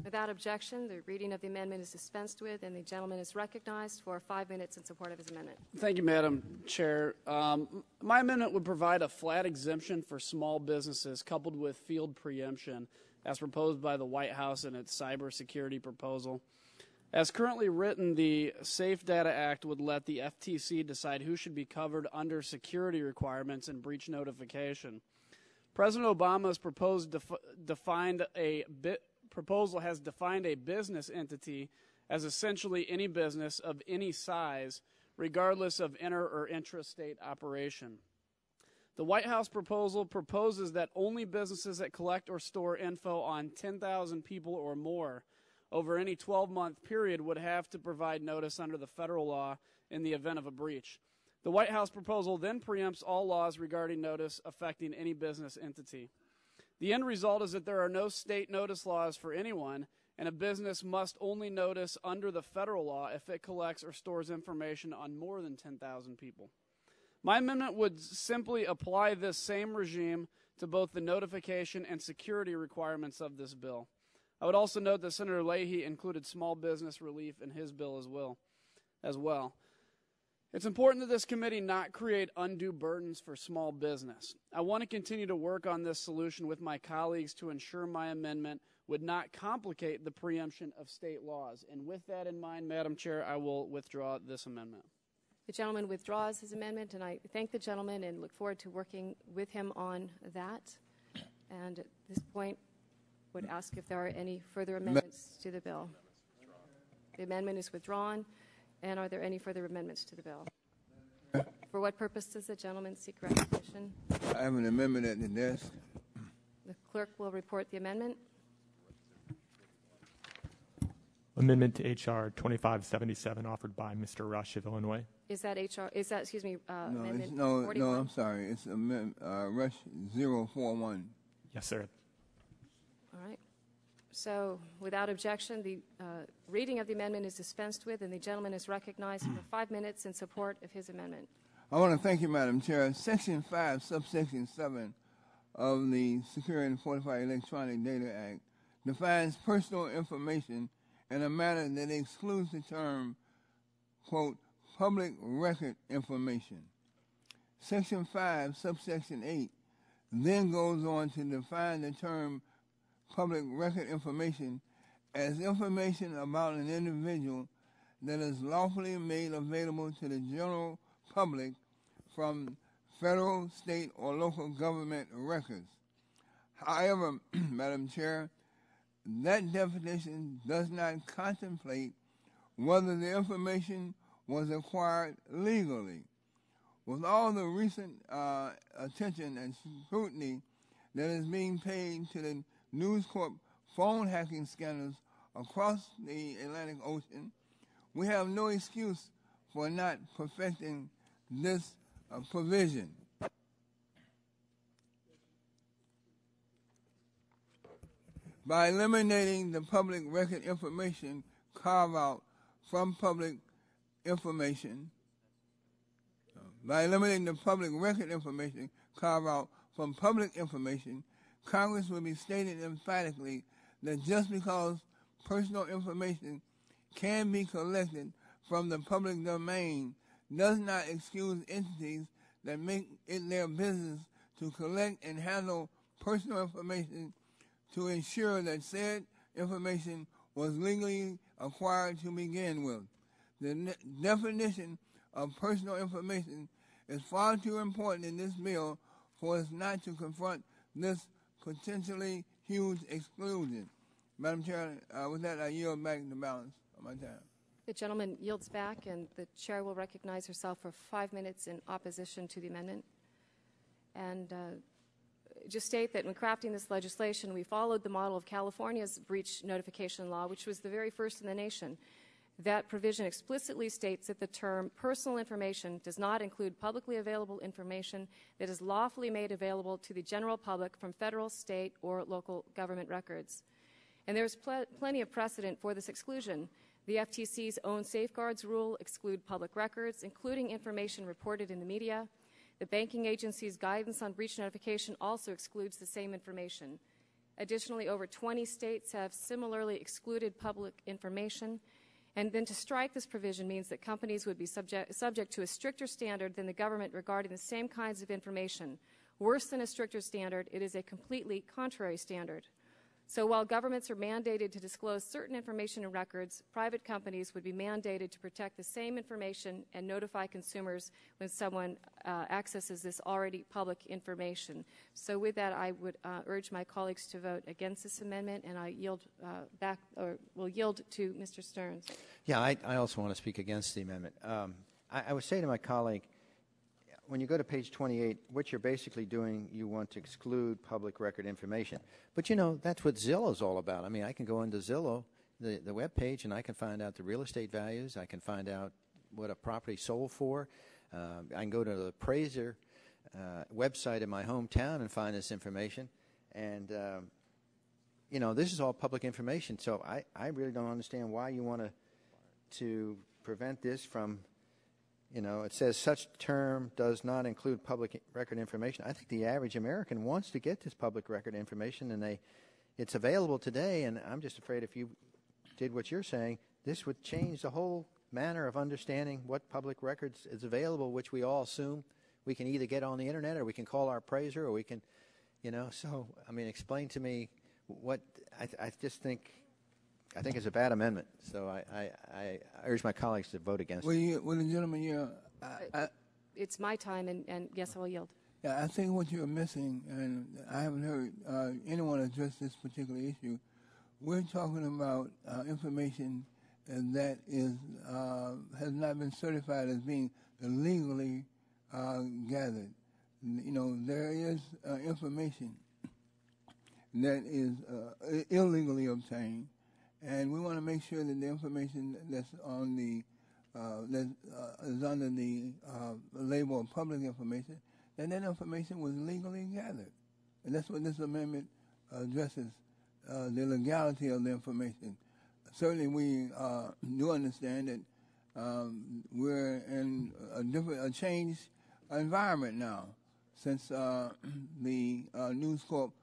Without objection, the reading of the amendment is dispensed with, and the gentleman is recognized for 5 minutes in support of his amendment.
Thank you, Madam Chair. My amendment would provide a flat exemption for small businesses coupled with field preemption as proposed by the White House in its cybersecurity proposal. As currently written, the Safe Data Act would let the FTC decide who should be covered under security requirements and breach notification. President Obama's proposal has defined a business entity as essentially any business of any size, regardless of inter- or intrastate operation. The White House proposal proposes that only businesses that collect or store info on 10,000 people or more over any 12-month period would have to provide notice under the federal law in the event of a breach. The White House proposal then preempts all laws regarding notice affecting any business entity. The end result is that there are no state notice laws for anyone, and a business must only notice under the federal law if it collects or stores information on more than 10,000 people. My amendment would simply apply this same regime to both the notification and security requirements of this bill. I would also note that Senator Leahy included small business relief in his bill as well. It's important that this committee not create undue burdens for small business. I want to continue to work on this solution with my colleagues to ensure my amendment would not complicate the preemption of state laws. And with that in mind, Madam Chair, I will withdraw this amendment.
The gentleman withdraws his amendment, and I thank the gentleman and look forward to working with him on that. And at this point, would ask if there are any further amendments to the bill. The amendment is withdrawn. And are there any further amendments to the bill? For what purpose does the gentleman seek recognition?
I have an amendment at the desk.
The clerk will report the amendment.
Amendment to H.R. 2577 offered by Mr. Rush of Illinois.
Is that amendment
No,
41?
I'm sorry. It's Rush 041.
Yes, sir.
All right. So without objection, the reading of the amendment is dispensed with, and the gentleman is recognized for 5 minutes in support of his amendment.
I want to thank you, Madam Chair. Section 5, subsection 7 of the Secure and Fortify Electronic Data Act defines personal information in a manner that excludes the term, quote, public record information. Section 5, subsection 8, then goes on to define the term public record information as information about an individual that is lawfully made available to the general public from federal, state, or local government records. However, Madam Chair, that definition does not contemplate whether the information was acquired legally. With all the recent attention and scrutiny that is being paid to the News Corp phone hacking scandals across the Atlantic Ocean, we have no excuse for not perfecting this provision. By eliminating the public record information carve-out from public information, Congress will be stating emphatically that just because personal information can be collected from the public domain does not excuse entities that make it their business to collect and handle personal information to ensure that said information was legally acquired to begin with. The definition of personal information is far too important in this bill for us not to confront this potentially huge exclusion. Madam Chair, with that, I yield back the balance of my time.
The gentleman yields back, and the chair will recognize herself for 5 minutes in opposition to the amendment. And just state that in crafting this legislation, we followed the model of California's breach notification law, which was the very first in the nation. That provision explicitly states that the term personal information does not include publicly available information that is lawfully made available to the general public from federal, state, or local government records. And there's plenty of precedent for this exclusion. The FTC's own safeguards rule exclude public records, including information reported in the media. The banking agency's guidance on breach notification also excludes the same information. Additionally, over 20 states have similarly excluded public information. And then to strike this provision means that companies would be subject to a stricter standard than the government regarding the same kinds of information. Worse than a stricter standard, it is a completely contrary standard. So while governments are mandated to disclose certain information and records, private companies would be mandated to protect the same information and notify consumers when someone accesses this already public information. So with that, I would urge my colleagues to vote against this amendment, and I yield will yield to Mr. Stearns.
Yeah, I also want to speak against the amendment. I would say to my colleague, when you go to page 28, what you're basically doing, you want to exclude public record information. But, you know, that's what Zillow's all about. I mean, I can go into Zillow, the web page, and I can find out the real estate values. I can find out what a property sold for. I can go to the appraiser website in my hometown and find this information. And, you know, this is all public information. So I really don't understand why you want to prevent this from... You know, it says such term does not include public record information. I think the average American wants to get this public record information, and it's available today. And I'm just afraid if you did what you're saying, this would change the whole manner of understanding what public records is available, which we all assume we can either get on the internet or we can call our appraiser or we can, you know. So, I mean, explain to me what I just think. I think it's a bad amendment, so I urge my colleagues to vote against it.
Well, the gentleman,
it's my time, and yes, I will yield.
Yeah, I think what you're missing, and I haven't heard anyone address this particular issue, we're talking about information that has not been certified as being illegally gathered. You know, there is information that is illegally obtained. And we want to make sure that the information that's on the that is under the label of public information, that information was legally gathered, and that's what this amendment addresses: the legality of the information. Certainly, we do understand that we're in a changed environment now. since the News Corp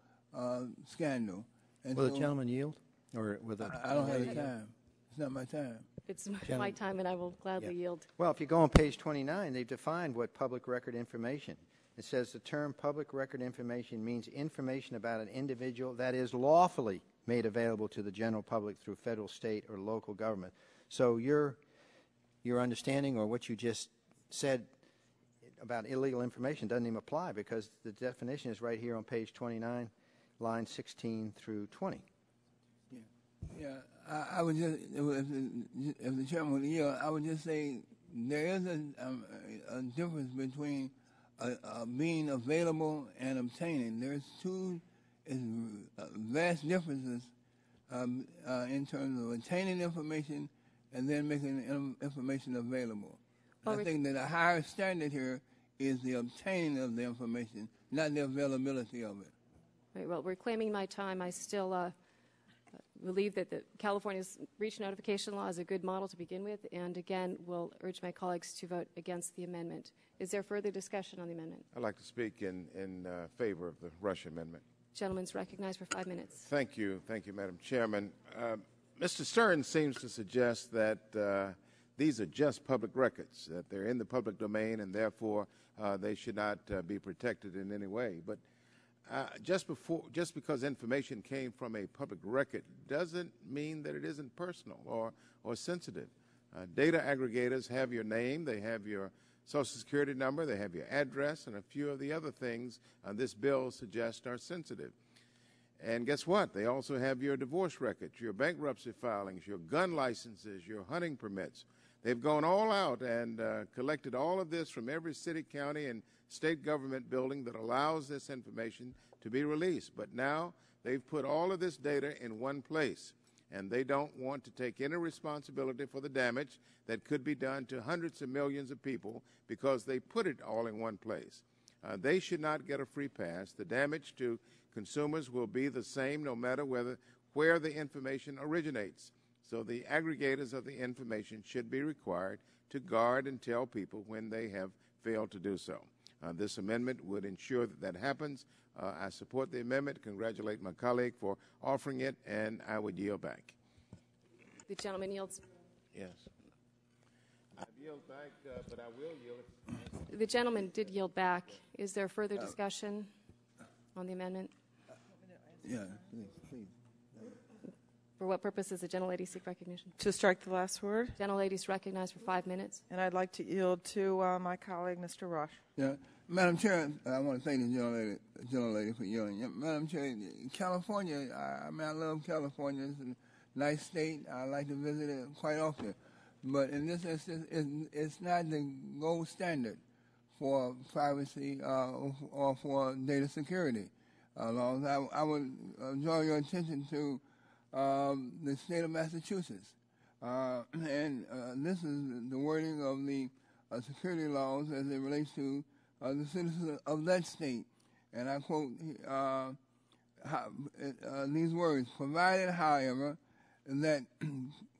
scandal. And
Will the gentleman yield? Or with
I don't have the time. It's not my time.
It's my time, and I will gladly yield.
Well, if you go on page 29, they've defined what public record information. It says the term public record information means information about an individual that is lawfully made available to the general public through federal, state, or local government. So your understanding or what you just said about illegal information doesn't even apply because the definition is right here on page 29, lines 16 through 20.
Yeah, I would just, if the chairman would yield, I would just say there is a difference between being available and obtaining. There's two vast differences in terms of obtaining information and then making information available. I think that a higher standard here is the obtaining of the information, not the availability of it.
Right, well, reclaiming my time, I still believe that the California's breach notification law is a good model to begin with, and again, will urge my colleagues to vote against the amendment. Is there further discussion on the amendment?
I'd like to speak in favor of the Rush amendment.
Gentleman's recognized for 5 minutes.
Thank you, Madam Chairman. Mr. Stearns seems to suggest that these are just public records, that they're in the public domain, and therefore they should not be protected in any way. But just because information came from a public record doesn't mean that it isn't personal or sensitive. Data aggregators have your name, they have your Social Security number, they have your address, and a few of the other things this bill suggests are sensitive. And guess what? They also have your divorce records, your bankruptcy filings, your gun licenses, your hunting permits. They've gone all out and collected all of this from every city, county, and state government building that allows this information to be released. But now they've put all of this data in one place, and they don't want to take any responsibility for the damage that could be done to hundreds of millions of people because they put it all in one place. They should not get a free pass. The damage to consumers will be the same no matter where the information originates. So the aggregators of the information should be required to guard and tell people when they have failed to do so. This amendment would ensure that that happens. I support the amendment, congratulate my colleague for offering it, and I would yield back.
The gentleman yields.
Yes. I yield back, but I will yield.
The gentleman did yield back. Is there further discussion on the amendment?
Yeah, please.
For what purpose does the gentlelady seek recognition?
To strike the last word.
Gentlelady is recognized for 5 minutes.
And I'd like to yield to my colleague, Mr. Rush.
Yeah, Madam Chair, I want to thank the gentlelady for yielding. Yeah, Madam Chair, California, I love California. It's a nice state. I like to visit it quite often. But in this instance, it's not the gold standard for privacy or for data security laws. I would draw your attention to the state of Massachusetts. And this is the wording of the security laws as it relates to the citizens of that state. And I quote these words, provided, however, that,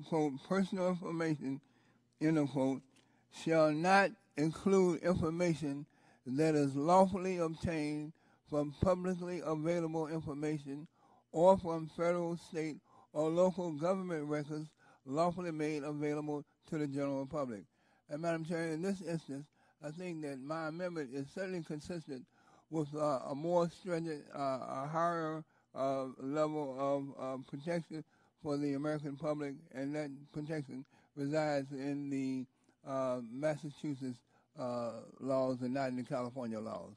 quote, personal information, end quote, shall not include information that is lawfully obtained from publicly available information or from federal, state, or local government records lawfully made available to the general public. And Madam Chair, in this instance, I think that my amendment is certainly consistent with a more stringent, a higher level of protection for the American public, and that protection resides in the Massachusetts laws and not in the California laws.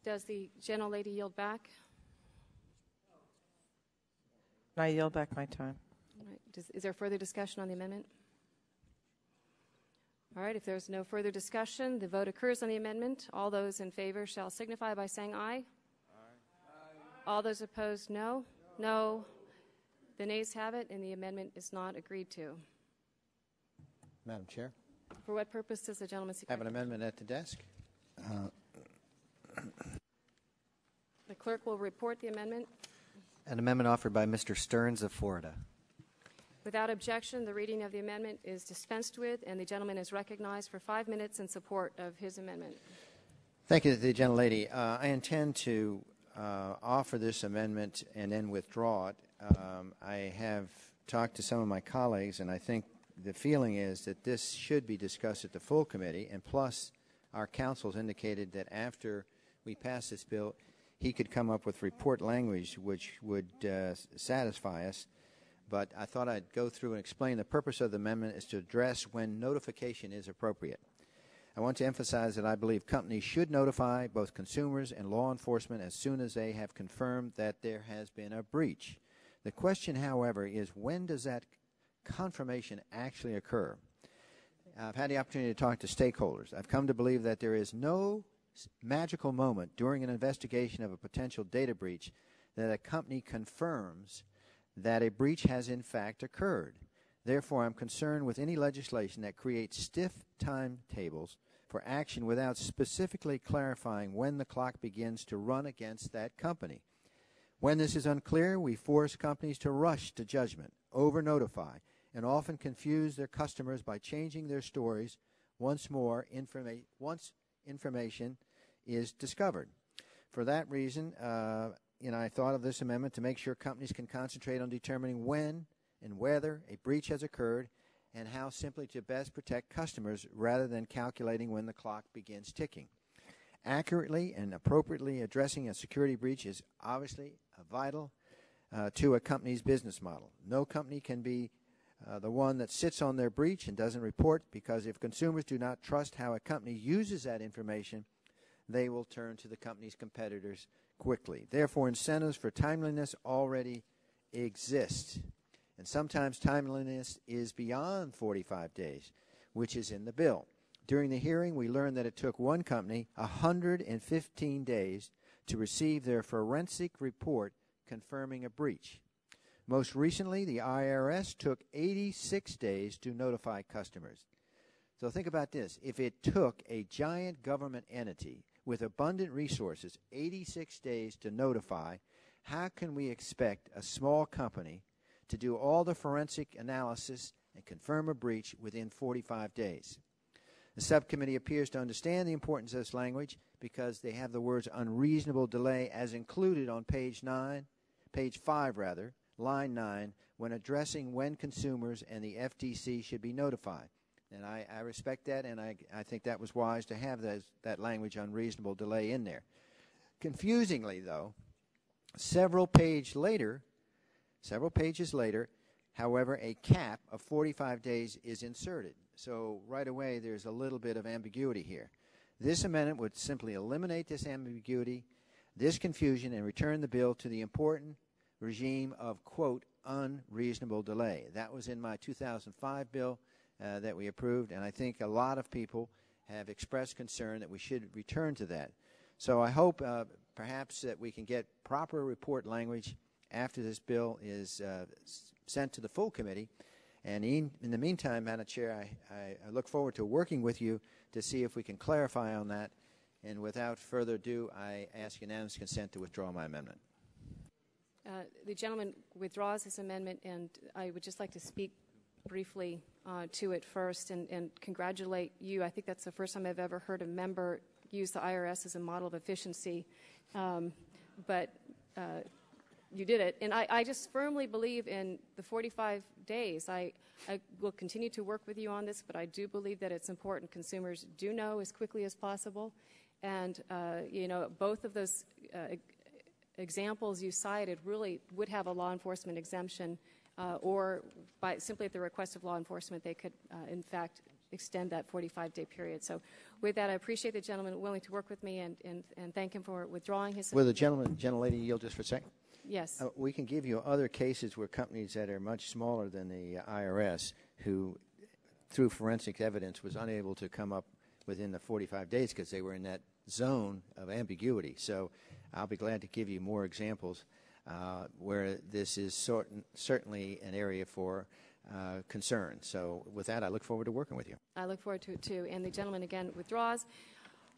Does the gentlelady yield back?
I yield back my time.
All right. Is there further discussion on the amendment? All right, if there's no further discussion, the vote occurs on the amendment. All those in favor shall signify by saying aye. Aye. All those opposed, no. No. The nays have it, and the amendment is not agreed to.
Madam Chair?
For what purpose does the gentleman seek?
I have an amendment at the desk.
The clerk will report the amendment.
An amendment offered by Mr. Stearns of Florida.
Without objection, the reading of the amendment is dispensed with, and the gentleman is recognized for 5 minutes in support of his amendment.
Thank you, the gentlelady. I intend to offer this amendment and then withdraw it. I have talked to some of my colleagues, and I think the feeling is that this should be discussed at the full committee, and plus our counsels indicated that after we pass this bill, he could come up with report language which would satisfy us. But I thought I'd go through and explain the purpose of the amendment is to address when notification is appropriate. I want to emphasize that I believe companies should notify both consumers and law enforcement as soon as they have confirmed that there has been a breach. The question, however, is when does that confirmation actually occur? I've had the opportunity to talk to stakeholders. I've come to believe that there is no magical moment during an investigation of a potential data breach that a company confirms that a breach has in fact occurred. Therefore, I'm concerned with any legislation that creates stiff timetables for action without specifically clarifying when the clock begins to run against that company. When this is unclear, we force companies to rush to judgment, over-notify, and often confuse their customers by changing their stories once information is discovered. For that reason, I thought of this amendment to make sure companies can concentrate on determining when and whether a breach has occurred and how simply to best protect customers rather than calculating when the clock begins ticking. Accurately and appropriately addressing a security breach is obviously vital to a company's business model. No company can be the one that sits on their breach and doesn't report, because if consumers do not trust how a company uses that information, they will turn to the company's competitors quickly. Therefore, incentives for timeliness already exist. And sometimes timeliness is beyond 45 days, which is in the bill. During the hearing, we learned that it took one company 115 days to receive their forensic report confirming a breach. Most recently, the IRS took 86 days to notify customers. So think about this. If it took a giant government entity with abundant resources 86 days to notify, how can we expect a small company to do all the forensic analysis and confirm a breach within 45 days? The subcommittee appears to understand the importance of this language because they have the words unreasonable delay as included on page 5, line 9, when addressing when consumers and the FTC should be notified. And I respect that, and I think that was wise to have that language unreasonable delay in there. Confusingly, though, several pages later, however, a cap of 45 days is inserted. So right away, there's a little bit of ambiguity here. This amendment would simply eliminate this ambiguity, this confusion, and return the bill to the important regime of, quote, unreasonable delay. That was in my 2005 bill that we approved, and I think a lot of people have expressed concern that we should return to that. So I hope perhaps that we can get proper report language after this bill is sent to the full committee. And in the meantime, Madam Chair, I look forward to working with you to see if we can clarify on that. And without further ado, I ask unanimous consent to withdraw my amendment.
The gentleman withdraws his amendment, and I would just like to speak briefly to it first and congratulate you. I think that's the first time I've ever heard a member use the IRS as a model of efficiency, but you did it. And I just firmly believe in the 45 days. I will continue to work with you on this, but I do believe that it's important consumers do know as quickly as possible. And, both of those examples you cited really would have a law enforcement exemption, or by simply at the request of law enforcement, they could, in fact, extend that 45-day period. So with that, I appreciate the gentleman willing to work with me and thank him for withdrawing his
Will the gentlelady yield just for a second?
Yes.
We can give you other cases where companies that are much smaller than the IRS who, through forensic evidence, was unable to come up within the 45 days because they were in that zone of ambiguity. So I'll be glad to give you more examples where this is certainly an area for concern. So with that, I look forward to working with you.
I look forward to it, too. And the gentleman, again, withdraws.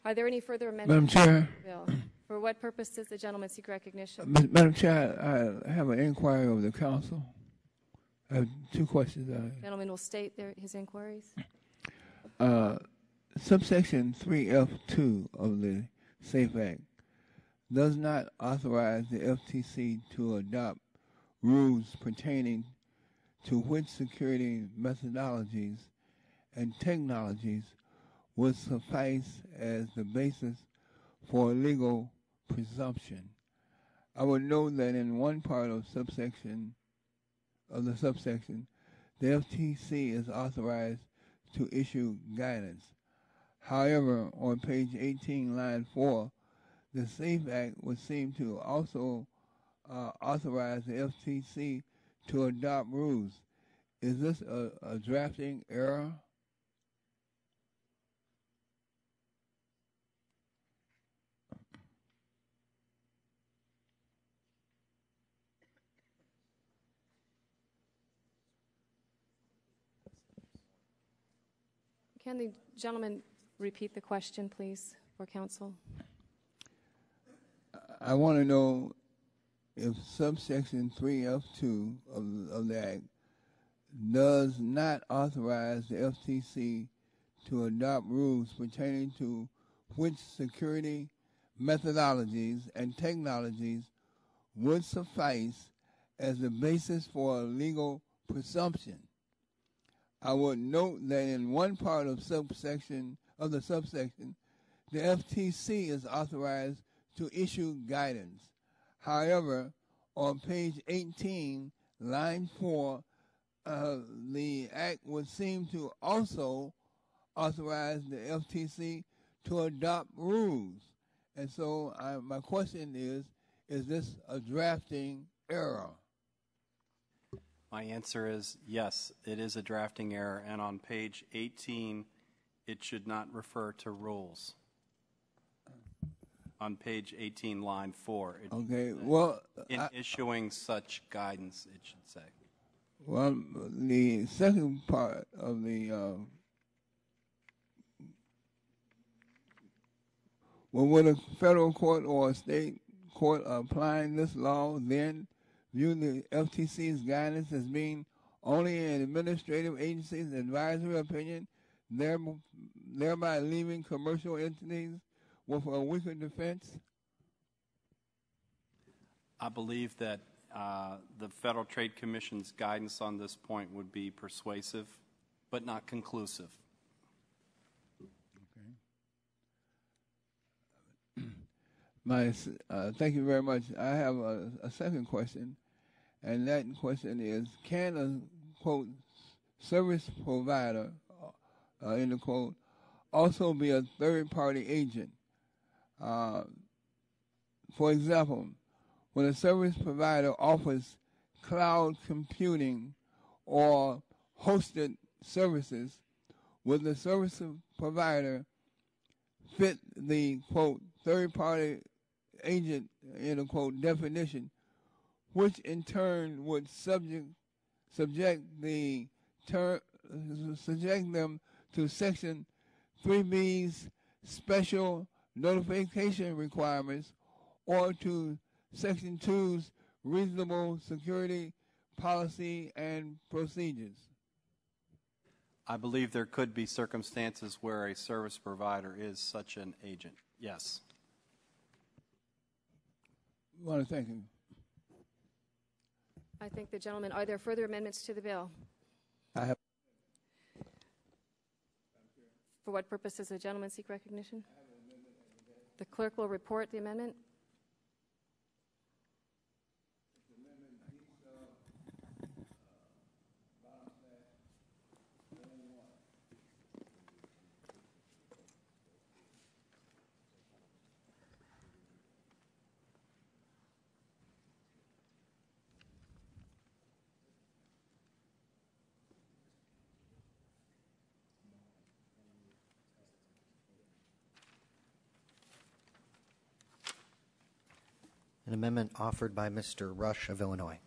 Are there any further amendments?
Madam Chair.
Bill? For what purpose does the gentleman seek recognition?
Madam Chair, I have an inquiry of the council. I have two questions.
Gentleman will state his inquiries.
Subsection 3F2 of the SAFE Act does not authorize the FTC to adopt rules pertaining to which security methodologies and technologies would suffice as the basis for legal presumption. I would note that in one part of the subsection, the FTC is authorized to issue guidance. However, on page 18, line 4, the SAFE Act would seem to also authorize the FTC to adopt rules. Is this a drafting error?
Can the gentleman repeat the question, please, for counsel?
I want to know if subsection 3F2 of the Act does not authorize the FTC to adopt rules pertaining to which security methodologies and technologies would suffice as the basis for a legal presumption. I would note that in one part of the subsection, the FTC is authorized to issue guidance. However, on page 18, line 4, the Act would seem to also authorize the FTC to adopt rules. And so my question is this a drafting error?
My answer is yes, it is a drafting error, and on page 18, it should not refer to rules. On page 18, line 4.
Okay, well...
issuing such guidance, it should say.
Well, the second part of the... well, would a federal court or a state court applying this law then view the FTC's guidance as being only an administrative agency's advisory opinion, thereby leaving commercial entities with a weaker defense?
I believe that the Federal Trade Commission's guidance on this point would be persuasive, but not conclusive.
Thank you very much. I have a second question, and that question is, can a, quote, service provider, end of quote, also be a third-party agent? For example, when a service provider offers cloud computing or hosted services, would the service provider fit the, quote, third-party agent, end of quote, definition, which in turn would subject them to Section 3B's special notification requirements or to Section 2's reasonable security policy and procedures?
I believe there could be circumstances where a service provider is such an agent. Yes.
I want to thank you.
I thank the gentleman. Are there further amendments to the bill?
I have.
For what purpose does the gentleman seek recognition? The clerk will report the amendment.
An amendment offered by Mr. Rush of Illinois.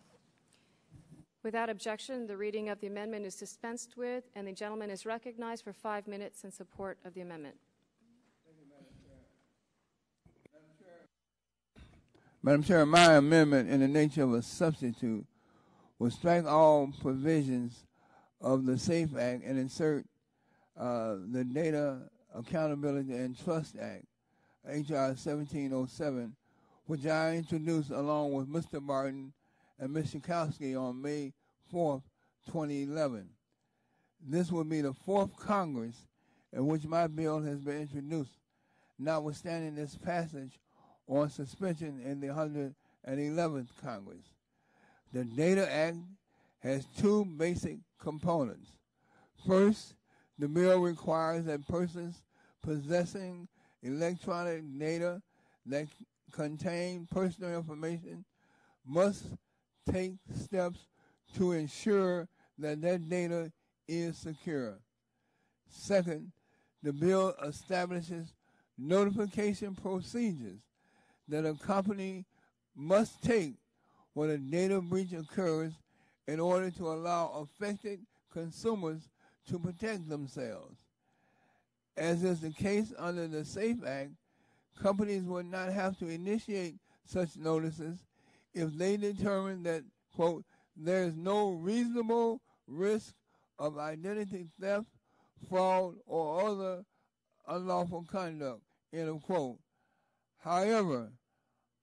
Without objection, the reading of the amendment is dispensed with, and the gentleman is recognized for 5 minutes in support of the amendment.
Madam Chair, my amendment in the nature of a substitute will strike all provisions of the SAFE Act and insert the Data Accountability and Trust Act, H.R. 1707, which I introduced along with Mr. Martin and Mr. Kowski on May 4th, 2011. This will be the fourth Congress in which my bill has been introduced, notwithstanding this passage on suspension in the 111th Congress. The Data Act has two basic components. First, the bill requires that persons possessing electronic data that contain personal information must take steps to ensure that that data is secure. Second, the bill establishes notification procedures that a company must take when a data breach occurs in order to allow affected consumers to protect themselves. As is the case under the SAFE Act, companies would not have to initiate such notices if they determine that, quote, there is no reasonable risk of identity theft, fraud, or other unlawful conduct, end of quote. However,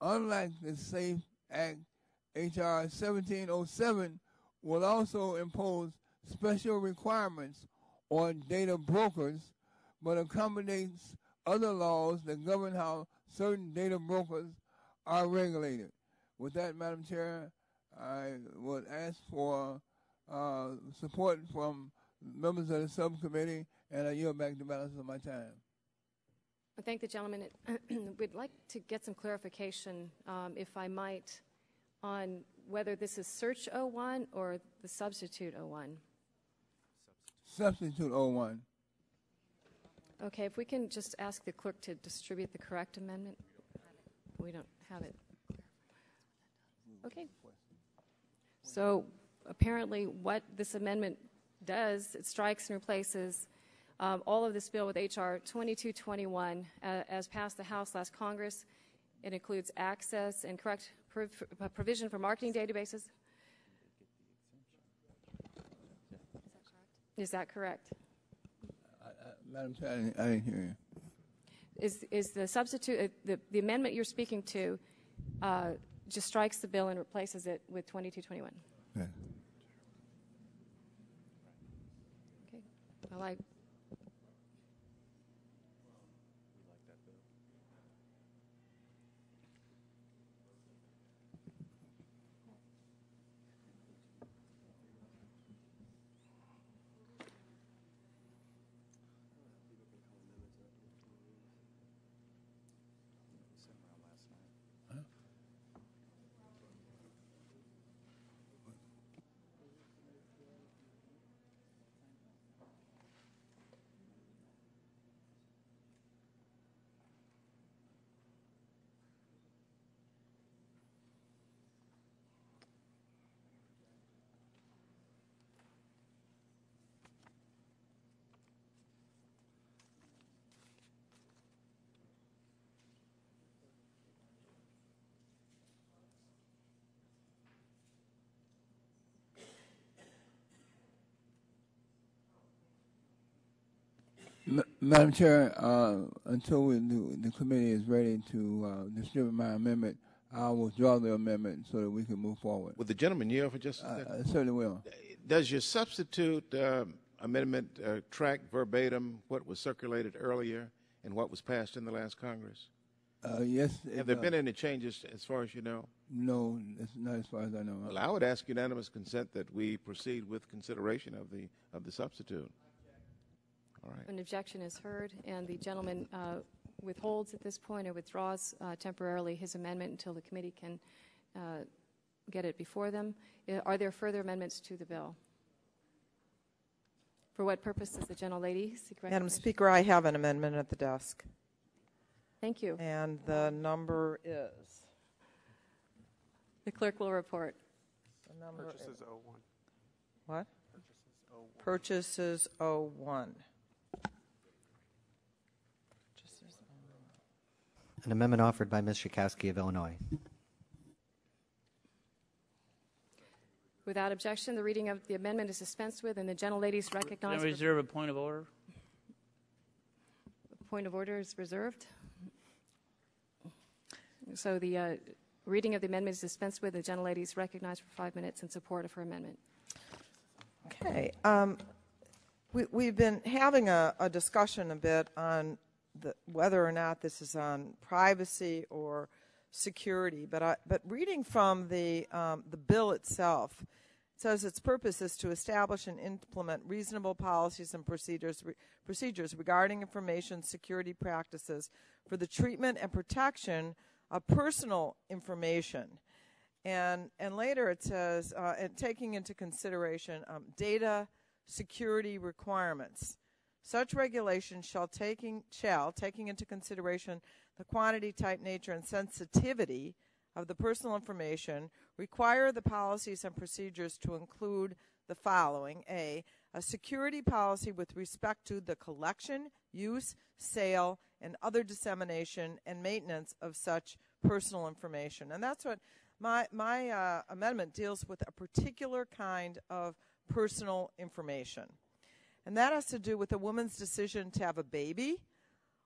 unlike the SAFE Act, H.R. 1707 will also impose special requirements on data brokers, but accommodates other laws that govern how certain data brokers are regulated. With that, Madam Chair, I would ask for support from members of the subcommittee, and I yield back the balance of my time.
I thank the gentleman. We'd like to get some clarification, if I might, on whether this is Search 01 or the Substitute 01.
Substitute 01.
Okay, if we can just ask the clerk to distribute the correct amendment. We don't have it. Okay. So apparently what this amendment does, it strikes and replaces all of this bill with H.R. 2221 as passed the House last Congress. It includes access and correct provision for marketing databases. Is that correct?
Madam Chair, I didn't hear you.
Is the substitute, the amendment you're speaking to just strikes the bill and replaces it with 2221?
Okay.
Okay. I like.
Madam Chair, until the committee is ready to distribute my amendment, I will withdraw the amendment so that we can move forward.
Would the gentleman yield for just a second?
I certainly will.
Does your substitute amendment track verbatim what was circulated earlier and what was passed in the last Congress?
Yes.
Have there been any changes as far as you know?
No, it's not as far as I know.
Well, I would ask unanimous consent that we proceed with consideration of the substitute. All right.
An objection is heard, and the gentleman withholds at this point or withdraws temporarily his amendment until the committee can get it before them. Are there further amendments to the bill? For what purpose does the gentlelady seek recognition?
Madam Speaker, I have an amendment at the desk.
Thank you.
And the number is?
The clerk will report.
The number
Purchases 01.
What?
Purchases 01.
Purchases 01.
An amendment offered by Ms. Schakowsky of Illinois.
Without objection, the reading of the amendment is dispensed with, and the gentlelady is recognized.
Can I reserve a point of order?
Point of order is reserved. So the reading of the amendment is dispensed with. The gentlelady is recognized for 5 minutes in support of her amendment.
Okay. We've been having a discussion a bit on whether or not this is on privacy or security, but reading from the bill itself, it says its purpose is to establish and implement reasonable policies and procedures regarding information security practices for the treatment and protection of personal information. And later it says, taking into consideration data security requirements. Such regulation shall, taking into consideration the quantity, type, nature, and sensitivity of the personal information, require the policies and procedures to include the following. A security policy with respect to the collection, use, sale, and other dissemination and maintenance of such personal information. And that's what my amendment deals with, a particular kind of personal information. And that has to do with a woman's decision to have a baby,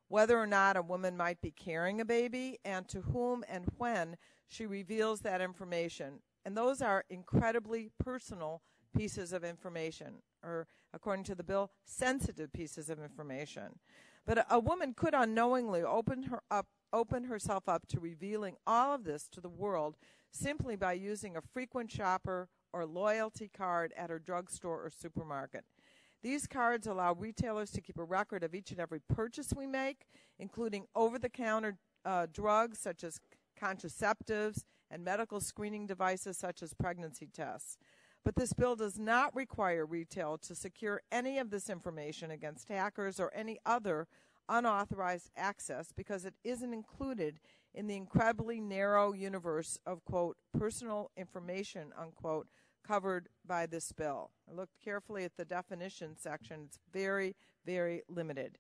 whether or not a woman might be carrying a baby, and to whom and when she reveals that information. And those are incredibly personal pieces of information, or according to the bill, sensitive pieces of information. But a woman could unknowingly open herself up to revealing all of this to the world simply by using a frequent shopper or loyalty card at her drugstore or supermarket. These cards allow retailers to keep a record of each and every purchase we make, including over-the-counter drugs such as contraceptives and medical screening devices such as pregnancy tests. But this bill does not require retail to secure any of this information against hackers or any other unauthorized access, because it isn't included in the incredibly narrow universe of, quote, personal information, unquote, covered by this bill. I looked carefully at the definition section. It's very, very limited.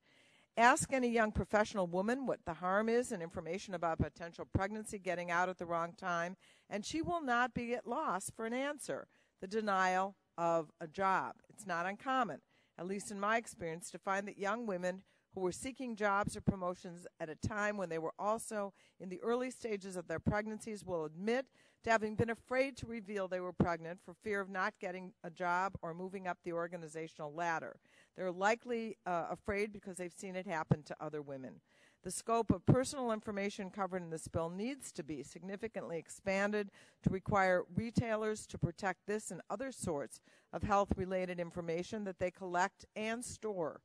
Ask any young professional woman what the harm is in information about potential pregnancy getting out at the wrong time, and she will not be at loss for an answer. The denial of a job. It's not uncommon, at least in my experience, to find that young women who were seeking jobs or promotions at a time when they were also in the early stages of their pregnancies will admit to having been afraid to reveal they were pregnant for fear of not getting a job or moving up the organizational ladder. They're likely afraid because they've seen it happen to other women. The scope of personal information covered in this bill needs to be significantly expanded to require retailers to protect this and other sorts of health-related information that they collect and store.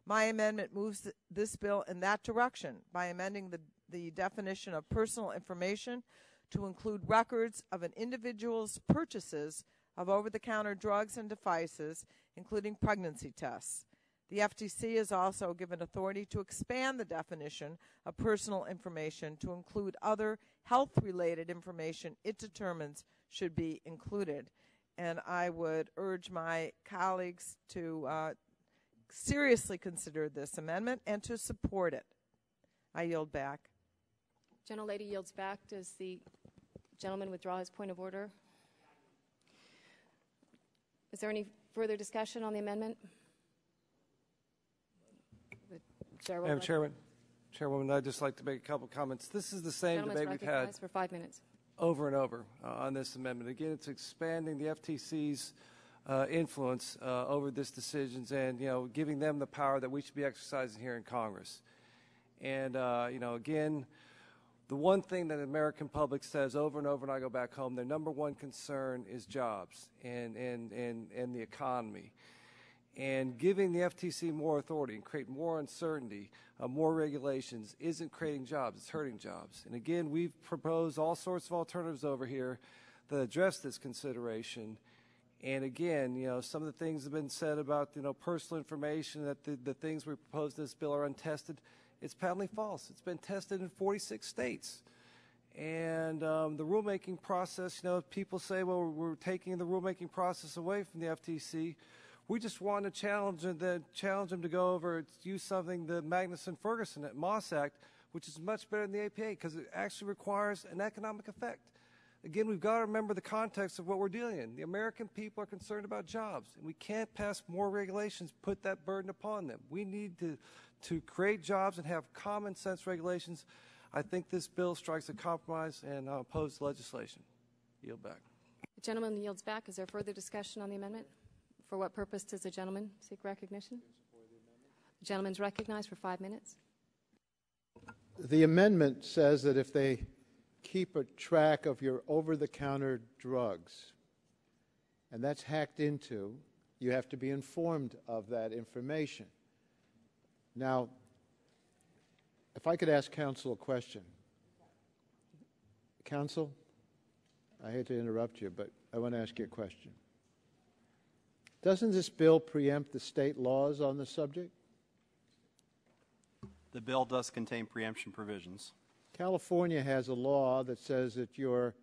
My amendment moves this bill in that direction by amending the definition of personal information to include records of an individual's purchases of over-the-counter drugs and devices, including pregnancy tests. The FTC is also given authority to expand the definition of personal information to include other health-related information it determines should be included. And I would urge my colleagues to seriously consider this amendment and to support it. I yield back.
Gentlelady yields back. Does the gentleman withdraw his point of order? Is there any further discussion on the amendment?
Madam Chairwoman, I'd just like to make a couple comments. This is the same debate we've had
for 5 minutes.
Over and over on this amendment. Again, it's expanding the FTC's influence over these decisions, and giving them the power that we should be exercising here in Congress. And again, the one thing that the American public says over and over, and I go back home, their number one concern is jobs and the economy. And giving the FTC more authority and create more uncertainty, more regulations, isn't creating jobs, it's hurting jobs. And again, we've proposed all sorts of alternatives over here that address this consideration. And again, some of the things have been said about, personal information, that the things we propose in this bill are untested. It's patently false. It's been tested in 46 states. And the rulemaking process, people say, well, we're taking the rulemaking process away from the FTC. We just want to challenge them to go over, use something, the Magnuson-Ferguson Moss Act, which is much better than the APA because it actually requires an economic effect. Again, we've got to remember the context of what we're dealing in. The American people are concerned about jobs, and we can't pass more regulations, put that burden upon them. We need to create jobs and have common sense regulations. I think this bill strikes a compromise, and I'll oppose the legislation. Yield back.
The gentleman yields back. Is there further discussion on the amendment? For what purpose does the gentleman seek recognition? The gentleman's recognized for 5 minutes.
The amendment says that if they keep a track of your over-the-counter drugs, and that's hacked into, you have to be informed of that information. Now, if I could ask counsel a question. Counsel, I hate to interrupt you, but I want to ask you a question. Doesn't this bill preempt the state laws on the subject?
The bill does contain preemption provisions.
California has a law that says that your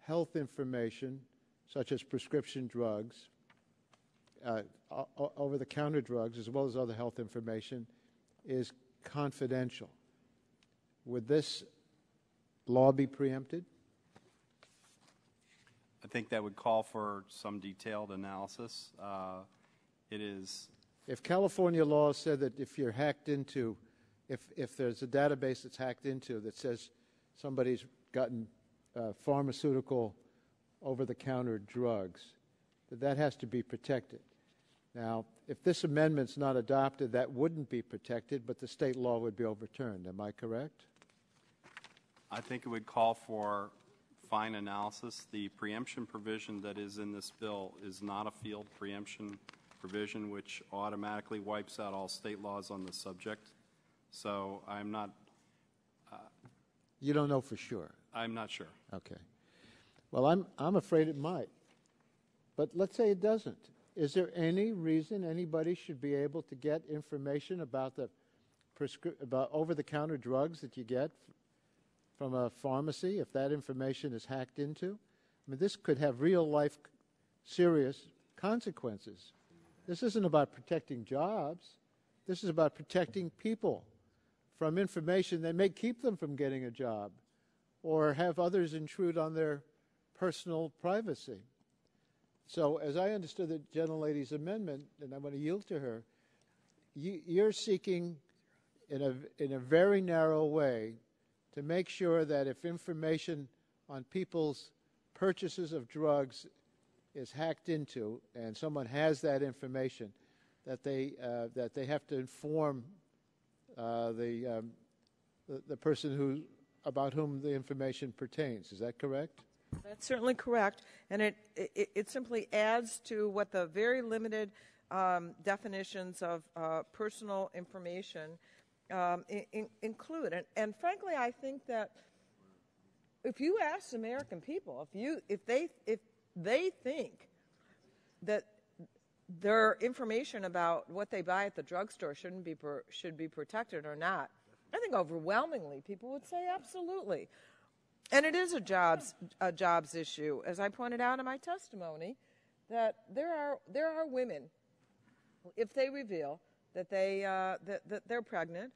health information, such as prescription drugs, over-the-counter drugs, as well as other health information, is confidential. Would this law be preempted?
I think that would call for some detailed analysis. It is.
If California law said that if you're hacked into, if there's a database that's hacked into that says somebody's gotten pharmaceutical over-the-counter drugs, that has to be protected. Now, if this amendment's not adopted, that wouldn't be protected, but the state law would be overturned. Am I correct?
I think it would call for fine analysis. The preemption provision that is in this bill is not a field preemption provision which automatically wipes out all state laws on the subject. So I'm not...
You don't know for sure?
I'm not sure.
Okay. Well, I'm afraid it might. But let's say it doesn't. Is there any reason anybody should be able to get information about about over-the-counter drugs that you get from a pharmacy if that information is hacked into? I mean, this could have real-life serious consequences. This isn't about protecting jobs. This is about protecting people from information that may keep them from getting a job or have others intrude on their personal privacy. So as I understood the gentlelady's amendment, and I want to yield to her, you're seeking in a very narrow way to make sure that if information on people's purchases of drugs is hacked into and someone has that information, that they have to inform the person about whom the information pertains. Is that correct?
That's certainly correct, and it simply adds to what the very limited definitions of personal information include. And frankly, I think that if you ask American people, if they think that their information about what they buy at the drugstore should be protected or not, I think overwhelmingly people would say absolutely. And it is a jobs issue, as I pointed out in my testimony, that there are women, if they reveal that that they're pregnant,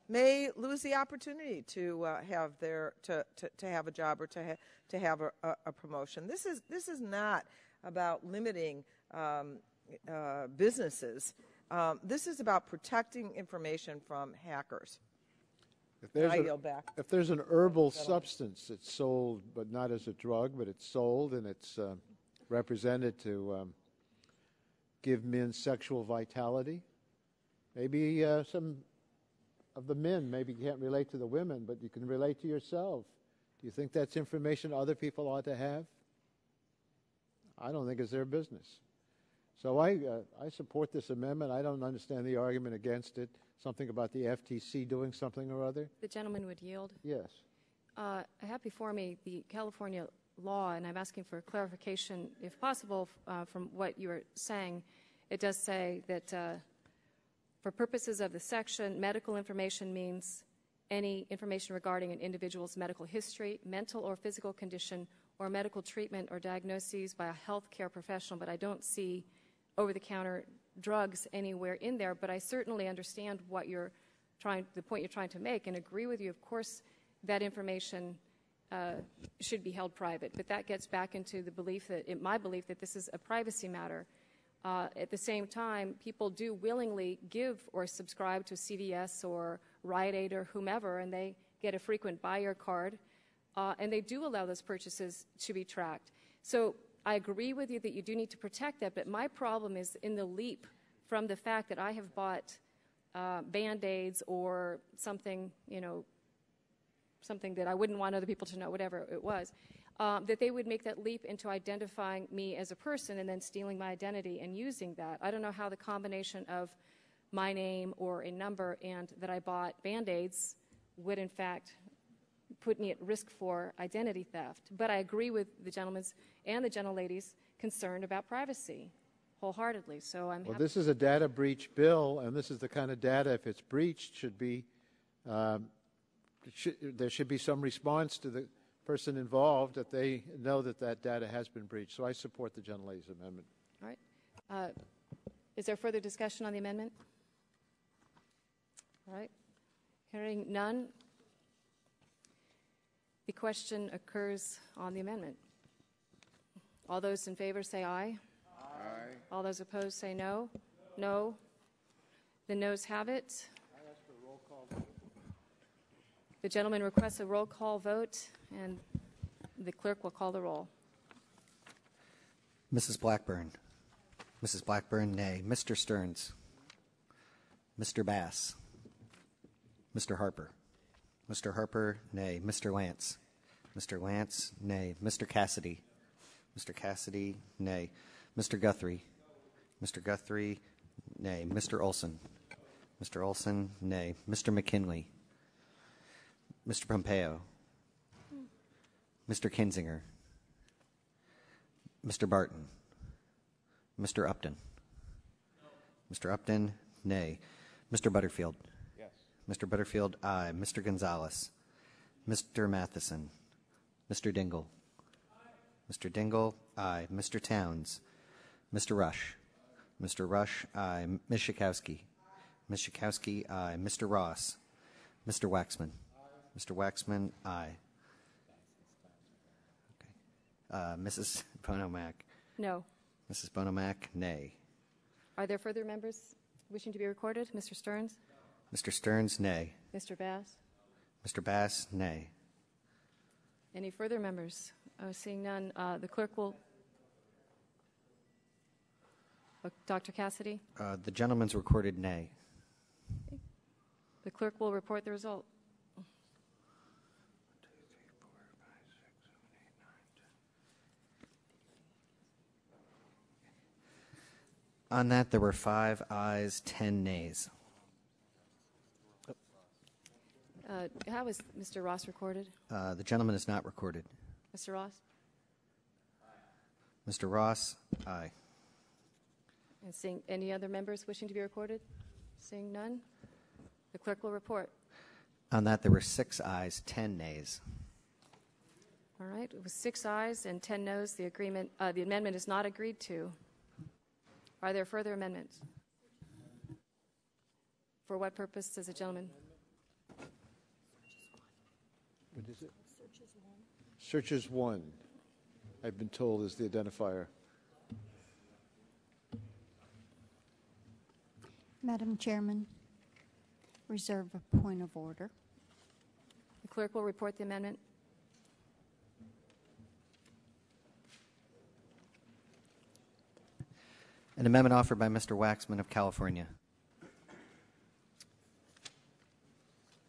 may lose the opportunity to have a job or to have a promotion. This is not about limiting businesses. This is about protecting information from hackers.
If there's an herbal substance that's sold, but not as a drug, but it's sold and it's represented to give men sexual vitality, maybe some of the men maybe can't relate to the women, but you can relate to yourself. Do you think that's information other people ought to have? I don't think it's their business. So I support this amendment. I don't understand the argument against it. Something about the FTC doing something or other?
The gentleman would yield.
Yes.
I have before me the California law, and I'm asking for clarification, if possible, from what you were saying. It does say that for purposes of the section, medical information means any information regarding an individual's medical history, mental or physical condition, or medical treatment or diagnoses by a health care professional, but I don't see over-the-counter drugs anywhere in there, but I certainly understand the point you're trying to make and agree with you. Of course, that information should be held private. But that gets back into the belief that, my belief that this is a privacy matter. At the same time, people do willingly give or subscribe to CVS or Rite Aid or whomever, and they get a frequent buyer card, and they do allow those purchases to be tracked. So I agree with you that you do need to protect that, but my problem is in the leap from the fact that I have bought Band-Aids or something, something that I wouldn't want other people to know, whatever it was, that they would make that leap into identifying me as a person and then stealing my identity and using that. I don't know how the combination of my name or a number and that I bought Band-Aids would, in fact, put me at risk for identity theft. But I agree with the gentleman's and the gentlelady's concern about privacy wholeheartedly. So I'm
Well,
happy.
this is a data breach bill, and this is the kind of data, if it's breached, should be there should be some response to the person involved that they know that that data has been breached. So I support the gentlelady's amendment.
All right. Is there further discussion on the amendment? All right. Hearing none, the question occurs on the amendment. All those in favor say aye.
Aye.
All those opposed say no. No. The noes have it. The gentleman requests a roll call vote, and the clerk will call the roll.
Mrs. Blackburn. Mrs. Blackburn, nay. Mr. Stearns. Mr. Bass. Mr. Harper. Mr. Harper, nay. Mr. Lance. Mr. Lance, nay. Mr. Cassidy. Mr. Cassidy, nay. Mr. Guthrie. Mr. Guthrie, nay. Mr. Olson. Mr. Olson, nay. Mr. McKinley. Mr. Pompeo. Mr. Kinzinger. Mr. Barton. Mr. Upton. Mr. Upton, nay. Mr. Butterfield.
Yes.
Mr. Butterfield, aye. Mr. Gonzalez. Mr. Matheson. Mr. Dingle. Mr. Dingle, aye. Mr. Towns. Mr. Rush. Mr. Rush, aye. Ms. Schakowsky. Ms. Schakowsky, aye. Mr. Ross. Mr. Waxman. Mr. Waxman, aye. Okay. Mrs. Bonomack.
No.
Mrs. Bonomack, nay.
Are there further members wishing to be recorded? Mr. Stearns?
Mr. Stearns, nay.
Mr. Bass?
Mr. Bass, nay.
Any further members? Seeing none, the clerk will... Dr. Cassidy?
The gentleman's recorded nay.
Okay. The clerk will report the result.
On that, there were 5 ayes, 10 nays.
How is Mr. Ross recorded?
The gentleman is not recorded.
Mr. Ross?
Mr. Ross, aye.
And seeing any other members wishing to be recorded? Seeing none, the clerk will report.
On that, there were 6 ayes, 10 nays.
All right. It was 6 ayes and 10 noes. The amendment is not agreed to. Are there further amendments? For what purpose does the gentleman?
What is it? Searches 1, I've been told, is the identifier.
Madam Chairman, reserve a point of order.
The clerk will report the amendment.
An amendment offered by Mr. Waxman of California.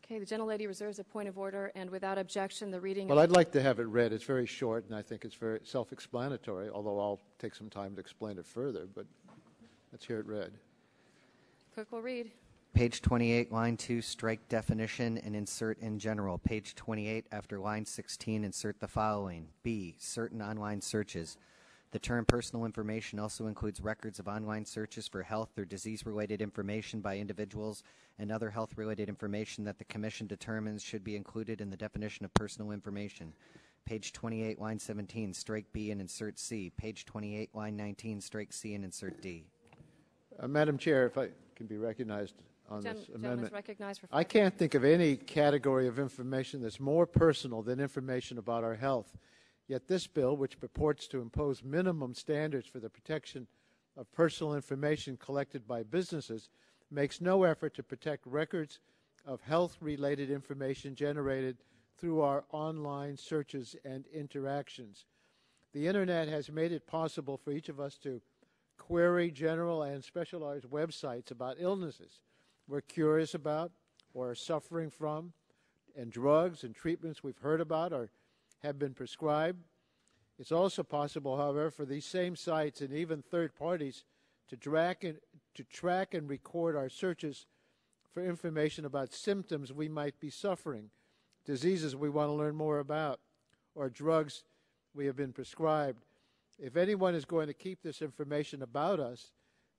Okay, the gentlelady reserves a point of order, and without objection, the reading...
Well, I'd like to have it read. It's very short, and I think it's very self-explanatory, although I'll take some time to explain it further, but let's hear it read.
Clerk will read.
Page 28, line 2, strike definition and insert in general. Page 28, after line 16, insert the following. B, certain online searches. The term personal information also includes records of online searches for health or disease-related information by individuals and other health-related information that the Commission determines should be included in the definition of personal information. Page 28, line 17, strike B and insert C. Page 28, line 19, strike C and insert D.
Madam Chair, if I can be recognized on this
Gentleman is
amendment.
recognized for
I
5
can't
minutes.
think of any category of information that's more personal than information about our health. Yet this bill, which purports to impose minimum standards for the protection of personal information collected by businesses, makes no effort to protect records of health-related information generated through our online searches and interactions. The Internet has made it possible for each of us to query general and specialized websites about illnesses we're curious about or are suffering from, and drugs and treatments we've heard about or have been prescribed. It's also possible, however, for these same sites and even third parties to track and record our searches for information about symptoms we might be suffering, diseases we want to learn more about, or drugs we have been prescribed. If anyone is going to keep this information about us,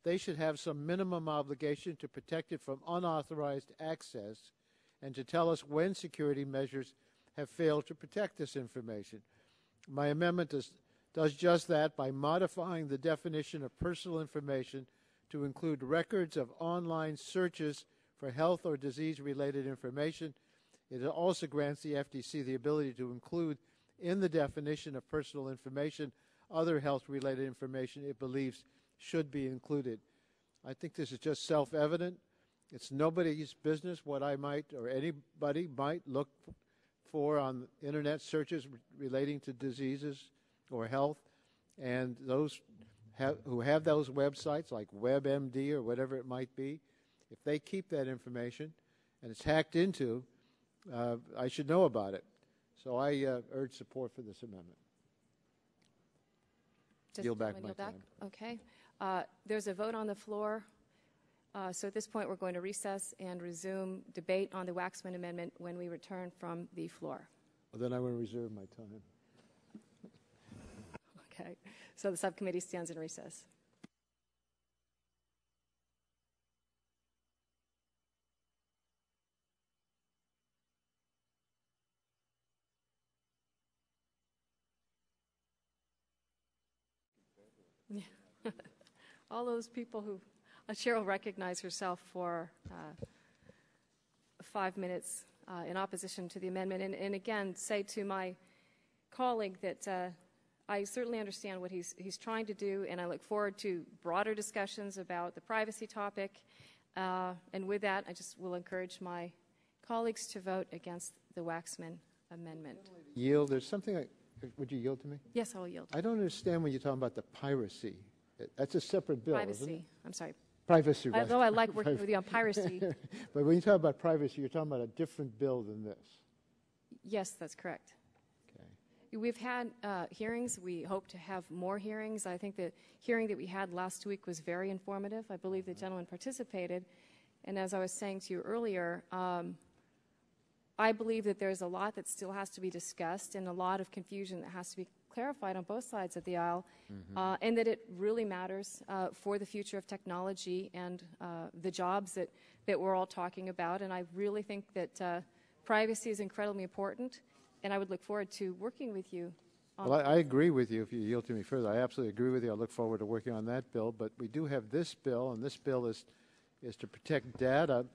they should have some minimum obligation to protect it from unauthorized access and to tell us when security measures have failed to protect this information. My amendment does just that by modifying the definition of personal information to include records of online searches for health or disease-related information. It also grants the FTC the ability to include in the definition of personal information other health-related information it believes should be included. I think this is just self-evident. It's nobody's business what I might or anybody might look for on Internet searches relating to diseases or health, and those who have those websites like WebMD or whatever it might be, if they keep that information and it's hacked into, I should know about it. So I urge support for this amendment. Yield back my time.
Okay. There's a vote on the floor. So at this point, we're going to recess and resume debate on the Waxman Amendment when we return from the floor.
Well, then I want to reserve my time.
Okay. So the subcommittee stands in recess. All those people who, Cheryl will recognize herself for 5 minutes in opposition to the amendment. And again, say to my colleague that I certainly understand what he's trying to do, and I look forward to broader discussions about the privacy topic. And with that, I just will encourage my colleagues to vote against the Waxman Amendment.
Yield. There's something would you yield to me?
Yes, I will yield.
I don't understand when you're talking about the piracy. That's a separate bill,
Privacy.
isn't it?
I'm sorry.
Privacy, right.
Although I like working with you on piracy.
But when you talk about privacy, you're talking about a different bill than this.
Yes, that's correct. Okay. We've had hearings. We hope to have more hearings. I think the hearing that we had last week was very informative. I believe the gentleman participated. And as I was saying to you earlier, I believe that there's a lot that still has to be discussed and a lot of confusion that has to be clarified on both sides of the aisle, and that it really matters for the future of technology and the jobs that we're all talking about. And I really think that privacy is incredibly important, and I would look forward to working with you on
Well, I agree with you if you yield to me further. I absolutely agree with you. I look forward to working on that bill. But we do have this bill, and this bill is to protect data.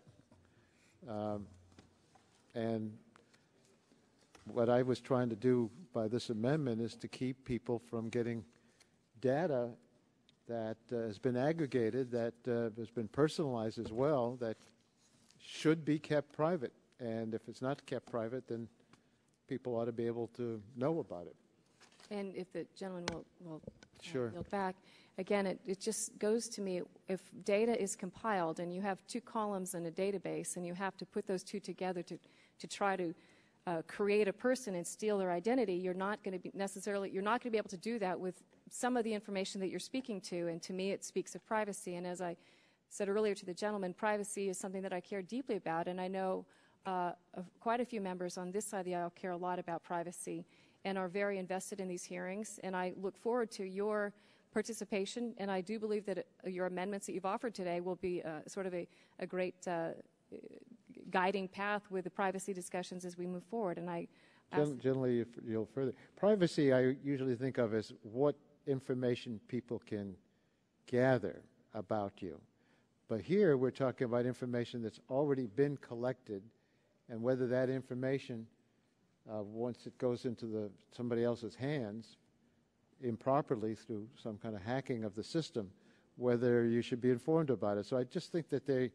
And what I was trying to do by this amendment is to keep people from getting data that has been aggregated, that has been personalized as well, that should be kept private. And if it's not kept private, then people ought to be able to know about it.
And if the gentleman will
Sure.
yield back, again, it just goes to me, if data is compiled and you have two columns in a database and you have to put those two together to try to create a person and steal their identity, you're not going to be able to do that with some of the information that you're speaking to. And to me, it speaks of privacy. And as I said earlier to the gentleman, privacy is something that I care deeply about. And I know quite a few members on this side of the aisle care a lot about privacy and are very invested in these hearings. And I look forward to your participation. And I do believe that your amendments that you've offered today will be sort of a great guiding path with the privacy discussions as we move forward. And I
Generally, if you'll further. Privacy, I usually think of as what information people can gather about you. But here we're talking about information that's already been collected, and whether that information, once it goes into somebody else's hands improperly through some kind of hacking of the system, whether you should be informed about it. So I just think that they're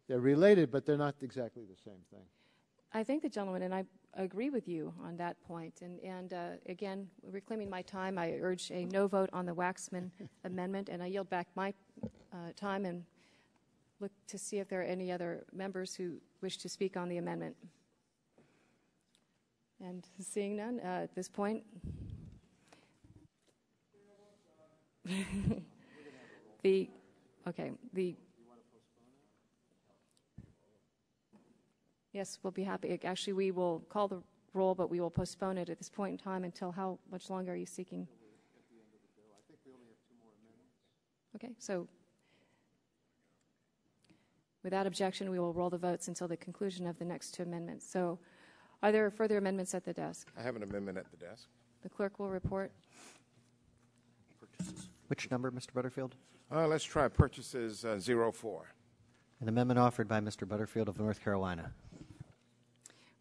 related, but they're not exactly the same thing.
I thank the gentleman, and I agree with you on that point. And again, reclaiming my time, I urge a no vote on the Waxman amendment, and I yield back my time and look to see if there are any other members who wish to speak on the amendment. And seeing none, at this point, yes, we'll be happy. Actually, we will call the roll, but we will postpone it at this point in time until how much longer are you seeking?
At the end of the bill. I think we only have 2 more amendments.
Okay, so without objection, we will roll the votes until the conclusion of the next 2 amendments. So are there further amendments at the desk?
I have an amendment at the desk.
The clerk will report.
Which number, Mr. Butterfield?
Let's try purchases 04.
An amendment offered by Mr. Butterfield of North Carolina.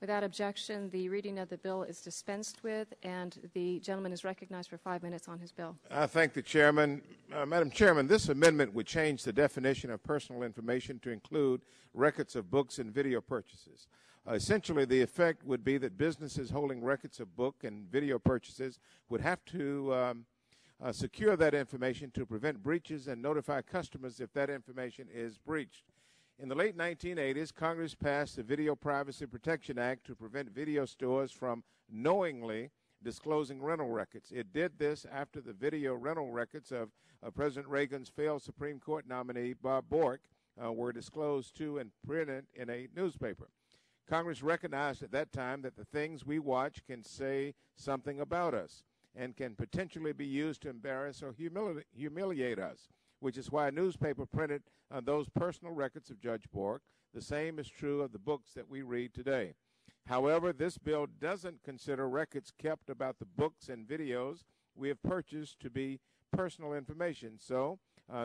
Without objection, the reading of the bill is dispensed with, and the gentleman is recognized for 5 minutes on his bill.
I thank the chairman. Madam Chairman, this amendment would change the definition of personal information to include records of books and video purchases. Essentially, the effect would be that businesses holding records of book and video purchases would have to secure that information to prevent breaches and notify customers if that information is breached. In the late 1980s, Congress passed the Video Privacy Protection Act to prevent video stores from knowingly disclosing rental records. It did this after the video rental records of President Reagan's failed Supreme Court nominee, Bob Bork, were disclosed to and printed in a newspaper. Congress recognized at that time that the things we watch can say something about us and can potentially be used to embarrass or humiliate us, which is why a newspaper printed those personal records of Judge Bork. The same is true of the books that we read today. However, this bill doesn't consider records kept about the books and videos we have purchased to be personal information, so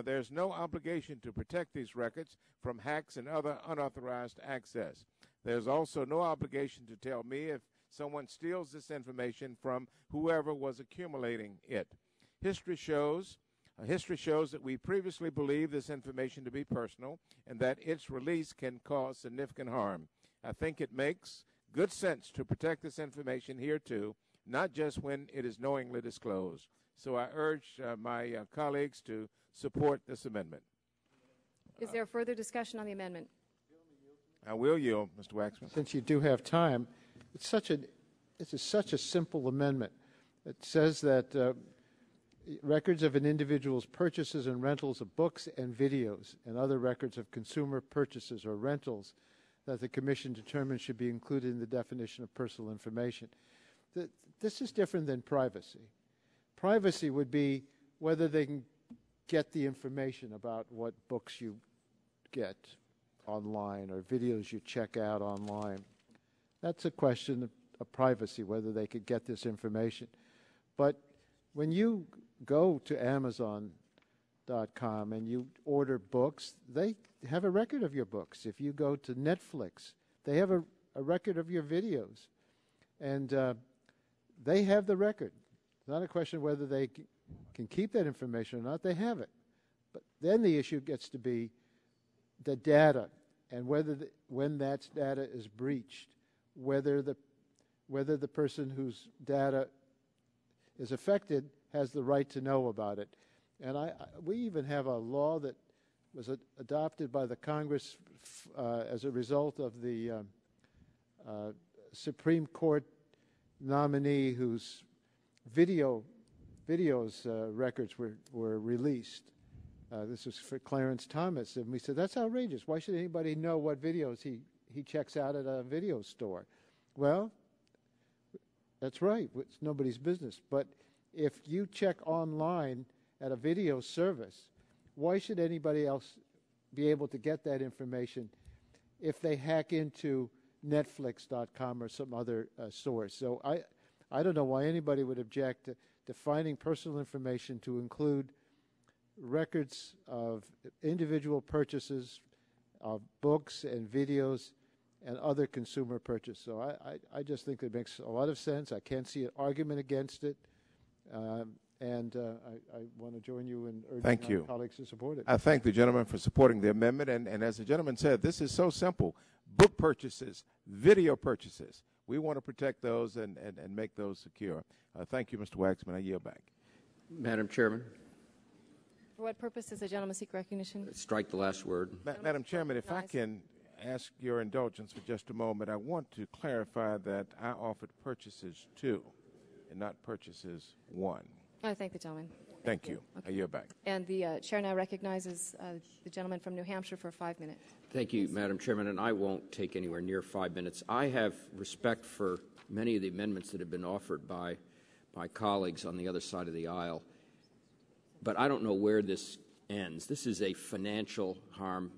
there's no obligation to protect these records from hacks and other unauthorized access. There's also no obligation to tell me if someone steals this information from whoever was accumulating it. History shows that we previously believed this information to be personal and that its release can cause significant harm. I think it makes good sense to protect this information here too, not just when it is knowingly disclosed. So I urge my colleagues to support this amendment.
Is there further discussion on the amendment?
I will yield, Mr. Waxman.
Since you do have time, it's such a simple amendment. It says that records of an individual's purchases and rentals of books and videos and other records of consumer purchases or rentals that the Commission determines should be included in the definition of personal information. This is different than privacy. Privacy would be whether they can get the information about what books you get online or videos you check out online. That's a question of privacy, whether they could get this information. But when you go to Amazon.com and you order books, they have a record of your books. If you go to Netflix, they have a record of your videos. And they have the record. It's not a question of whether they can keep that information or not. They have it. But then the issue gets to be the data and whether when that data is breached, whether the person whose data is affected has the right to know about it. And we even have a law that was adopted by the Congress as a result of the Supreme Court nominee whose videos records were released. This was for Clarence Thomas, and we said, that's outrageous. Why should anybody know what videos he checks out at a video store? Well, that's right. It's nobody's business. But if you check online at a video service, why should anybody else be able to get that information if they hack into Netflix.com or some other source? So I don't know why anybody would object to defining personal information to include records of individual purchases of books and videos and other consumer purchase. So I just think it makes a lot of sense. I can't see an argument against it. I want to join you in urging our colleagues to support it.
I thank the gentleman for supporting the amendment. And as the gentleman said, this is so simple. Book purchases, video purchases. We want to protect those and make those secure. Thank you, Mr. Waxman. I yield back.
Madam Chairman.
For what purpose does the gentleman seek recognition?
Strike the last word.
Madam Chairman, if I can ask your indulgence for just a moment, I want to clarify that I offered purchases 2 and not purchases 1.
I thank the gentleman.
Thank you.
Okay.
I yield back.
And the chair now recognizes the gentleman from New Hampshire for 5 minutes.
Thank you, Madam Chairman, and I won't take anywhere near 5 minutes. I have respect for many of the amendments that have been offered by my colleagues on the other side of the aisle, but I don't know where this ends. This is a financial harm,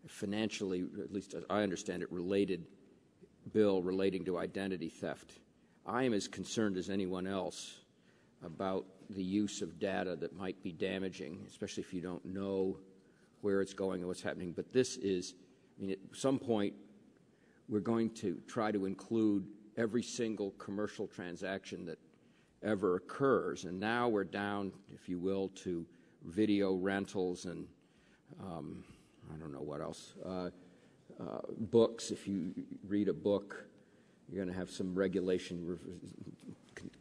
financially, at least as I understand it, related bill relating to identity theft. I am as concerned as anyone else about the use of data that might be damaging, especially if you don't know where it's going and what's happening. But this is, I mean, at some point, we're going to try to include every single commercial transaction that ever occurs. And now we're down, if you will, to video rentals and I don't know what else. Books. If you read a book, you're going to have some regulation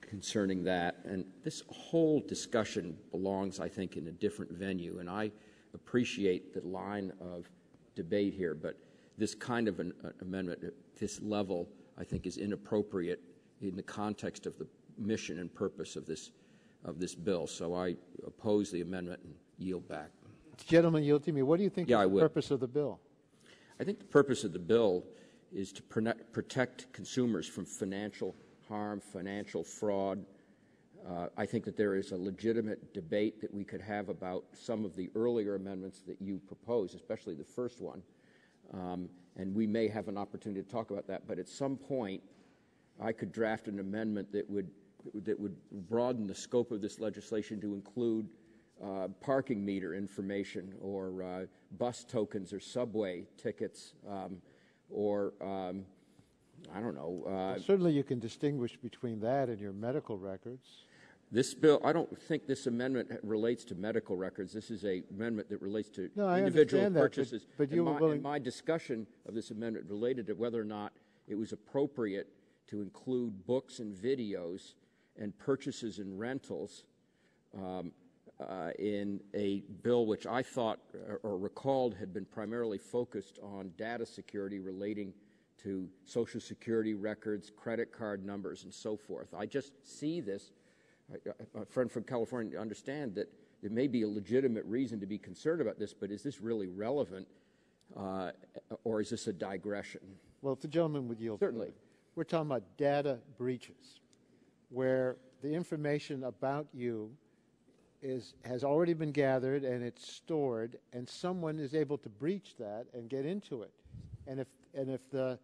concerning that. And this whole discussion belongs, I think, in a different venue. And I appreciate the line of debate here, but this kind of an amendment at this level, I think, is inappropriate in the context of the mission and purpose of this bill. So I oppose the amendment and yield back.
Gentlemen, yield to me. What do you think is the purpose of the bill?
I think the purpose of the bill is to protect consumers from financial harm, financial fraud. I think that there is a legitimate debate that we could have about some of the earlier amendments that you proposed, especially the first one. And we may have an opportunity to talk about that. But at some point, I could draft an amendment that would broaden the scope of this legislation to include parking meter information or bus tokens or subway tickets or I don't know.
Well, certainly you can distinguish between that and your medical records.
This bill, I don't think this amendment relates to medical records. This is an amendment that relates to individual purchases.
But you were willing.
My discussion of this amendment related to whether or not it was appropriate to include books and videos and purchases and rentals in a bill which I thought or recalled had been primarily focused on data security relating to Social Security records, credit card numbers, and so forth. I just see this. My friend from California understand that there may be a legitimate reason to be concerned about this, but is this really relevant, or is this a digression?
Well, if the gentleman would yield.
Certainly.
We're talking about data breaches, where the information about you has already been gathered and it's stored, and someone is able to breach that and get into it. And if the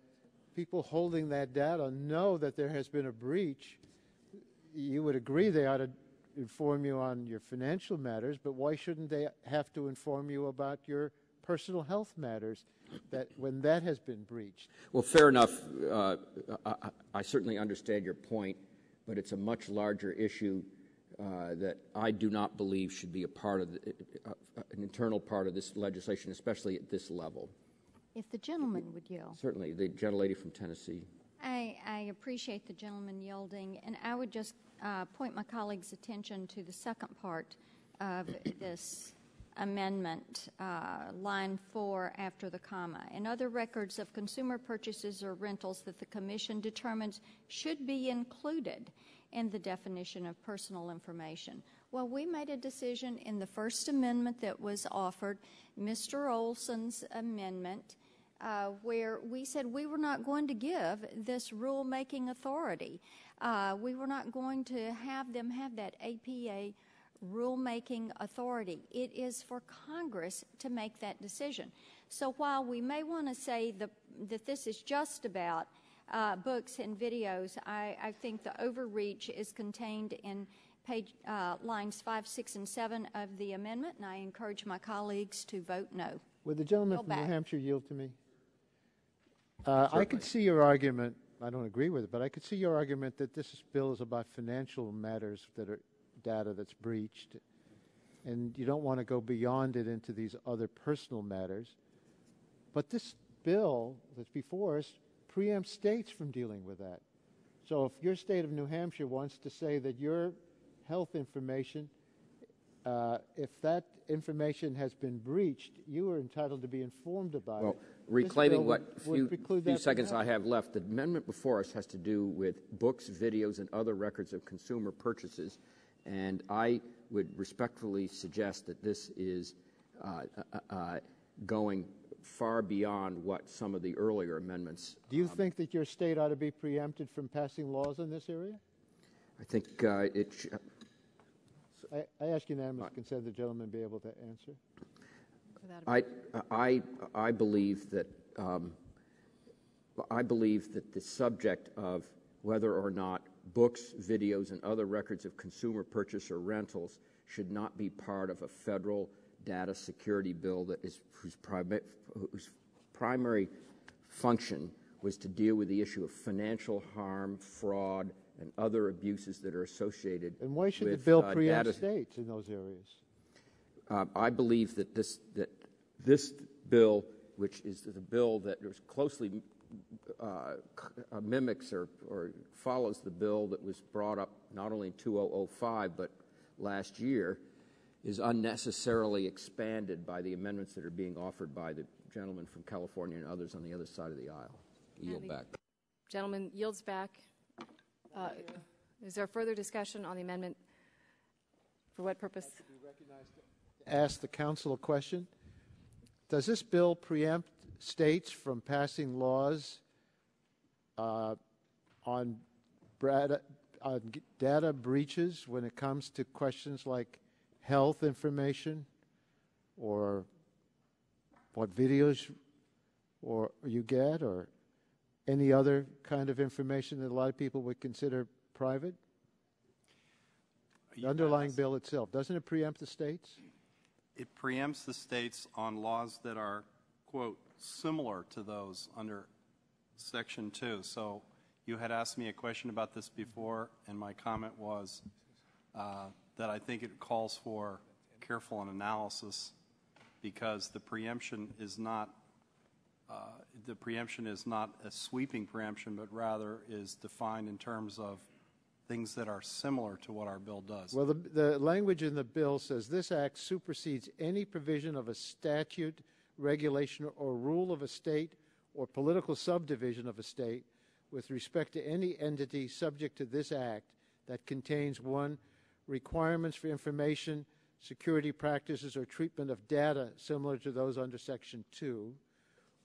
people holding that data know that there has been a breach, you would agree they ought to inform you on your financial matters, but why shouldn't they have to inform you about your personal health matters that when that has been breached?
Well, fair enough. I certainly understand your point, but it's a much larger issue that I do not believe should be a part of an internal part of this legislation, especially at this level.
If the gentleman would yield.
Certainly. The gentlelady from Tennessee.
I appreciate the gentleman yielding, and I would just point my colleagues' attention to the second part of this amendment, line 4 after the comma. And other records of consumer purchases or rentals that the Commission determines should be included in the definition of personal information. Well, we made a decision in the first amendment that was offered, Mr. Olson's amendment, where we said we were not going to give this rulemaking authority. We were not going to have them have that APA rulemaking authority. It is for Congress to make that decision. So while we may want to say that this is just about books and videos, I think the overreach is contained in lines 5, 6, and 7 of the amendment, and I encourage my colleagues to vote no.
Would the gentleman
Bill
from
back.
New Hampshire yield to me? I could see your argument. I don't agree with it, but I could see your argument that this bill is about financial matters that are data that's breached, and you don't want to go beyond it into these other personal matters. But this bill that's before us preempts states from dealing with that. So if your state of New Hampshire wants to say that your health information, if that information has been breached, you are entitled to be informed about it.
Reclaiming what few seconds I have left, the amendment before us has to do with books, videos, and other records of consumer purchases, and I would respectfully suggest that this is going far beyond what some of the earlier amendments.
Do you think that your state ought to be preempted from passing laws in this area?
I think it should.
I ask unanimous consent the gentleman be able to answer.
I believe that the subject of whether or not books, videos, and other records of consumer purchase or rentals should not be part of a federal data security bill that is whose primary function was to deal with the issue of financial harm, fraud, and other abuses that are associated with
And why should the bill preempt states in those areas?
I believe that this bill, which is the bill that was closely mimics or follows the bill that was brought up not only in 2005 but last year, is unnecessarily expanded by the amendments that are being offered by the gentleman from California and others on the other side of the aisle. Yield back.
Gentleman yields back. Is there further discussion on the amendment? For what purpose?
Ask the council a question. Does this bill preempt states from passing laws on data breaches when it comes to questions like health information or what videos or you get or any other kind of information that a lot of people would consider private? The underlying bill itself, doesn't it preempt the states?
It preempts the states on laws that are, quote, similar to those under Section 2. So you had asked me a question about this before, and my comment was that I think it calls for careful analysis because the preemption is not a sweeping preemption, but rather is defined in terms of things that are similar to what our bill does.
Well, the language in the bill says this act supersedes any provision of a statute, regulation, or rule of a state or political subdivision of a state with respect to any entity subject to this act that contains, one, requirements for information, security practices, or treatment of data similar to those under Section 2,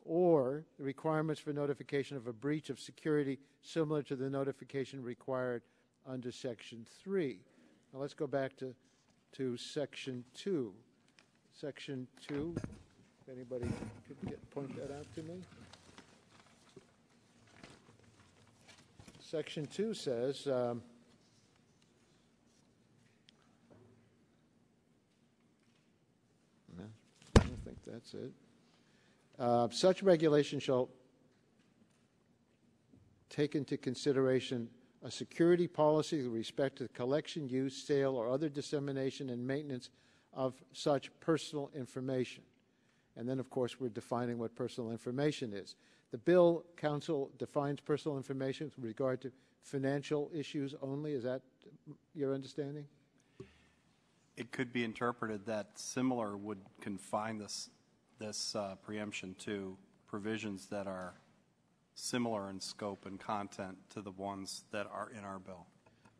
or the requirements for notification of a breach of security similar to the notification required under Section 3. Now let's go back to Section 2. Section 2, if anybody could point that out to me. Section 2 says, I don't think that's it. Such regulation shall take into consideration a security policy with respect to the collection, use, sale, or other dissemination and maintenance of such personal information. And then, of course, we're defining what personal information is. The bill, council, defines personal information with regard to financial issues only. Is that your understanding?
It could be interpreted that similar would confine this preemption to provisions that are similar in scope and content to the ones that are in our bill.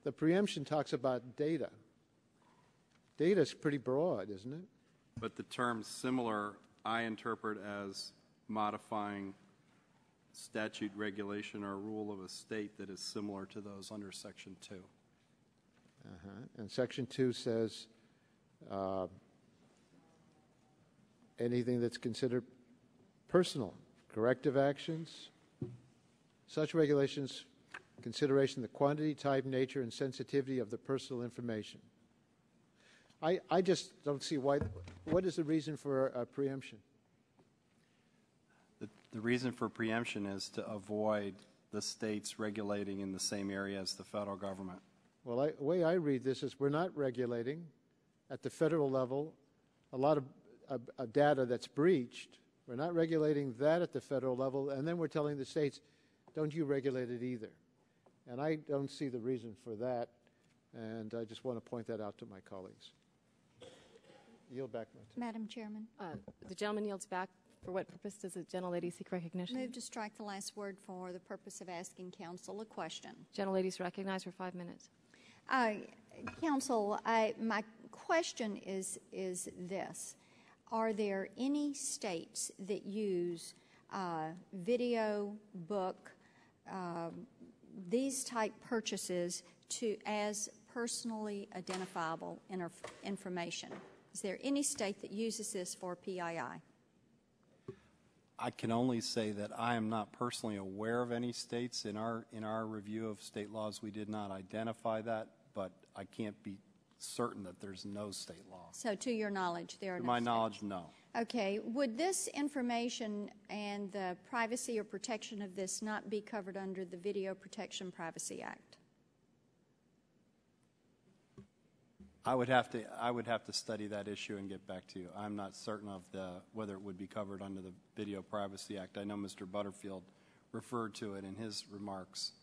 The preemption talks about data. Data is pretty broad, isn't it?
But the term similar, I interpret as modifying statute, regulation, or rule of a state that is similar to those under Section 2.
And Section 2 says anything that's considered personal, corrective actions. Such regulations consideration of the quantity, type, nature, and sensitivity of the personal information. I just don't see what is the reason for preemption?
The reason for preemption is to avoid the states regulating in the same area as the federal government.
Well, the way I read this is we're not regulating at the federal level a lot of data that's breached. We're not regulating that at the federal level, and then we're telling the states, don't you regulate it either. And I don't see the reason for that, and I just want to point that out to my colleagues. Yield back.
Madam Chairman.
The gentleman yields back. For what purpose does the gentlelady seek recognition?
Move to strike the last word for the purpose of asking counsel a question.
Gentlelady's recognized for 5 minutes.
Counsel, my question is this. Are there any states that use video, book, these type purchases as personally identifiable information? Is there any state that uses this for PII?
I can only say that I am not personally aware of any states. In our review of state laws, we did not identify that, but I can't be certain that there's no state law.
So to your knowledge, there are no
To my
states.
knowledge, no.
Okay. Would this information and the privacy or protection of this not be covered under the Video Protection Privacy Act?
I would have to study that issue and get back to you. I'm not certain of whether it would be covered under the Video Privacy Act. I know Mr. Butterfield referred to it in his remarks.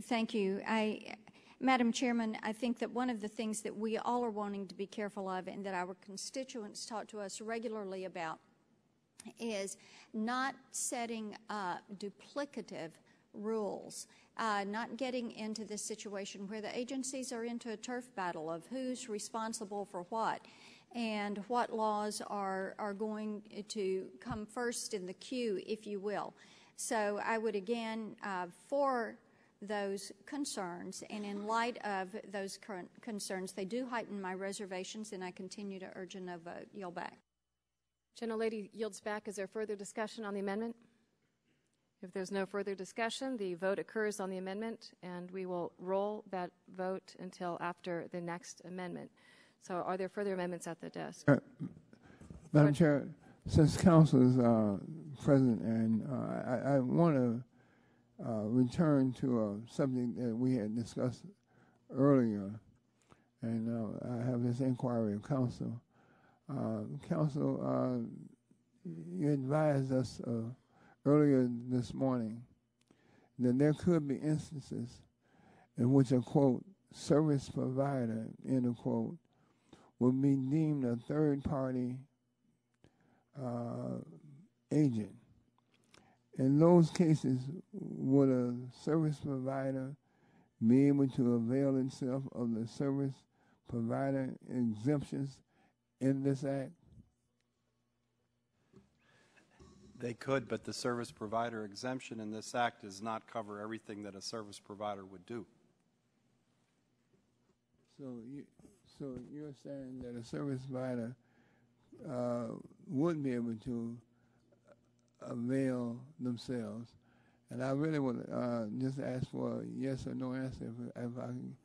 Thank you. Madam Chairman, I think that one of the things that we all are wanting to be careful of and that our constituents talk to us regularly about is not setting up duplicative rules, not getting into this situation where the agencies are into a turf battle of who's responsible for what and what laws are going to come first in the queue, if you will. So I would again, for those concerns, and in light of those current concerns, they do heighten my reservations, and I continue to urge a no vote. Yield back.
Gentlelady yields back. Is there further discussion on the amendment? If there's no further discussion, the vote occurs on the amendment, and we will roll that vote until after the next amendment. So are there further amendments at the desk?
Madam Chair, since council is present, and I want to return to a subject that we had discussed earlier, and I have this inquiry of council. Council, you advised us earlier this morning that there could be instances in which a, quote, service provider, end of quote, would be deemed a third-party agent. In those cases, would a service provider be able to avail itself of the service provider exemptions in this act?
They could, but the service provider exemption in this act does not cover everything that a service provider would do.
So you're saying that a service provider would be able to avail themselves, and I really would just ask for a yes or no answer if I can.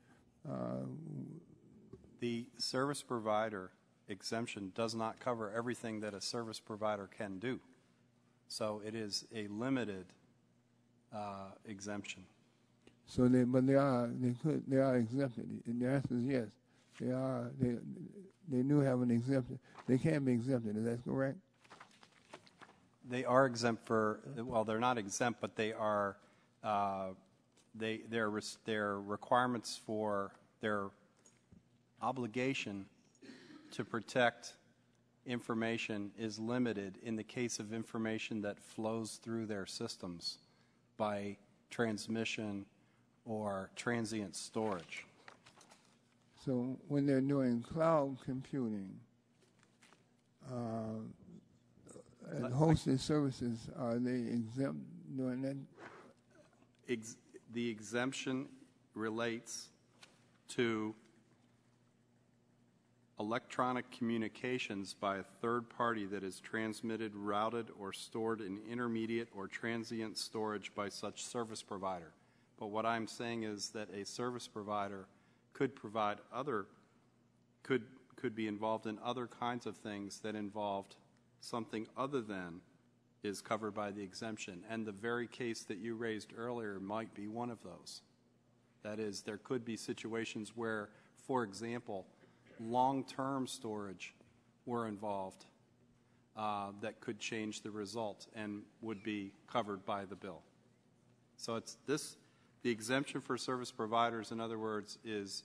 The service provider exemption does not cover everything that a service provider can do. So it is a limited exemption.
So they are exempted. And the answer is yes. They do have an exemption. They can be exempted. Is that correct?
They are exempt for, well, they're not exempt, but they are, their requirements for their obligation to protect information is limited in the case of information that flows through their systems by transmission or transient storage.
So when they're doing cloud computing and hosted services, are they exempt doing that?
The exemption relates to electronic communications by a third party that is transmitted, routed, or stored in intermediate or transient storage by such service provider. But what I'm saying is that a service provider could provide could be involved in other kinds of things that involved something other than is covered by the exemption. And the very case that you raised earlier might be one of those. That is, there could be situations where, for example, long-term storage were involved that could change the result and would be covered by the bill. So it's this, the exemption for service providers, in other words, is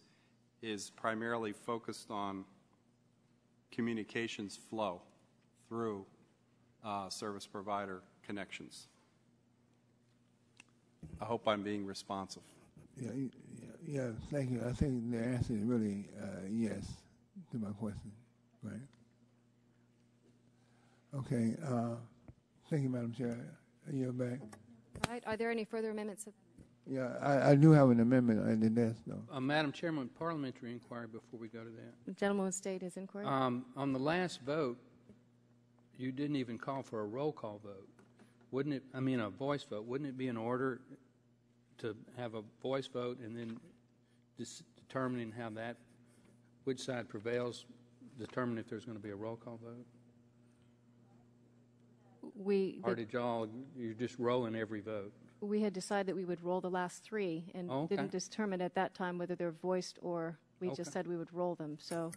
primarily focused on communications flow through service provider connections. I hope I'm being responsive.
Yeah, thank you. I think the answer is really yes to my question, right? Okay, thank you, Madam Chair. You're back.
All right, are there any further amendments?
Yeah, I do have an amendment on the desk, though.
Madam Chairman, parliamentary inquiry before we go to that.
The gentleman will state his inquiry.
On the last vote, you didn't even call for a roll call vote. Wouldn't it, I mean a voice vote, wouldn't it be in order to have a voice vote and then determining how that, which side prevails, determine if there's going to be a roll call vote? Or did you're just rolling every vote?
We had decided that we would roll the last three and didn't determine at that time whether they're voiced or we just said we would roll them. So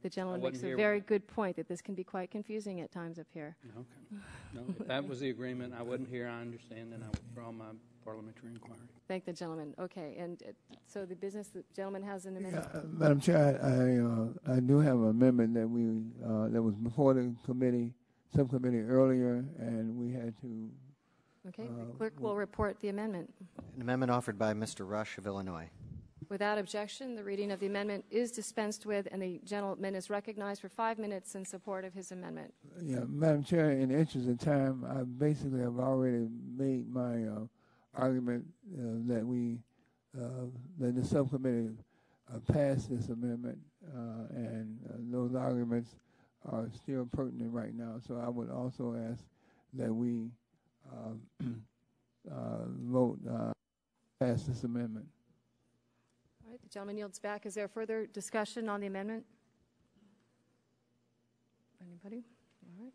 the gentleman makes a very good point that this can be quite confusing at times up here.
Okay. No, if that was the agreement, I wasn't here, I understand, and I withdraw my parliamentary inquiry.
Thank the gentleman. Okay, and so the business the gentleman has an amendment?
Madam Chair, I do have an amendment that that was before the subcommittee earlier, and we had to.
Okay, the clerk will report the amendment.
An amendment offered by Mr. Rush of Illinois.
Without objection, the reading of the amendment is dispensed with, and the gentleman is recognized for 5 minutes in support of his amendment.
Yeah, Madam Chair, in the interest of time, I basically have already made my argument that the subcommittee passed this amendment, and those arguments are still pertinent right now. So I would also ask that we vote pass this amendment.
All right, the gentleman yields back. Is there further discussion on the amendment? Anybody? All right.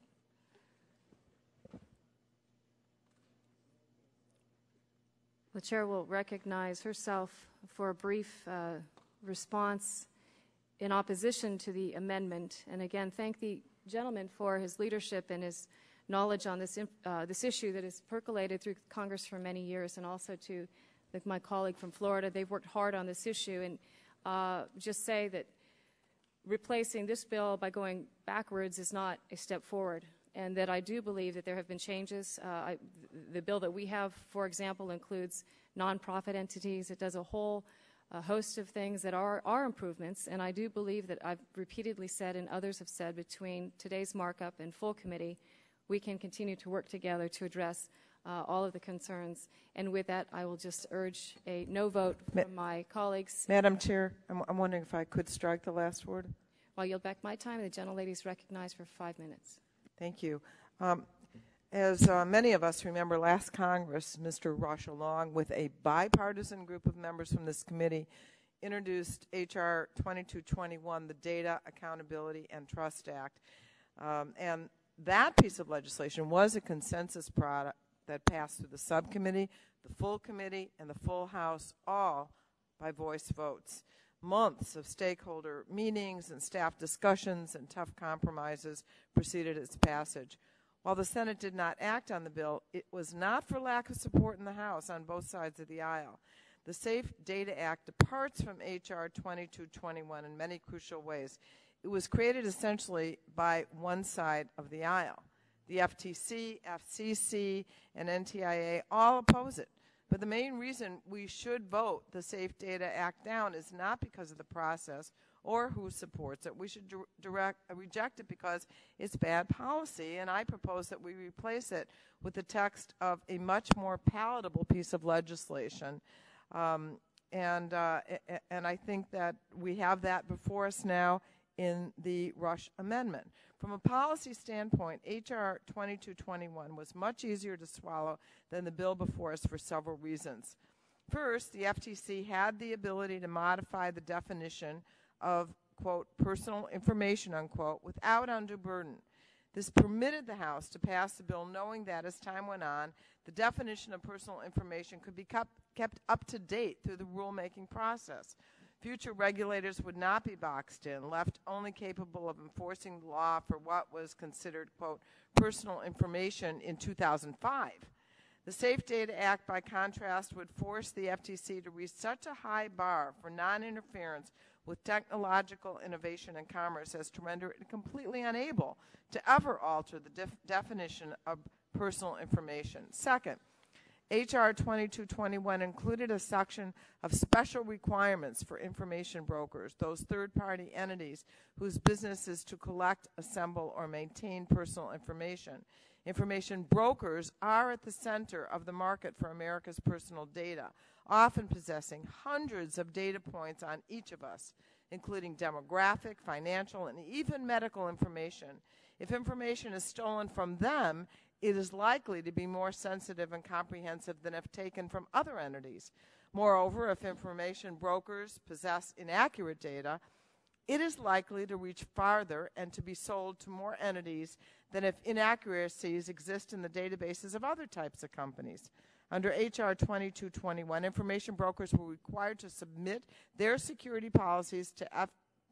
The chair will recognize herself for a brief response in opposition to the amendment. And again, thank the gentleman for his leadership and his knowledge on this issue that has percolated through Congress for many years, and also to my colleague from Florida. They've worked hard on this issue, and just say that replacing this bill by going backwards is not a step forward, and that I do believe that there have been changes. The bill that we have, for example, includes nonprofit entities. It does a whole host of things that are improvements, and I do believe that I've repeatedly said and others have said between today's markup and full committee, we can continue to work together to address all of the concerns. And with that, I will just urge a no vote from my colleagues.
Madam Chair, I'm wondering if I could strike the last word.
I'll yield back my time. The gentlelady is recognized for 5 minutes.
Thank you. As many of us remember, last Congress, Mr. Rush, along with a bipartisan group of members from this committee, introduced H.R. 2221, the Data Accountability and Trust Act. And that piece of legislation was a consensus product that passed through the subcommittee, the full committee, and the full House, all by voice votes. Months of stakeholder meetings and staff discussions and tough compromises preceded its passage. While the Senate did not act on the bill, it was not for lack of support in the House on both sides of the aisle. The Safe Data Act departs from H.R. 2221 in many crucial ways. It was created essentially by one side of the aisle. The FTC, FCC, and NTIA all oppose it. But the main reason we should vote the Safe Data Act down is not because of the process or who supports it. We should reject it because it's bad policy, and I propose that we replace it with the text of a much more palatable piece of legislation. And I think that we have that before us now. in the Rush Amendment. From a policy standpoint, H.R. 2221 was much easier to swallow than the bill before us for several reasons. First, the FTC had the ability to modify the definition of, quote, personal information, unquote, without undue burden. This permitted the House to pass the bill knowing that as time went on, the definition of personal information could be kept up to date through the rulemaking process. Future regulators would not be boxed in, left only capable of enforcing the law for what was considered, quote, personal information in 2005. The Safe Data Act, by contrast, would force the FTC to reach such a high bar for non-interference with technological innovation and commerce as to render it completely unable to ever alter the definition of personal information. Second, H.R. 2221 included a section of special requirements for information brokers, those third-party entities whose business is to collect, assemble, or maintain personal information. Information brokers are at the center of the market for America's personal data, often possessing hundreds of data points on each of us, including demographic, financial, and even medical information. If information is stolen from them, it is likely to be more sensitive and comprehensive than if taken from other entities. Moreover, if information brokers possess inaccurate data, it is likely to reach farther and to be sold to more entities than if inaccuracies exist in the databases of other types of companies. Under H.R. 2221, information brokers were required to submit their security policies to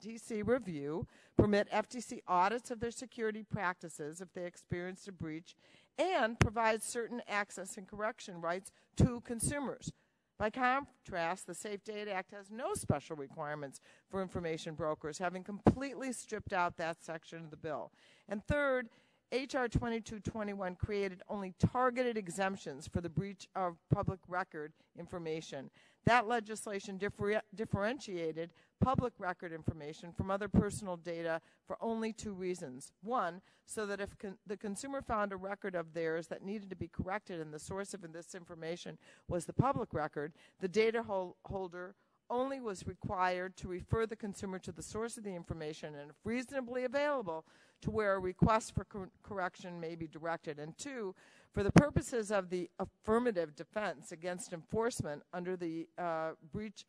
FTC review, permit FTC audits of their security practices if they experienced a breach, and provide certain access and correction rights to consumers. By contrast, the Safe Data Act has no special requirements for information brokers, having completely stripped out that section of the bill. And third, H.R. 2221 created only targeted exemptions for the breach of public record information. That legislation differentiated public record information from other personal data for only two reasons. One, so that if the consumer found a record of theirs that needed to be corrected and the source of this information was the public record, the data holder only was required to refer the consumer to the source of the information and, if reasonably available, to where a request for correction may be directed. And two, for the purposes of the affirmative defense against enforcement under the breach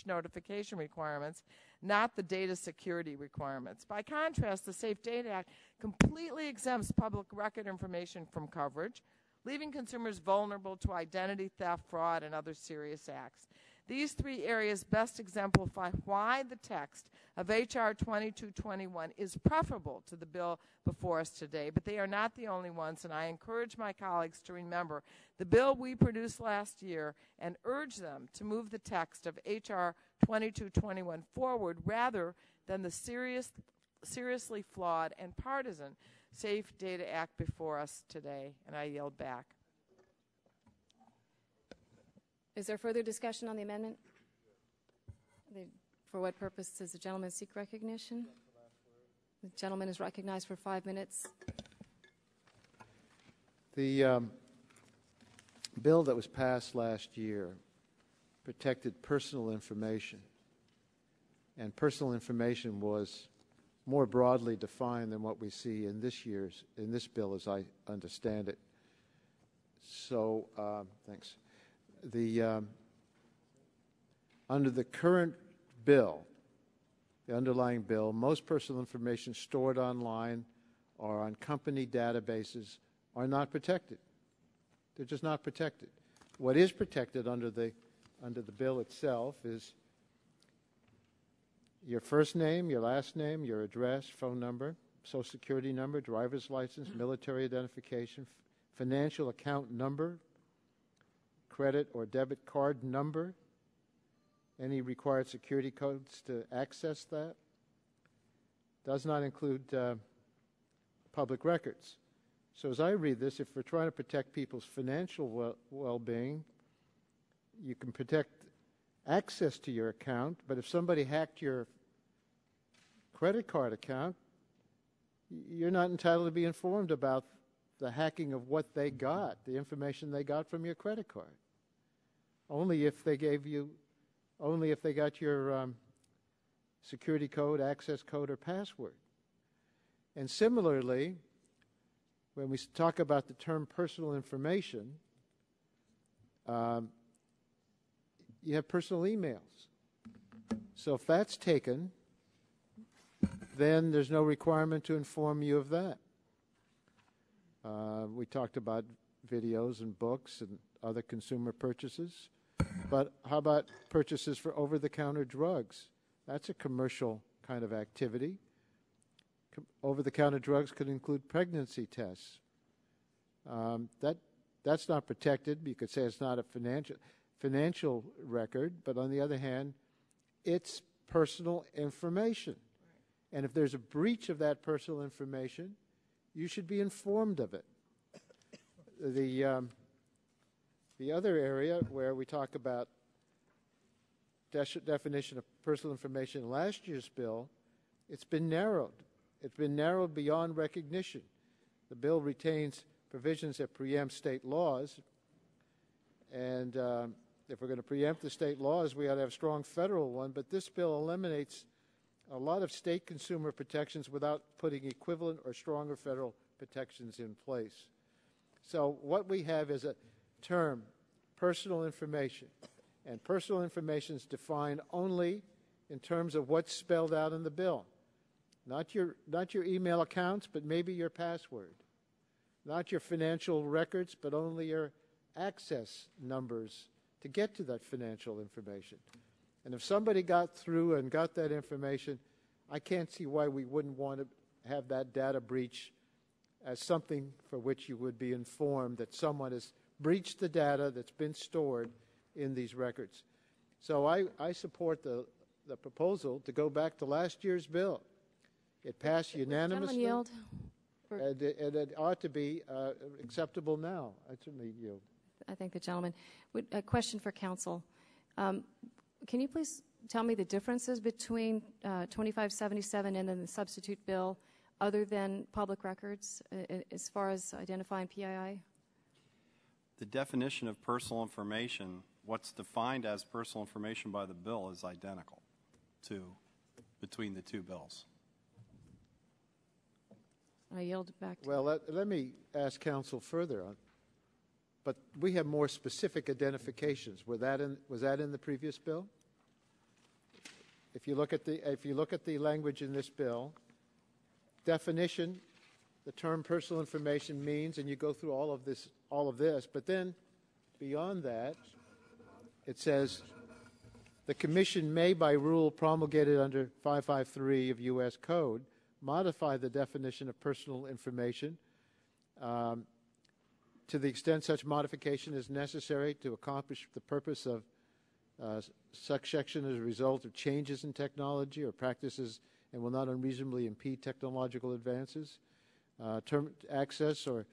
notification requirements, not the data security requirements. By contrast, the Safe Data Act completely exempts public record information from coverage, leaving consumers vulnerable to identity theft, fraud, and other serious acts. These three areas best exemplify why the text of H.R. 2221 is preferable to the bill before us today, but they are not the only ones, and I encourage my colleagues to remember the bill we produced last year and urge them to move the text of H.R. 2221 forward rather than the seriously flawed and partisan Safe Data Act before us today, and I yield back.
Is there further discussion on the amendment? For what purpose does the gentleman seek recognition? The gentleman is recognized for 5 minutes.
The bill that was passed last year protected personal information, and personal information was more broadly defined than what we see in this bill, as I understand it. So, thanks. Under the current bill, the underlying bill, most personal information stored online or on company databases are not protected. They're just not protected. What is protected under the bill itself is your first name, your last name, your address, phone number, Social Security number, driver's license, military identification, financial account number, credit or debit card number, any required security codes to access that. Does not include public records. So as I read this, if we're trying to protect people's financial well-being, you can protect access to your account, but if somebody hacked your credit card account, you're not entitled to be informed about the hacking of what they got, the information they got from your credit card. Only if they got your security code, access code, or password. And similarly, when we talk about the term personal information, you have personal emails. So if that's taken, then there's no requirement to inform you of that. We talked about videos and books and other consumer purchases. But how about purchases for over-the-counter drugs? That's a commercial kind of activity. Over-the-counter drugs could include pregnancy tests. That's not protected. You could say it's not a financial record, but on the other hand, it's personal information. And if there's a breach of that personal information, you should be informed of it. The other area where we talk about definition of personal information in last year's bill, it's been narrowed. It's been narrowed beyond recognition. The bill retains provisions that preempt state laws, and if we're going to preempt the state laws, we ought to have a strong federal one, but this bill eliminates a lot of state consumer protections without putting equivalent or stronger federal protections in place. So what we have is a term, personal information, and personal information is defined only in terms of what's spelled out in the bill. Not your email accounts, but maybe your password. Not your financial records, but only your access numbers to get to that financial information. And if somebody got through and got that information, I can't see why we wouldn't want to have that data breach as something for which you would be informed that someone has breached the data that's been stored in these records. So I support the proposal to go back to last year's bill. It passed unanimously,
yield?
And it ought to be acceptable now. I certainly yield.
I thank the gentleman. A question for counsel. Can you please tell me the differences between 2577 and then the substitute bill other than public records as far as identifying PII?
The definition of personal information, what's defined as personal information by the bill, is identical between the two bills.
I yield back to
Well, let me ask counsel further on. But we have more specific identifications. Was that in the previous bill? If you look at the language in this bill, definition, the term personal information means, and you go through all of this, but then beyond that, it says the commission may, by rule promulgated under 553 of U.S. Code, modify the definition of personal information to the extent such modification is necessary to accomplish the purpose of such section as a result of changes in technology or practices and will not unreasonably impede technological advances. Term access or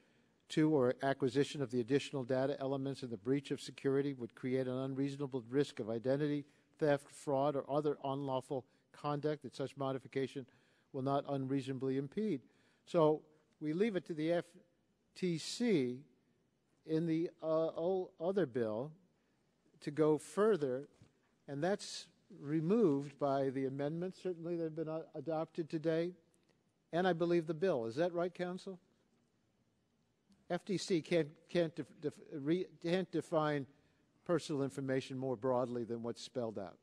acquisition of the additional data elements in the breach of security would create an unreasonable risk of identity theft, fraud, or other unlawful conduct that such modification will not unreasonably impede. So we leave it to the FTC in the other bill to go further, and that's removed by the amendments, certainly, that have been adopted today, and I believe the bill. Is that right, counsel? FTC can't define personal information more broadly than what's spelled out.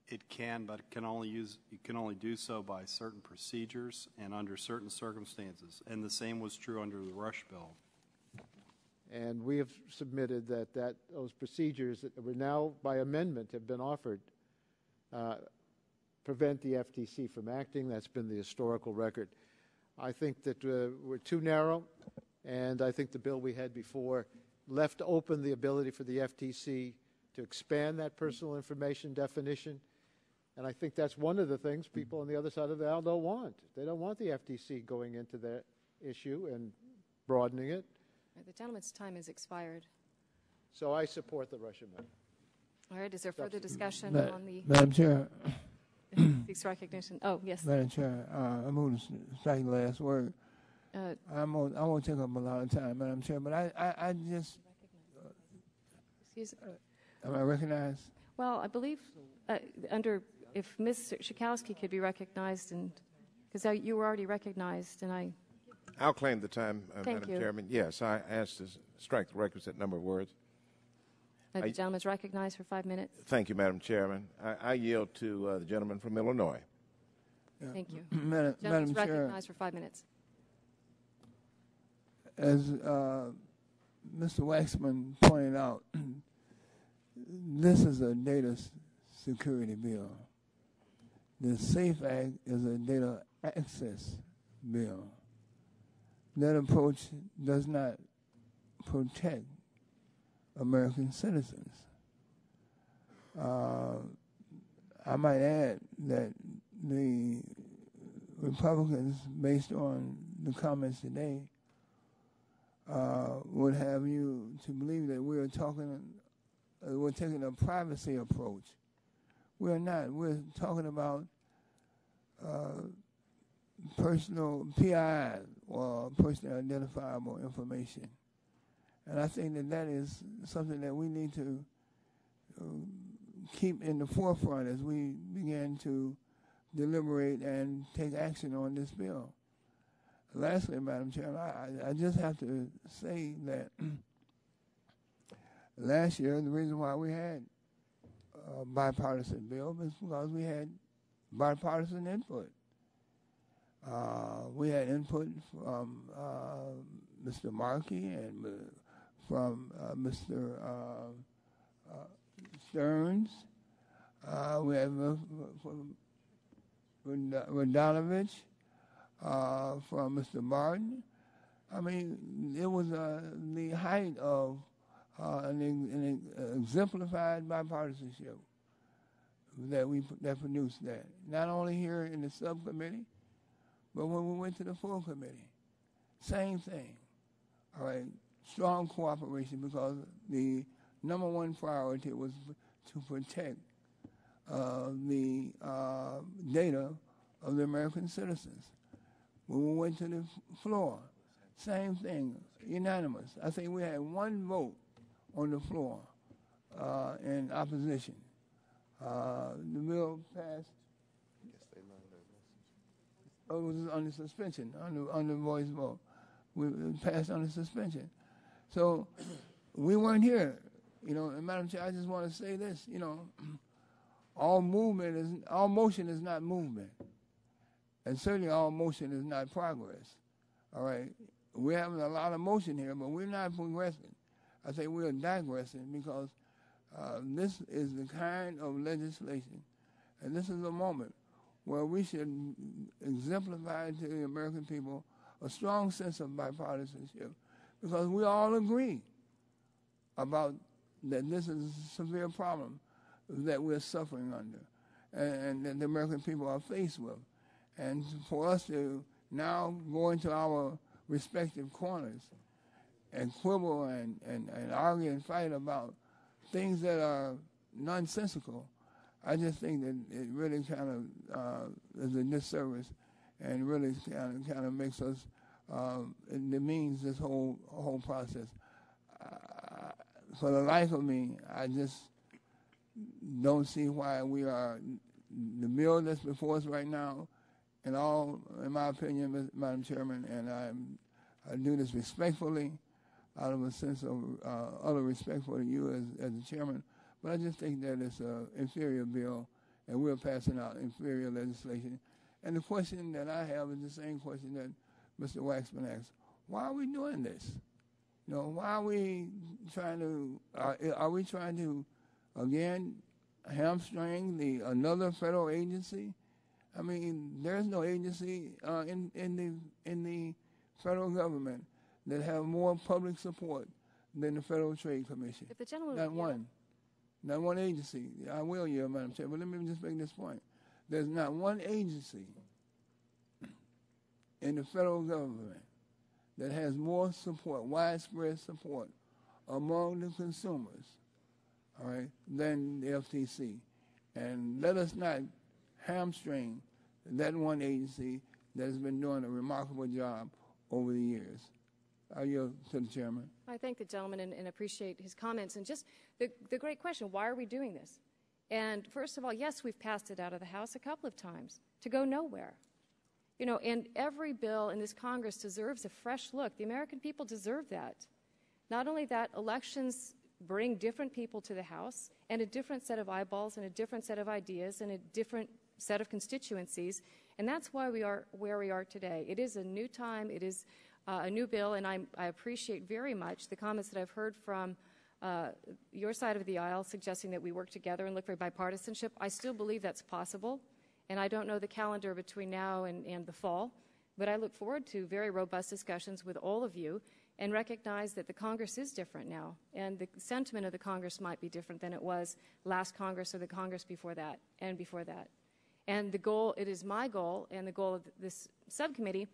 It can, but it can only do so by certain procedures and under certain circumstances. And the same was true under the Rush bill.
And we have submitted that those procedures that were now by amendment have been offered prevent the FTC from acting. That's been the historical record. I think that we're too narrow, and I think the bill we had before left open the ability for the FTC to expand that personal information definition. And I think that's one of the things people on the other side of the aisle don't want. They don't want the FTC going into that issue and broadening it.
The gentleman's time has expired.
So I support the Rush amendment.
All right. Is there further discussion on the
Madam Chair?
speaks recognition? Oh, yes.
Madam Chair, I'm going to strike the last word. I won't take up a lot of time, Madam Chair, but I just...
Excuse me.
Am I recognized?
Well, I believe under if Ms. Schakowsky could be recognized, and because you were already recognized, and
I'll claim the time,
Thank
Madam
you.
Chairman. Yes, I asked to strike the requisite number of words.
the gentleman's recognized for 5 minutes.
Thank you, Madam Chairman. I yield to the gentleman from Illinois.
Thank you.
Madam
Gentleman's
Chair,
recognized for 5 minutes.
as Mr. Waxman pointed out, this is a data security bill. The SAFE Act is a data access bill. That approach does not protect American citizens. I might add that the Republicans, based on the comments today, would have you to believe that we're taking a privacy approach. We're not. We're talking about personal PII, or personally identifiable information. And I think that is something that we need to keep in the forefront as we begin to deliberate and take action on this bill. Lastly, Madam Chairman, I just have to say that last year, the reason why we had a bipartisan bill was because we had bipartisan input. We had input from Mr. Markey and from Mr. Stearns. We had from Radonovich, from Mr. Martin. I mean, it was the height of an exemplified bipartisanship that produced that. Not only here in the subcommittee, but when we went to the full committee, same thing. All right, strong cooperation, because the number one priority was to protect the data of the American citizens. When we went to the floor, same thing, unanimous. I think we had one vote on the floor in opposition. The bill passed. Oh, it was on the suspension, on the voice vote. We passed on the suspension. So we weren't here, And Madam Chair, I just want to say this, all motion is not movement, and certainly all motion is not progress. All right, we're having a lot of motion here, but we're not progressing. I think we're digressing, because this is the kind of legislation, and this is a moment where we should exemplify to the American people a strong sense of bipartisanship, because we all agree about that this is a severe problem that we're suffering under, and that the American people are faced with. And for us to now go into our respective corners and quibble and argue and fight about things that are nonsensical, I just think that it really kind of is a disservice, and really kind of makes us, it demeans this whole process. For the life of me, I just don't see why the bill that's before us right now, in my opinion, Madam Chairman, and I do this respectfully, out of a sense of utter respect for you as the chairman, but I just think that it's an inferior bill, and we're passing out inferior legislation. And the question that I have is the same question that Mr. Waxman asked. Why are we doing this? Why are we trying to, are we trying to, again, hamstring another federal agency? I mean, there's no agency in the federal government that have more public support than the Federal Trade Commission.
If the gentleman
Not one agency. I will, Madam Chair, but let me just make this point. There's not one agency in the federal government that has more support, widespread support among the consumers, all right, than the FTC. And let us not hamstring that one agency that has been doing a remarkable job over the years. I yield to the chairman.
I thank the gentleman and appreciate his comments. And just the great question, why are we doing this? And first of all, yes, we've passed it out of the House a couple of times to go nowhere. You know, and every bill in this Congress deserves a fresh look. The American people deserve that. Not only that, elections bring different people to the House and a different set of eyeballs and a different set of ideas and a different set of constituencies, and that's why we are where we are today. It is a new time. It is a new bill, and I appreciate very much the comments that I've heard from your side of the aisle suggesting that we work together and look for bipartisanship. I still believe that's possible, and I don't know the calendar between now and the fall, but I look forward to very robust discussions with all of you and recognize that the Congress is different now, and the sentiment of the Congress might be different than it was last Congress or the Congress before that and before that. And the goal, it is my goal and the goal of this subcommittee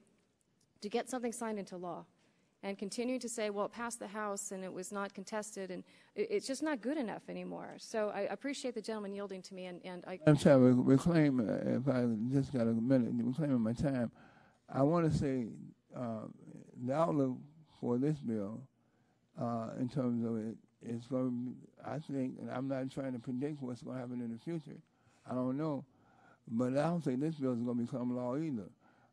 to get something signed into law and continue to say, well, it passed the House and it was not contested, and it's just not good enough anymore. So I appreciate the gentleman yielding to me, and
I'm sorry, reclaim, if I just got a minute, reclaiming my time. I want to say the outlook for this bill in terms of it is going to be, I think, and I'm not trying to predict what's going to happen in the future. I don't know. But I don't think this bill is going to become law either.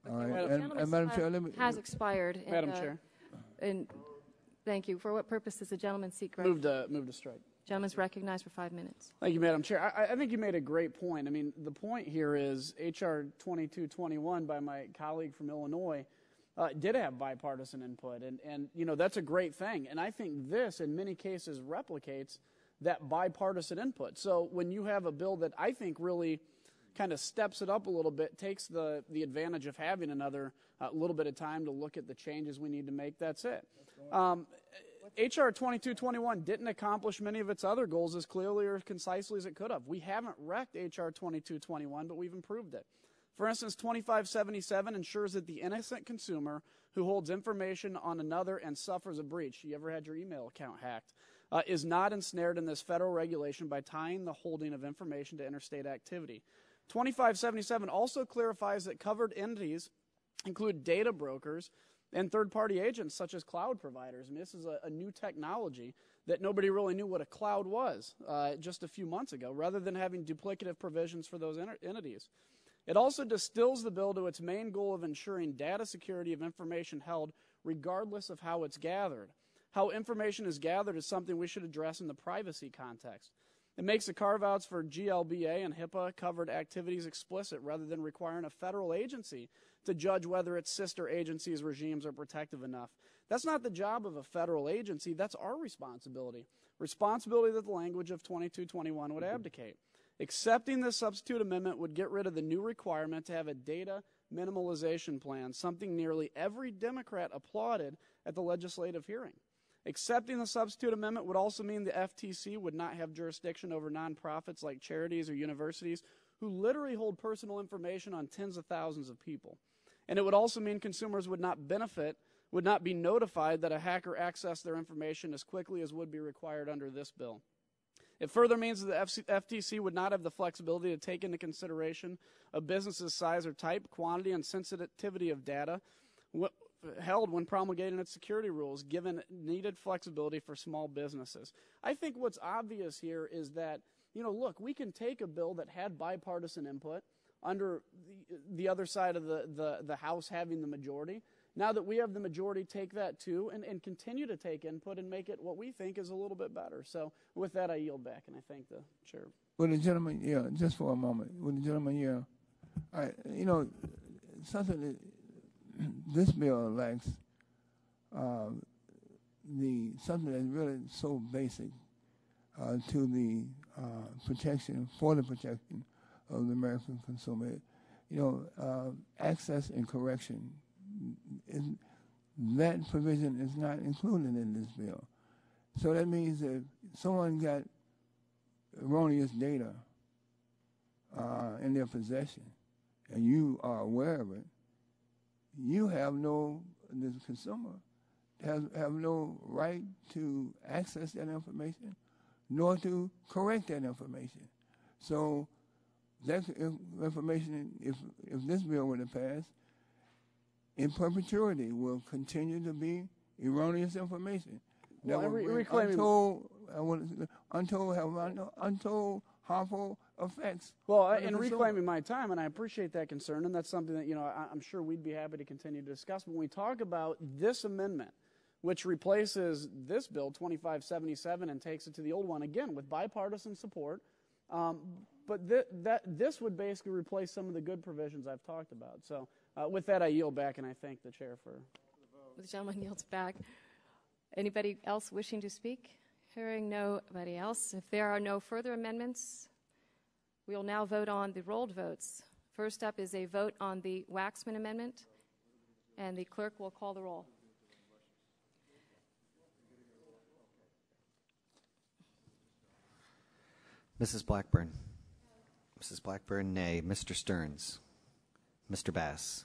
All right. And Madam Chair,
has expired.
Madam Chair.
And thank you. For what purpose does the gentleman seek?
Move to strike.
Gentleman's recognized for 5 minutes.
Thank you, Madam Chair. I think you made a great point. I mean, the point here is H.R. 2221 by my colleague from Illinois did have bipartisan input, and you know, that's a great thing. And I think this, in many cases, replicates that bipartisan input. So when you have a bill that I think really kind of steps it up a little bit, takes the advantage of having another little bit of time to look at the changes we need to make, that's it. H.R. 2221 didn't accomplish many of its other goals as clearly or concisely as it could have. We haven't wrecked H.R. 2221, but we've improved it. For instance, 2577 ensures that the innocent consumer who holds information on another and suffers a breach, you ever had your email account hacked, is not ensnared in this federal regulation by tying the holding of information to interstate activity. 2577 also clarifies that covered entities include data brokers and third-party agents such as cloud providers. I mean, this is a new technology that nobody really knew what a cloud was just a few months ago, rather than having duplicative provisions for those entities. It also distills the bill to its main goal of ensuring data security of information held regardless of how it's gathered. How information is gathered is something we should address in the privacy context. It makes the carve-outs for GLBA and HIPAA-covered activities explicit rather than requiring a federal agency to judge whether its sister agencies' regimes are protective enough. That's not the job of a federal agency. That's our responsibility. Responsibility that the language of 2221 would abdicate. Accepting this substitute amendment would get rid of the new requirement to have a data minimalization plan, something nearly every Democrat applauded at the legislative hearing. Accepting the substitute amendment would also mean the FTC would not have jurisdiction over nonprofits like charities or universities who literally hold personal information on tens of thousands of people. And it would also mean consumers would not be notified that a hacker accessed their information as quickly as would be required under this bill. It further means that the FTC would not have the flexibility to take into consideration a business's size or type, quantity, and sensitivity of data held when promulgating its security rules, given needed flexibility for small businesses. I think what's obvious here is that, you know, look, we can take a bill that had bipartisan input under the other side of the House having the majority. Now that we have the majority, take that too and continue to take input and make it what we think is a little bit better. So with that, I yield back, and I thank the chair.
Well, the gentleman, just for a moment. Well, the gentleman, you know, something that this bill lacks something that's really so basic to the protection of the American consumer. You know, access and correction. That provision is not included in this bill. So that means that if someone got erroneous data in their possession and you are aware of it, you have the consumer have no right to access that information nor to correct that information. So that information, if this bill were to pass, in perpetuity will continue to be erroneous information. That will bring untold harmful effects.
Well,
on the
in
consumer.
reclaiming my time, and I appreciate that concern, and that's something that, I'm sure we'd be happy to continue to discuss. But when we talk about this amendment, which replaces this bill, 2577, and takes it to the old one, again, with bipartisan support, but this would basically replace some of the good provisions I've talked about. So with that, I yield back, and I thank the chair for
The gentleman yields back. Anybody else wishing to speak? Hearing nobody else. If there are no further amendments, we will now vote on the rolled votes. First up is a vote on the Waxman amendment, and the clerk will call the roll.
Mrs. Blackburn. Mrs. Blackburn, nay. Mr. Stearns. Mr. Bass.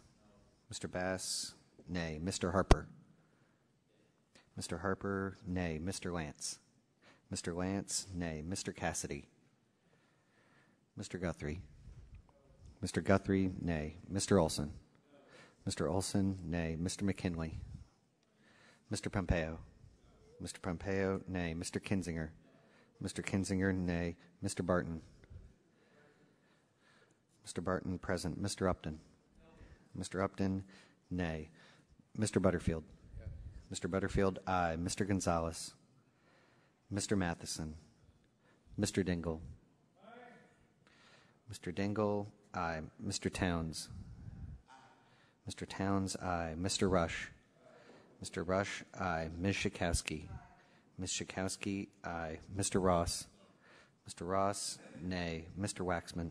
Mr. Bass, nay. Mr. Harper. Mr. Harper, nay. Mr. Lance. Mr. Lance, nay. Mr. Cassidy. Mr. Guthrie. Mr. Guthrie, nay. Mr. Olson. Mr. Olson, nay. Mr. McKinley. Mr. Pompeo. Mr. Pompeo, nay. Mr. Kinzinger. Mr. Kinzinger, nay. Mr. Barton. Mr. Barton, present. Mr. Upton. Mr. Upton, nay. Mr. Butterfield. Mr. Butterfield, aye. Mr. Gonzalez. Mr. Matheson. Mr. Dingle. Mr. Dingle, aye. Mr. Towns. Mr. Towns, aye. Mr. Rush. Mr. Rush, aye. Ms. Schakowsky. Ms. Schakowsky, aye. Mr. Ross. Mr. Ross, nay. Mr. Waxman.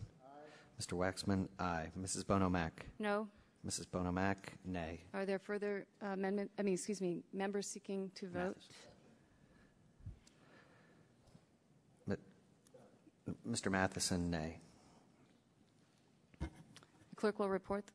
Mr. Waxman, aye. Mrs. Bono-Mack.
No.
Mrs. Bono-Mack, nay.
Are there further members seeking to vote?
Mr. Matheson, nay.
The clerk will report.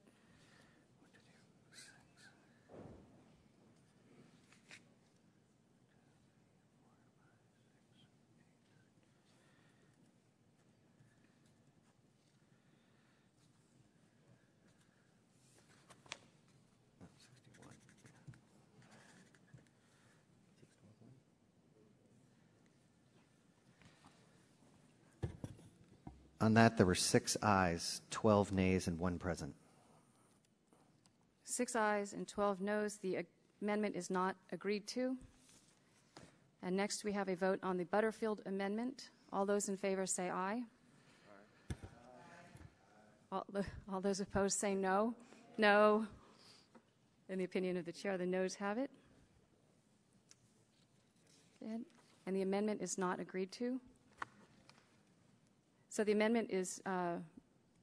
On that, there were 6 ayes, 12 nays, and 1 present.
6 ayes and 12 noes. The amendment is not agreed to. And next we have a vote on the Butterfield amendment. All those in favor say aye. All those opposed say no. No. In the opinion of the chair, the noes have it. Good. And the amendment is not agreed to. So the amendment is, the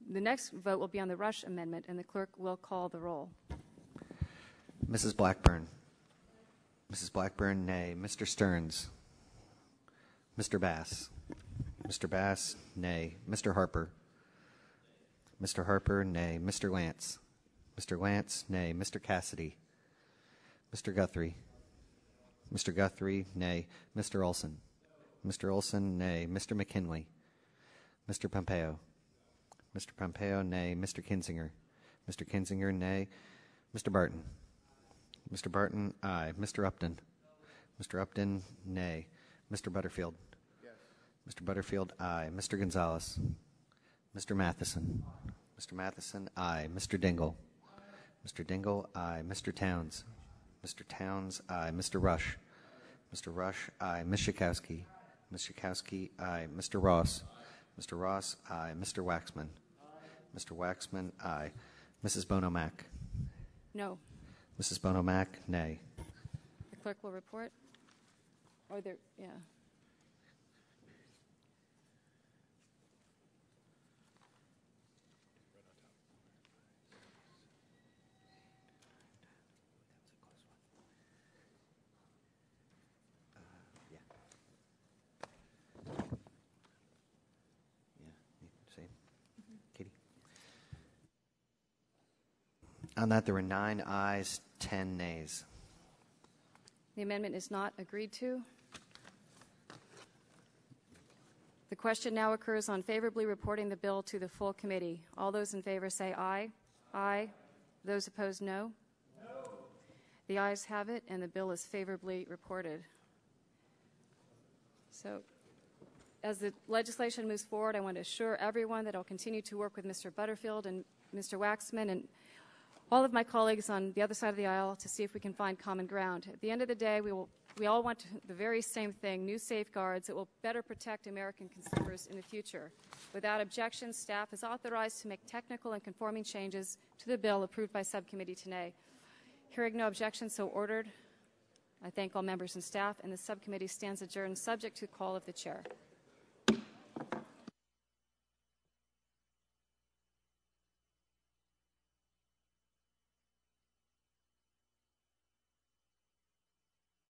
next vote will be on the Rush amendment, and the clerk will call the roll.
Mrs. Blackburn. Mrs. Blackburn, nay. Mr. Stearns. Mr. Bass. Mr. Bass, nay. Mr. Harper. Mr. Harper, nay. Mr. Lance. Mr. Lance, nay. Mr. Cassidy. Mr. Guthrie. Mr. Guthrie, nay. Mr. Olson. Mr. Olson, nay. Mr. McKinley. Mr. Pompeo. Mr. Pompeo, nay. Mr. Kinzinger. Mr. Kinzinger, nay. Mr. Barton. Mr. Barton, aye. Mr. Upton. Mr. Upton, nay. Mr. Butterfield. Yes. Mr. Butterfield, aye. Mr. Gonzalez. Mr. Matheson. Mr. Matheson, aye. Mr. Dingle. Mr. Dingle, aye. Mr. Towns. Mr. Towns, aye. Mr. Rush. Mr. Rush, aye. Ms. Schakowsky. Ms. Schakowsky, aye. Mr. Ross. Mr. Ross, aye. Mr. Waxman. Mr. Waxman, aye. Mrs. Bono-Mack.
No.
Mrs. Bono-Mack, nay.
The clerk will report. Or there, yeah.
On that, there were 9 ayes, 10 nays.
The amendment is not agreed to. The question now occurs on favorably reporting the bill to the full committee. All those in favor say aye. Aye. Those opposed, no. No. The ayes have it, and the bill is favorably reported. So as the legislation moves forward, I want to assure everyone that I'll continue to work with Mr. Butterfield and Mr. Waxman and all of my colleagues on the other side of the aisle to see if we can find common ground. At the end of the day, we all want the very same thing, new safeguards that will better protect American consumers in the future. Without objection, staff is authorized to make technical and conforming changes to the bill approved by subcommittee today. Hearing no objection, so ordered. I thank all members and staff, and the subcommittee stands adjourned subject to call of the chair.